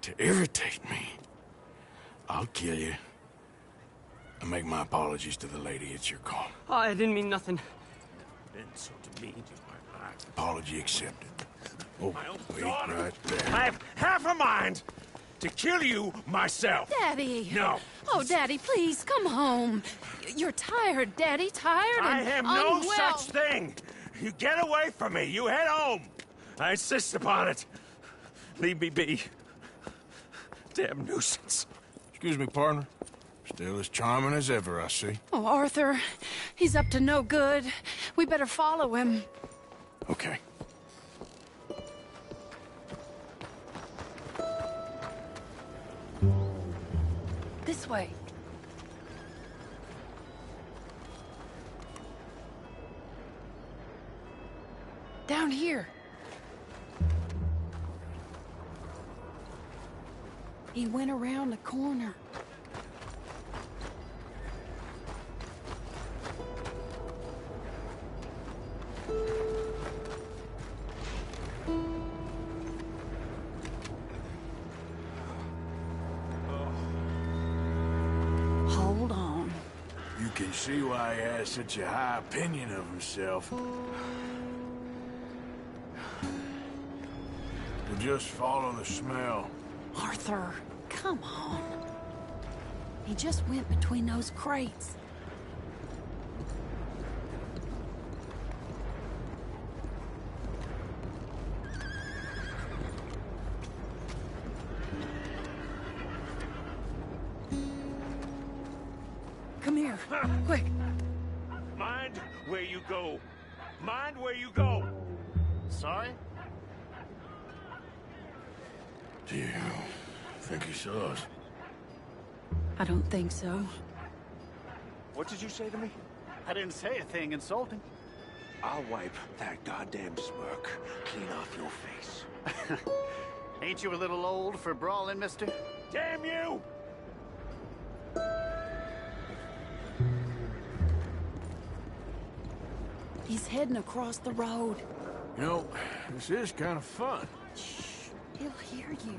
to irritate me, I'll kill you. And make my apologies to the lady. It's your call. Oh, I didn't mean nothing. Been so demean to my life. Apology accepted. Oh, wait right there. I have half a mind to kill you myself. Daddy! No. Oh, Daddy, please, come home. You're tired, Daddy, tired and I have no unwell. such thing. You get away from me. You head home. I insist upon it. Leave me be. Damn nuisance. Excuse me, partner. Still as charming as ever, I see. Oh, Arthur, he's up to no good. We better follow him. Okay. This way. Down here. He went around the corner. see why he has such a high opinion of himself. We'll just follow the smell. Arthur, come on. He just went between those crates. Come here, quick. Mind where you go. Mind where you go. Sorry? Do you think he saw us? I don't think so. What did you say to me? I didn't say a thing insulting. I'll wipe that goddamn smirk clean off your face. Ain't you a little old for brawling, mister? Damn you! He's heading across the road. You know, this is kind of fun. Shh, he'll hear you.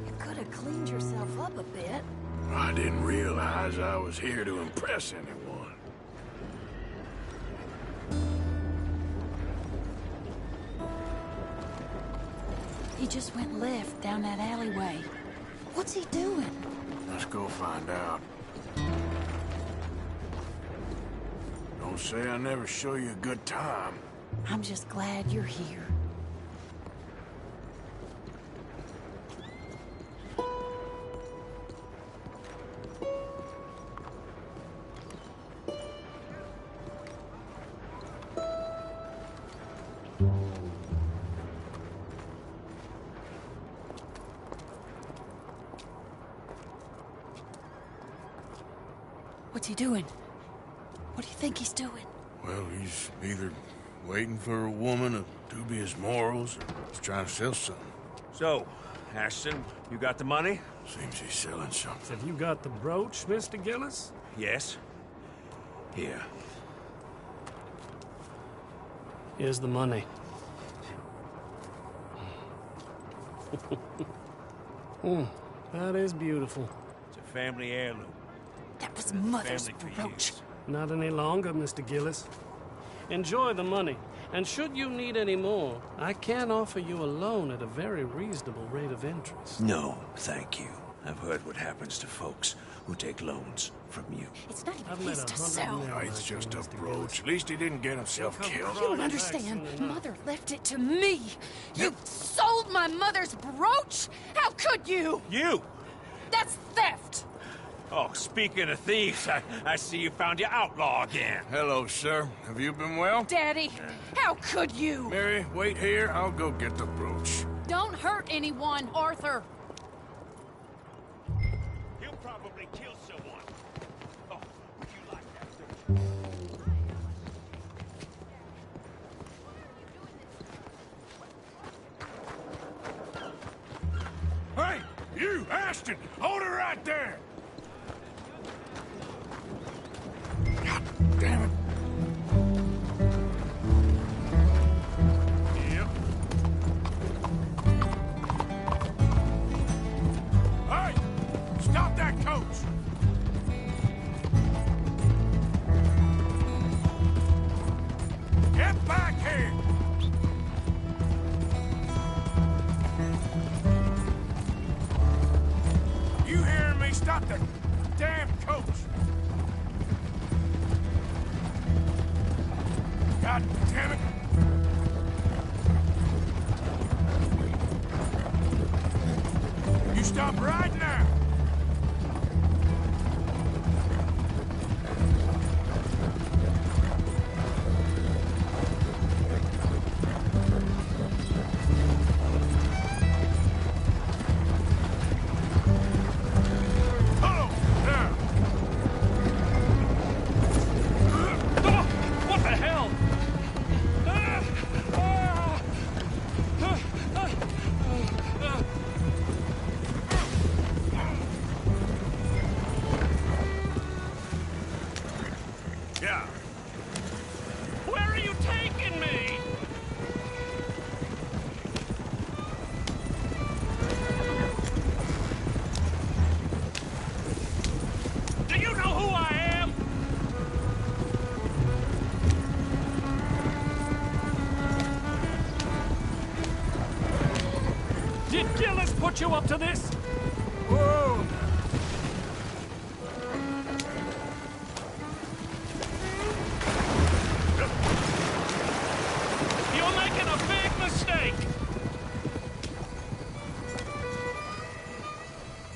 You could have cleaned yourself up a bit. I didn't realize I was here to impress anyone. He just went left down that alleyway. What's he doing? Let's go find out. Don't say I never show you a good time. I'm just glad you're here. What's he doing? What do you think he's doing? Well, he's either waiting for a woman of dubious morals or he's trying to sell something. So, Ashton, you got the money? Seems he's selling something. Have you got the brooch, Mr. Gillis? Yes. Here. Here's the money. That is beautiful. It's a family heirloom. That was Mother's Family for brooch. years. Not any longer, Mr. Gillis. Enjoy the money, and should you need any more, I can offer you a loan at a very reasonable rate of interest. No, thank you. I've heard what happens to folks who take loans from you. It's not I've even met his to 100 sell. men No, like it's you, just a Mr. brooch. Gillis. At least he didn't get himself Come killed. You don't Right, understand. Jackson, enough. Mother left it to me. You sold my mother's brooch? How could you? You! That's theft. Oh, speaking of thieves, I see you found your outlaw again. Hello, sir. Have you been well? Daddy, how could you? Mary, wait here. I'll go get the brooch. Don't hurt anyone, Arthur. He'll probably kill someone. Oh, would you like that, sir? Hey, you, Ashton! Hold her right there! God damn it. Yep. Hey! Stop that coach! Get back here! You hearing me? Stop that damn coach! God damn it! You stop right now! Hello! There! What the hell? put you up to this? Whoa! You're making a big mistake!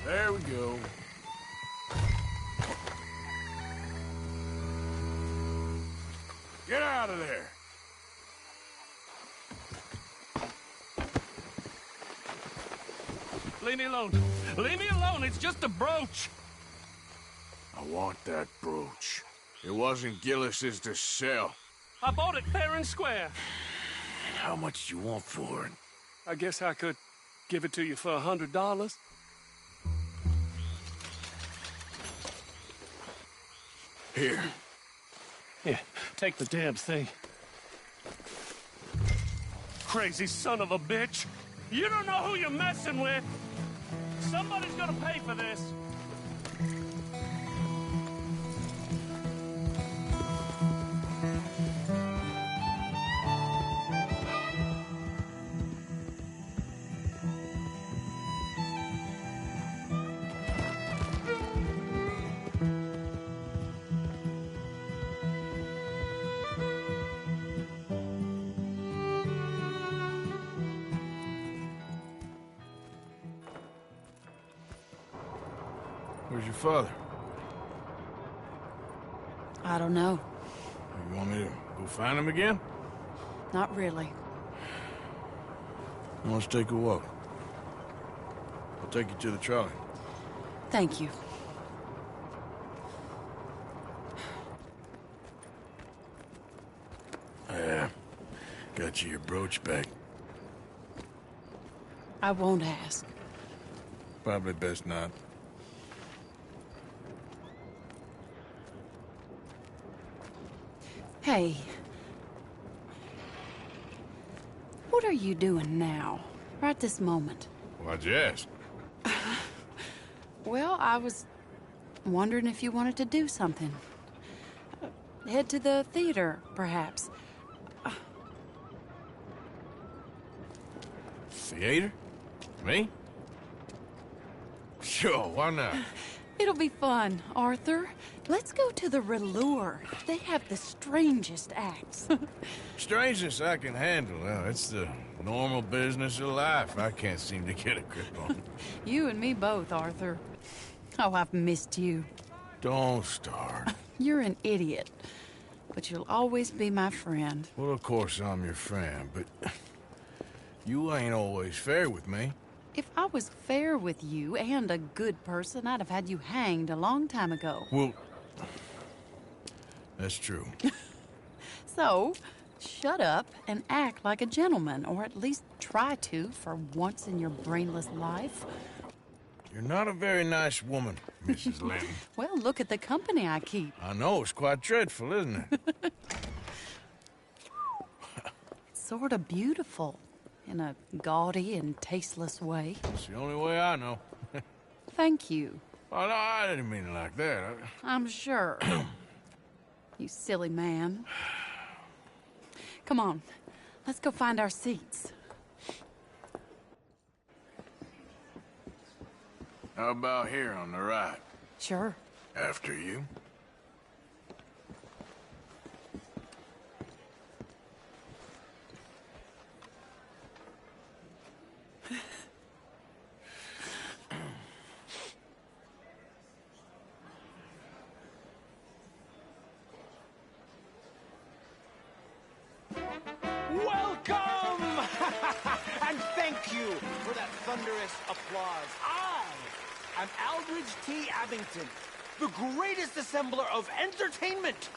There we go. Get out of there! Leave me alone. Leave me alone. It's just a brooch. I want that brooch. It wasn't Gillis's to sell. I bought it fair and square. How much do you want for it? I guess I could give it to you for $100. Here. Yeah, take the damn thing. Crazy son of a bitch. You don't know who you're messing with. Somebody's gonna pay for this. Where's your father? I don't know. You want me to go find him again? Not really. Let's take a walk. I'll take you to the trolley. Thank you. Yeah. Got you your brooch back. I won't ask. Probably best not. Hey. What are you doing now? Right this moment? Why'd you ask? Well, I was wondering if you wanted to do something. Head to the theater, perhaps. Theater? Me? Sure, why not? It'll be fun, Arthur. Let's go to the Relure. They have the strangest acts. Strangeness I can handle. Well, it's the normal business of life. I can't seem to get a grip on. You and me both, Arthur. Oh, I've missed you. Don't start. You're an idiot. But you'll always be my friend. Well, of course I'm your friend, but you ain't always fair with me. If I was fair with you and a good person, I'd have had you hanged a long time ago. Well, that's true. So, shut up and act like a gentleman, or at least try to for once in your brainless life. You're not a very nice woman, Mrs. Linton. Well, look at the company I keep. I know, it's quite dreadful, isn't it? It's sort of beautiful. In a gaudy and tasteless way. It's the only way I know. Thank you. Oh, no, I didn't mean it like that. I'm sure. You silly man. Come on, let's go find our seats. How about here on the right? Sure. After you. Welcome! And thank you for that thunderous applause. I am Aldridge T. Abington, the greatest assembler of entertainment.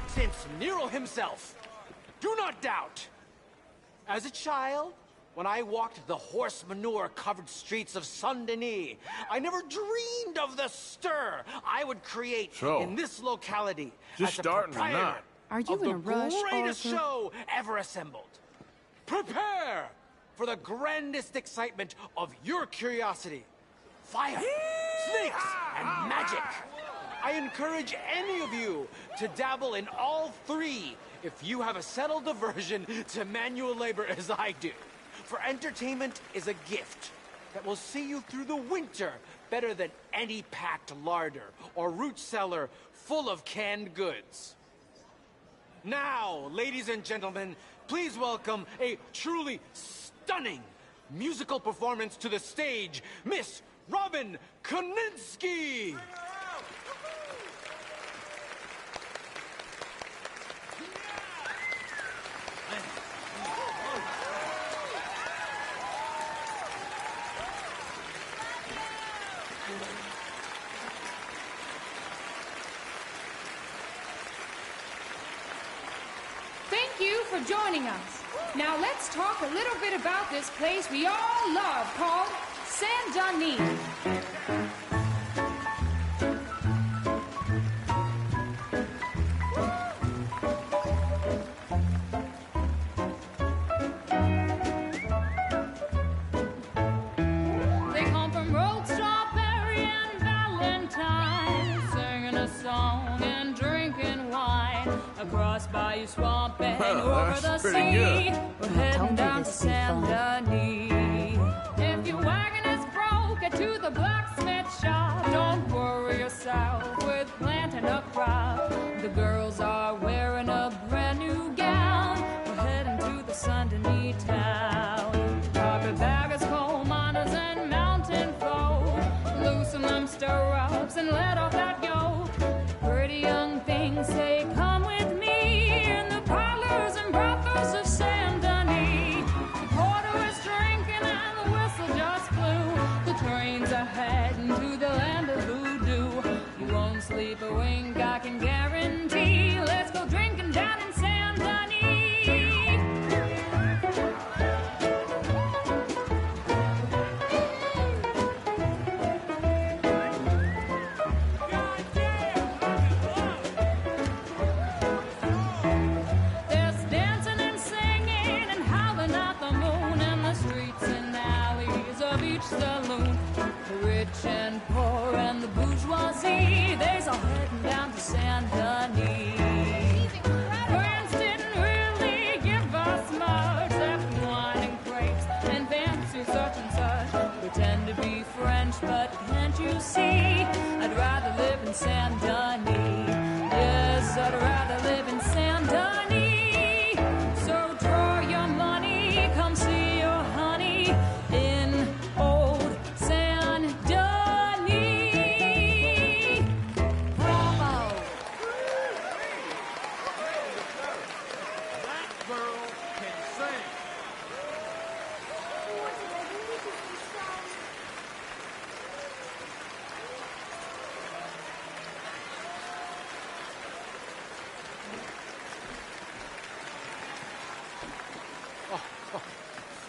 Since Nero himself, do not doubt. As a child, when I walked the horse manure-covered streets of Saint-Denis, I never dreamed of the stir I would create in this locality just as a starting proprietor tonight. Are you of in the a rush, greatest Arthur? show ever assembled. Prepare for the grandest excitement of your curiosity. Fire, snakes, and magic. I encourage any of you to dabble in all three if you have a settled aversion to manual labor as I do. For entertainment is a gift that will see you through the winter better than any packed larder or root cellar full of canned goods. Now, ladies and gentlemen, please welcome a truly stunning musical performance to the stage, Miss Robin Koninsky! Thank you for joining us. Now let's talk a little bit about this place we all love called Saint-Denis. They come from Road Strawberry and Valentine, singing a song and drinking wine across Bayou Swamp and over the that's pretty sea. good. We're heading down to Saint-Denis. If your wagon is broke, get to the blacksmith shop. Don't worry yourself with planting a crop. The girls are wearing a brand new gown. We're heading to the Saint-Denis town. Carpetbaggers, coal miners, and mountain folk. Loosen them stirrups and let off that yoke. Pretty young things say, come with me in the parlors and brothels of Saint-Denis. The porter is drinking and the whistle just blew. The trains are heading to the land of voodoo. You won't sleep a wink, I can guarantee. Let's go drinking down in Saint-Denis. There's dancing and singing and howling at the moon in the streets and alleys of each saloon. The rich and poor and the bourgeoisie, they's all heading down to Saint-Denis. France didn't really give us much, except wine and grapes and fancy such and such. Pretend to be French, but can't you see? I'd rather live in Saint-Denis. Yes, I'd rather live in Saint-Denis. So draw your money, come see your honey in old Saint-Denis. Bravo! That girl can sing.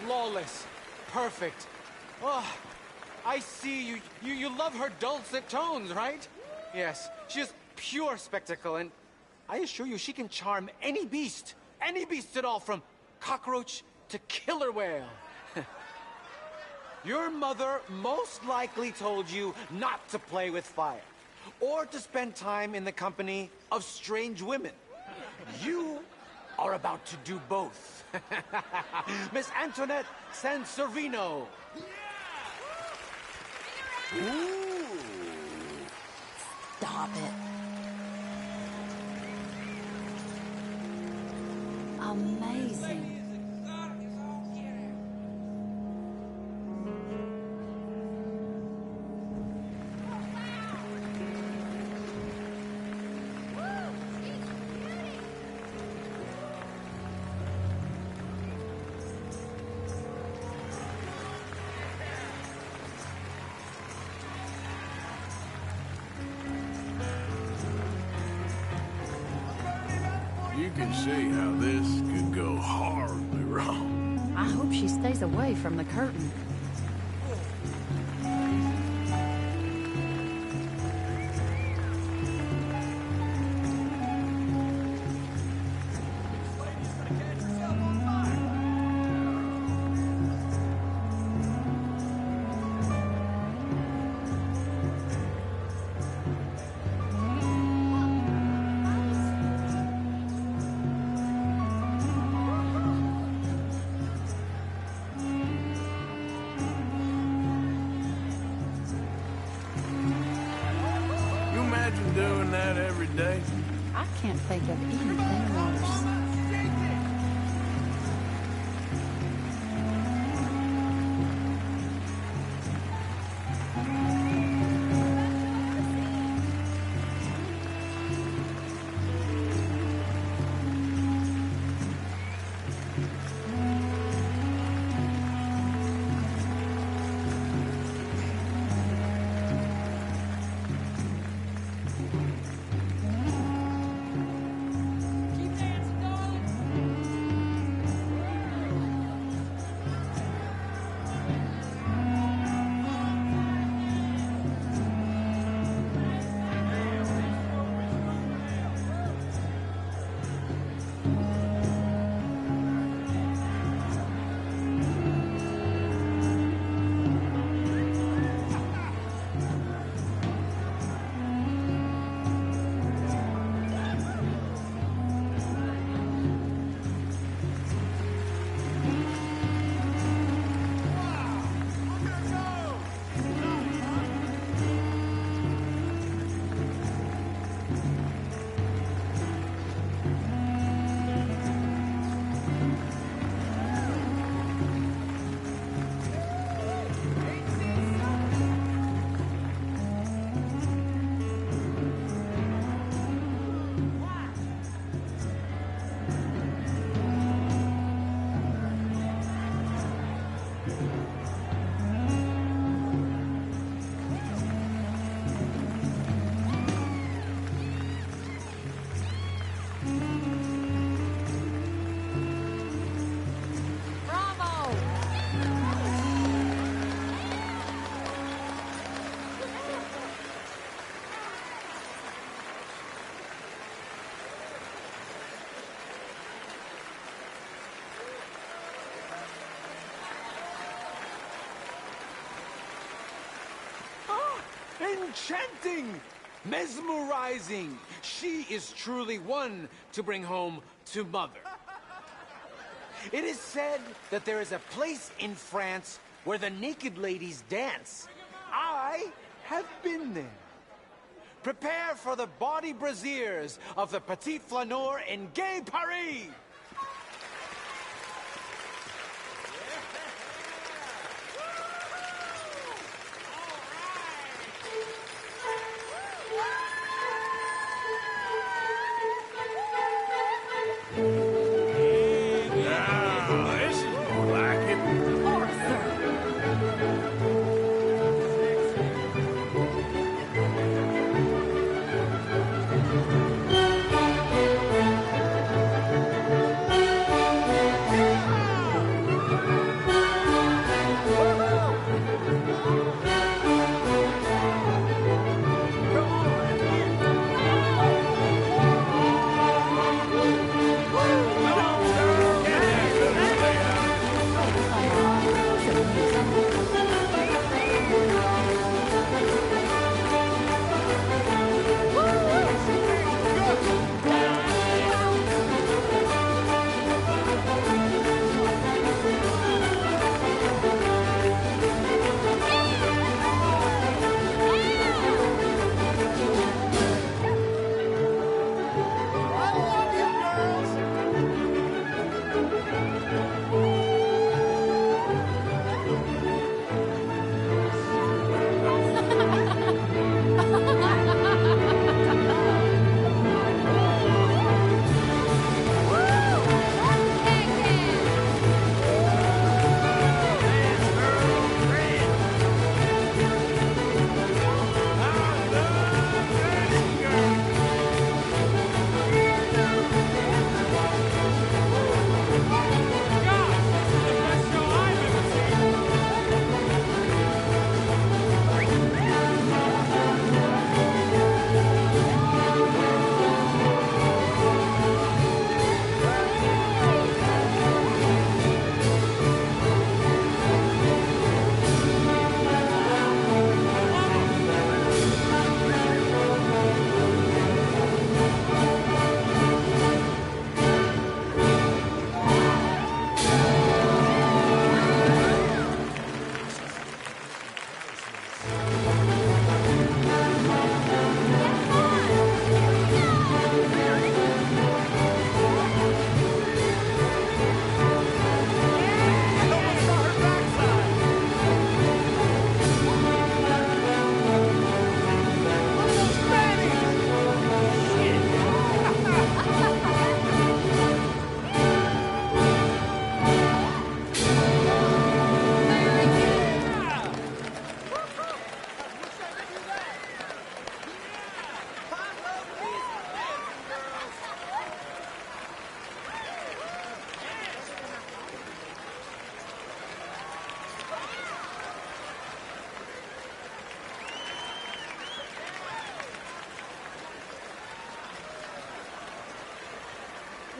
Flawless. Perfect. Oh, I see you. You love her dulcet tones, right? Yes, she is pure spectacle, and I assure you she can charm any beast at all, from cockroach to killer whale. Your mother most likely told you not to play with fire, or to spend time in the company of strange women. You are about to do both. Miss Antoinette Sanservino. Ooh. Stop it. Amazing. can see how this could go horribly wrong. I hope she stays away from the curtain. Doing that every day? I can't think of anything worse. Enchanting! Mesmerizing! She is truly one to bring home to Mother. It is said that there is a place in France where the naked ladies dance. I have been there. Prepare for the bawdy brassiers of the Petit Flaneur in Gay Paris!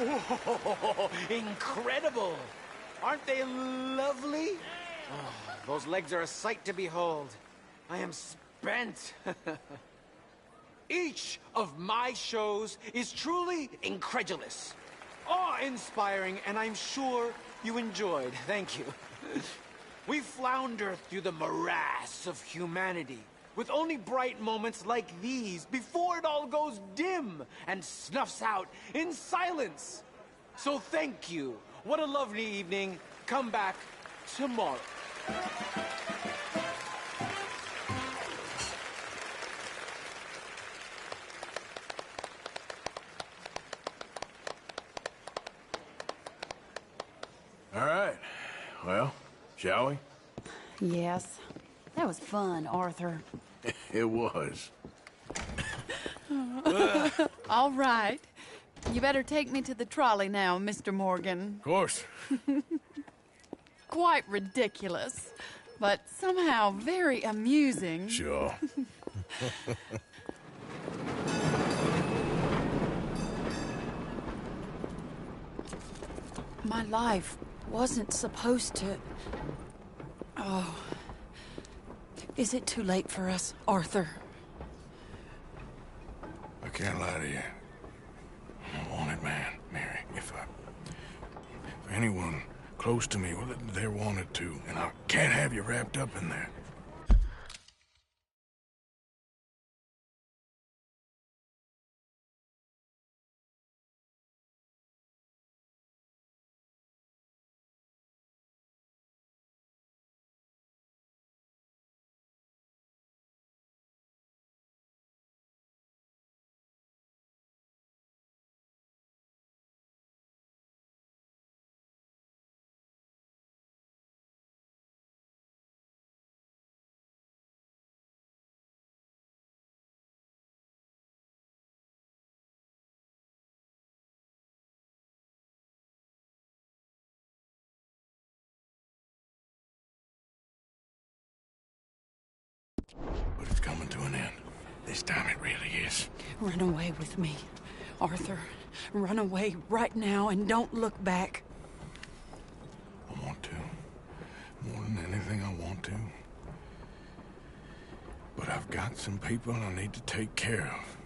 Whoa, incredible! Aren't they lovely? Oh, those legs are a sight to behold. I am spent. Each of my shows is truly incredulous, awe-inspiring, and I'm sure you enjoyed. Thank you. We flounder through the morass of humanity, with only bright moments like these before it all goes dim and snuffs out in silence. So thank you. What a lovely evening. Come back tomorrow. All right. Well, shall we? Yes. That was fun, Arthur. It was. All right. You better take me to the trolley now, Mr. Morgan. Of course. Quite ridiculous, but somehow very amusing. Sure. My life wasn't supposed to... Oh. Is it too late for us, Arthur? I can't lie to you. I'm a wanted man, Mary. If anyone close to me, well, they're wanted too, and I can't have you wrapped up in there. But it's coming to an end. This time it really is. Run away with me, Arthur. Run away right now and don't look back. I want to. More than anything, I want to. But I've got some people I need to take care of.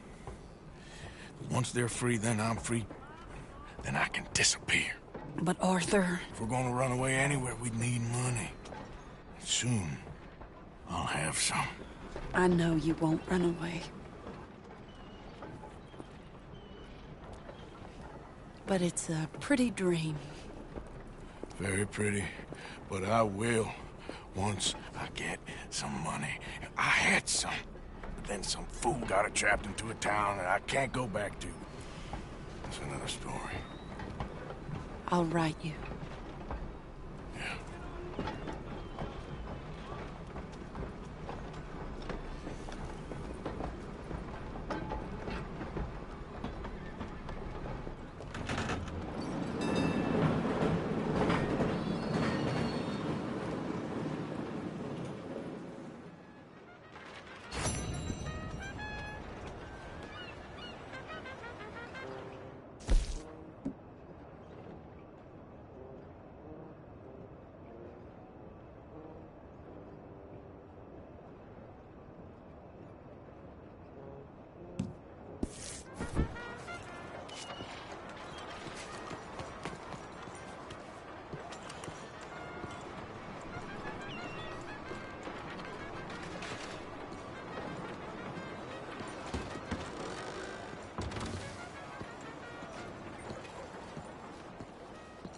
Once they're free, then I'm free. Then I can disappear. But Arthur... If we're gonna run away anywhere, we need money. Soon, I'll have some. I know you won't run away. But it's a pretty dream. Very pretty, but I will once I get some money. I had some, but then some fool got it trapped into a town that I can't go back to. That's another story. I'll write you.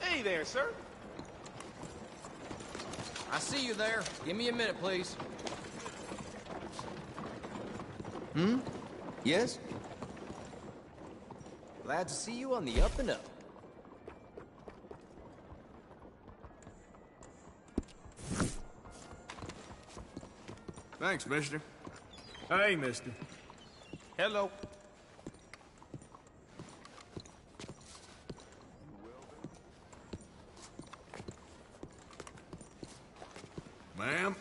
Hey there, sir. I see you there. Give me a minute, please. Yes? Glad to see you on the up and up. Thanks, mister. Hey, mister. Hello. Ma'am?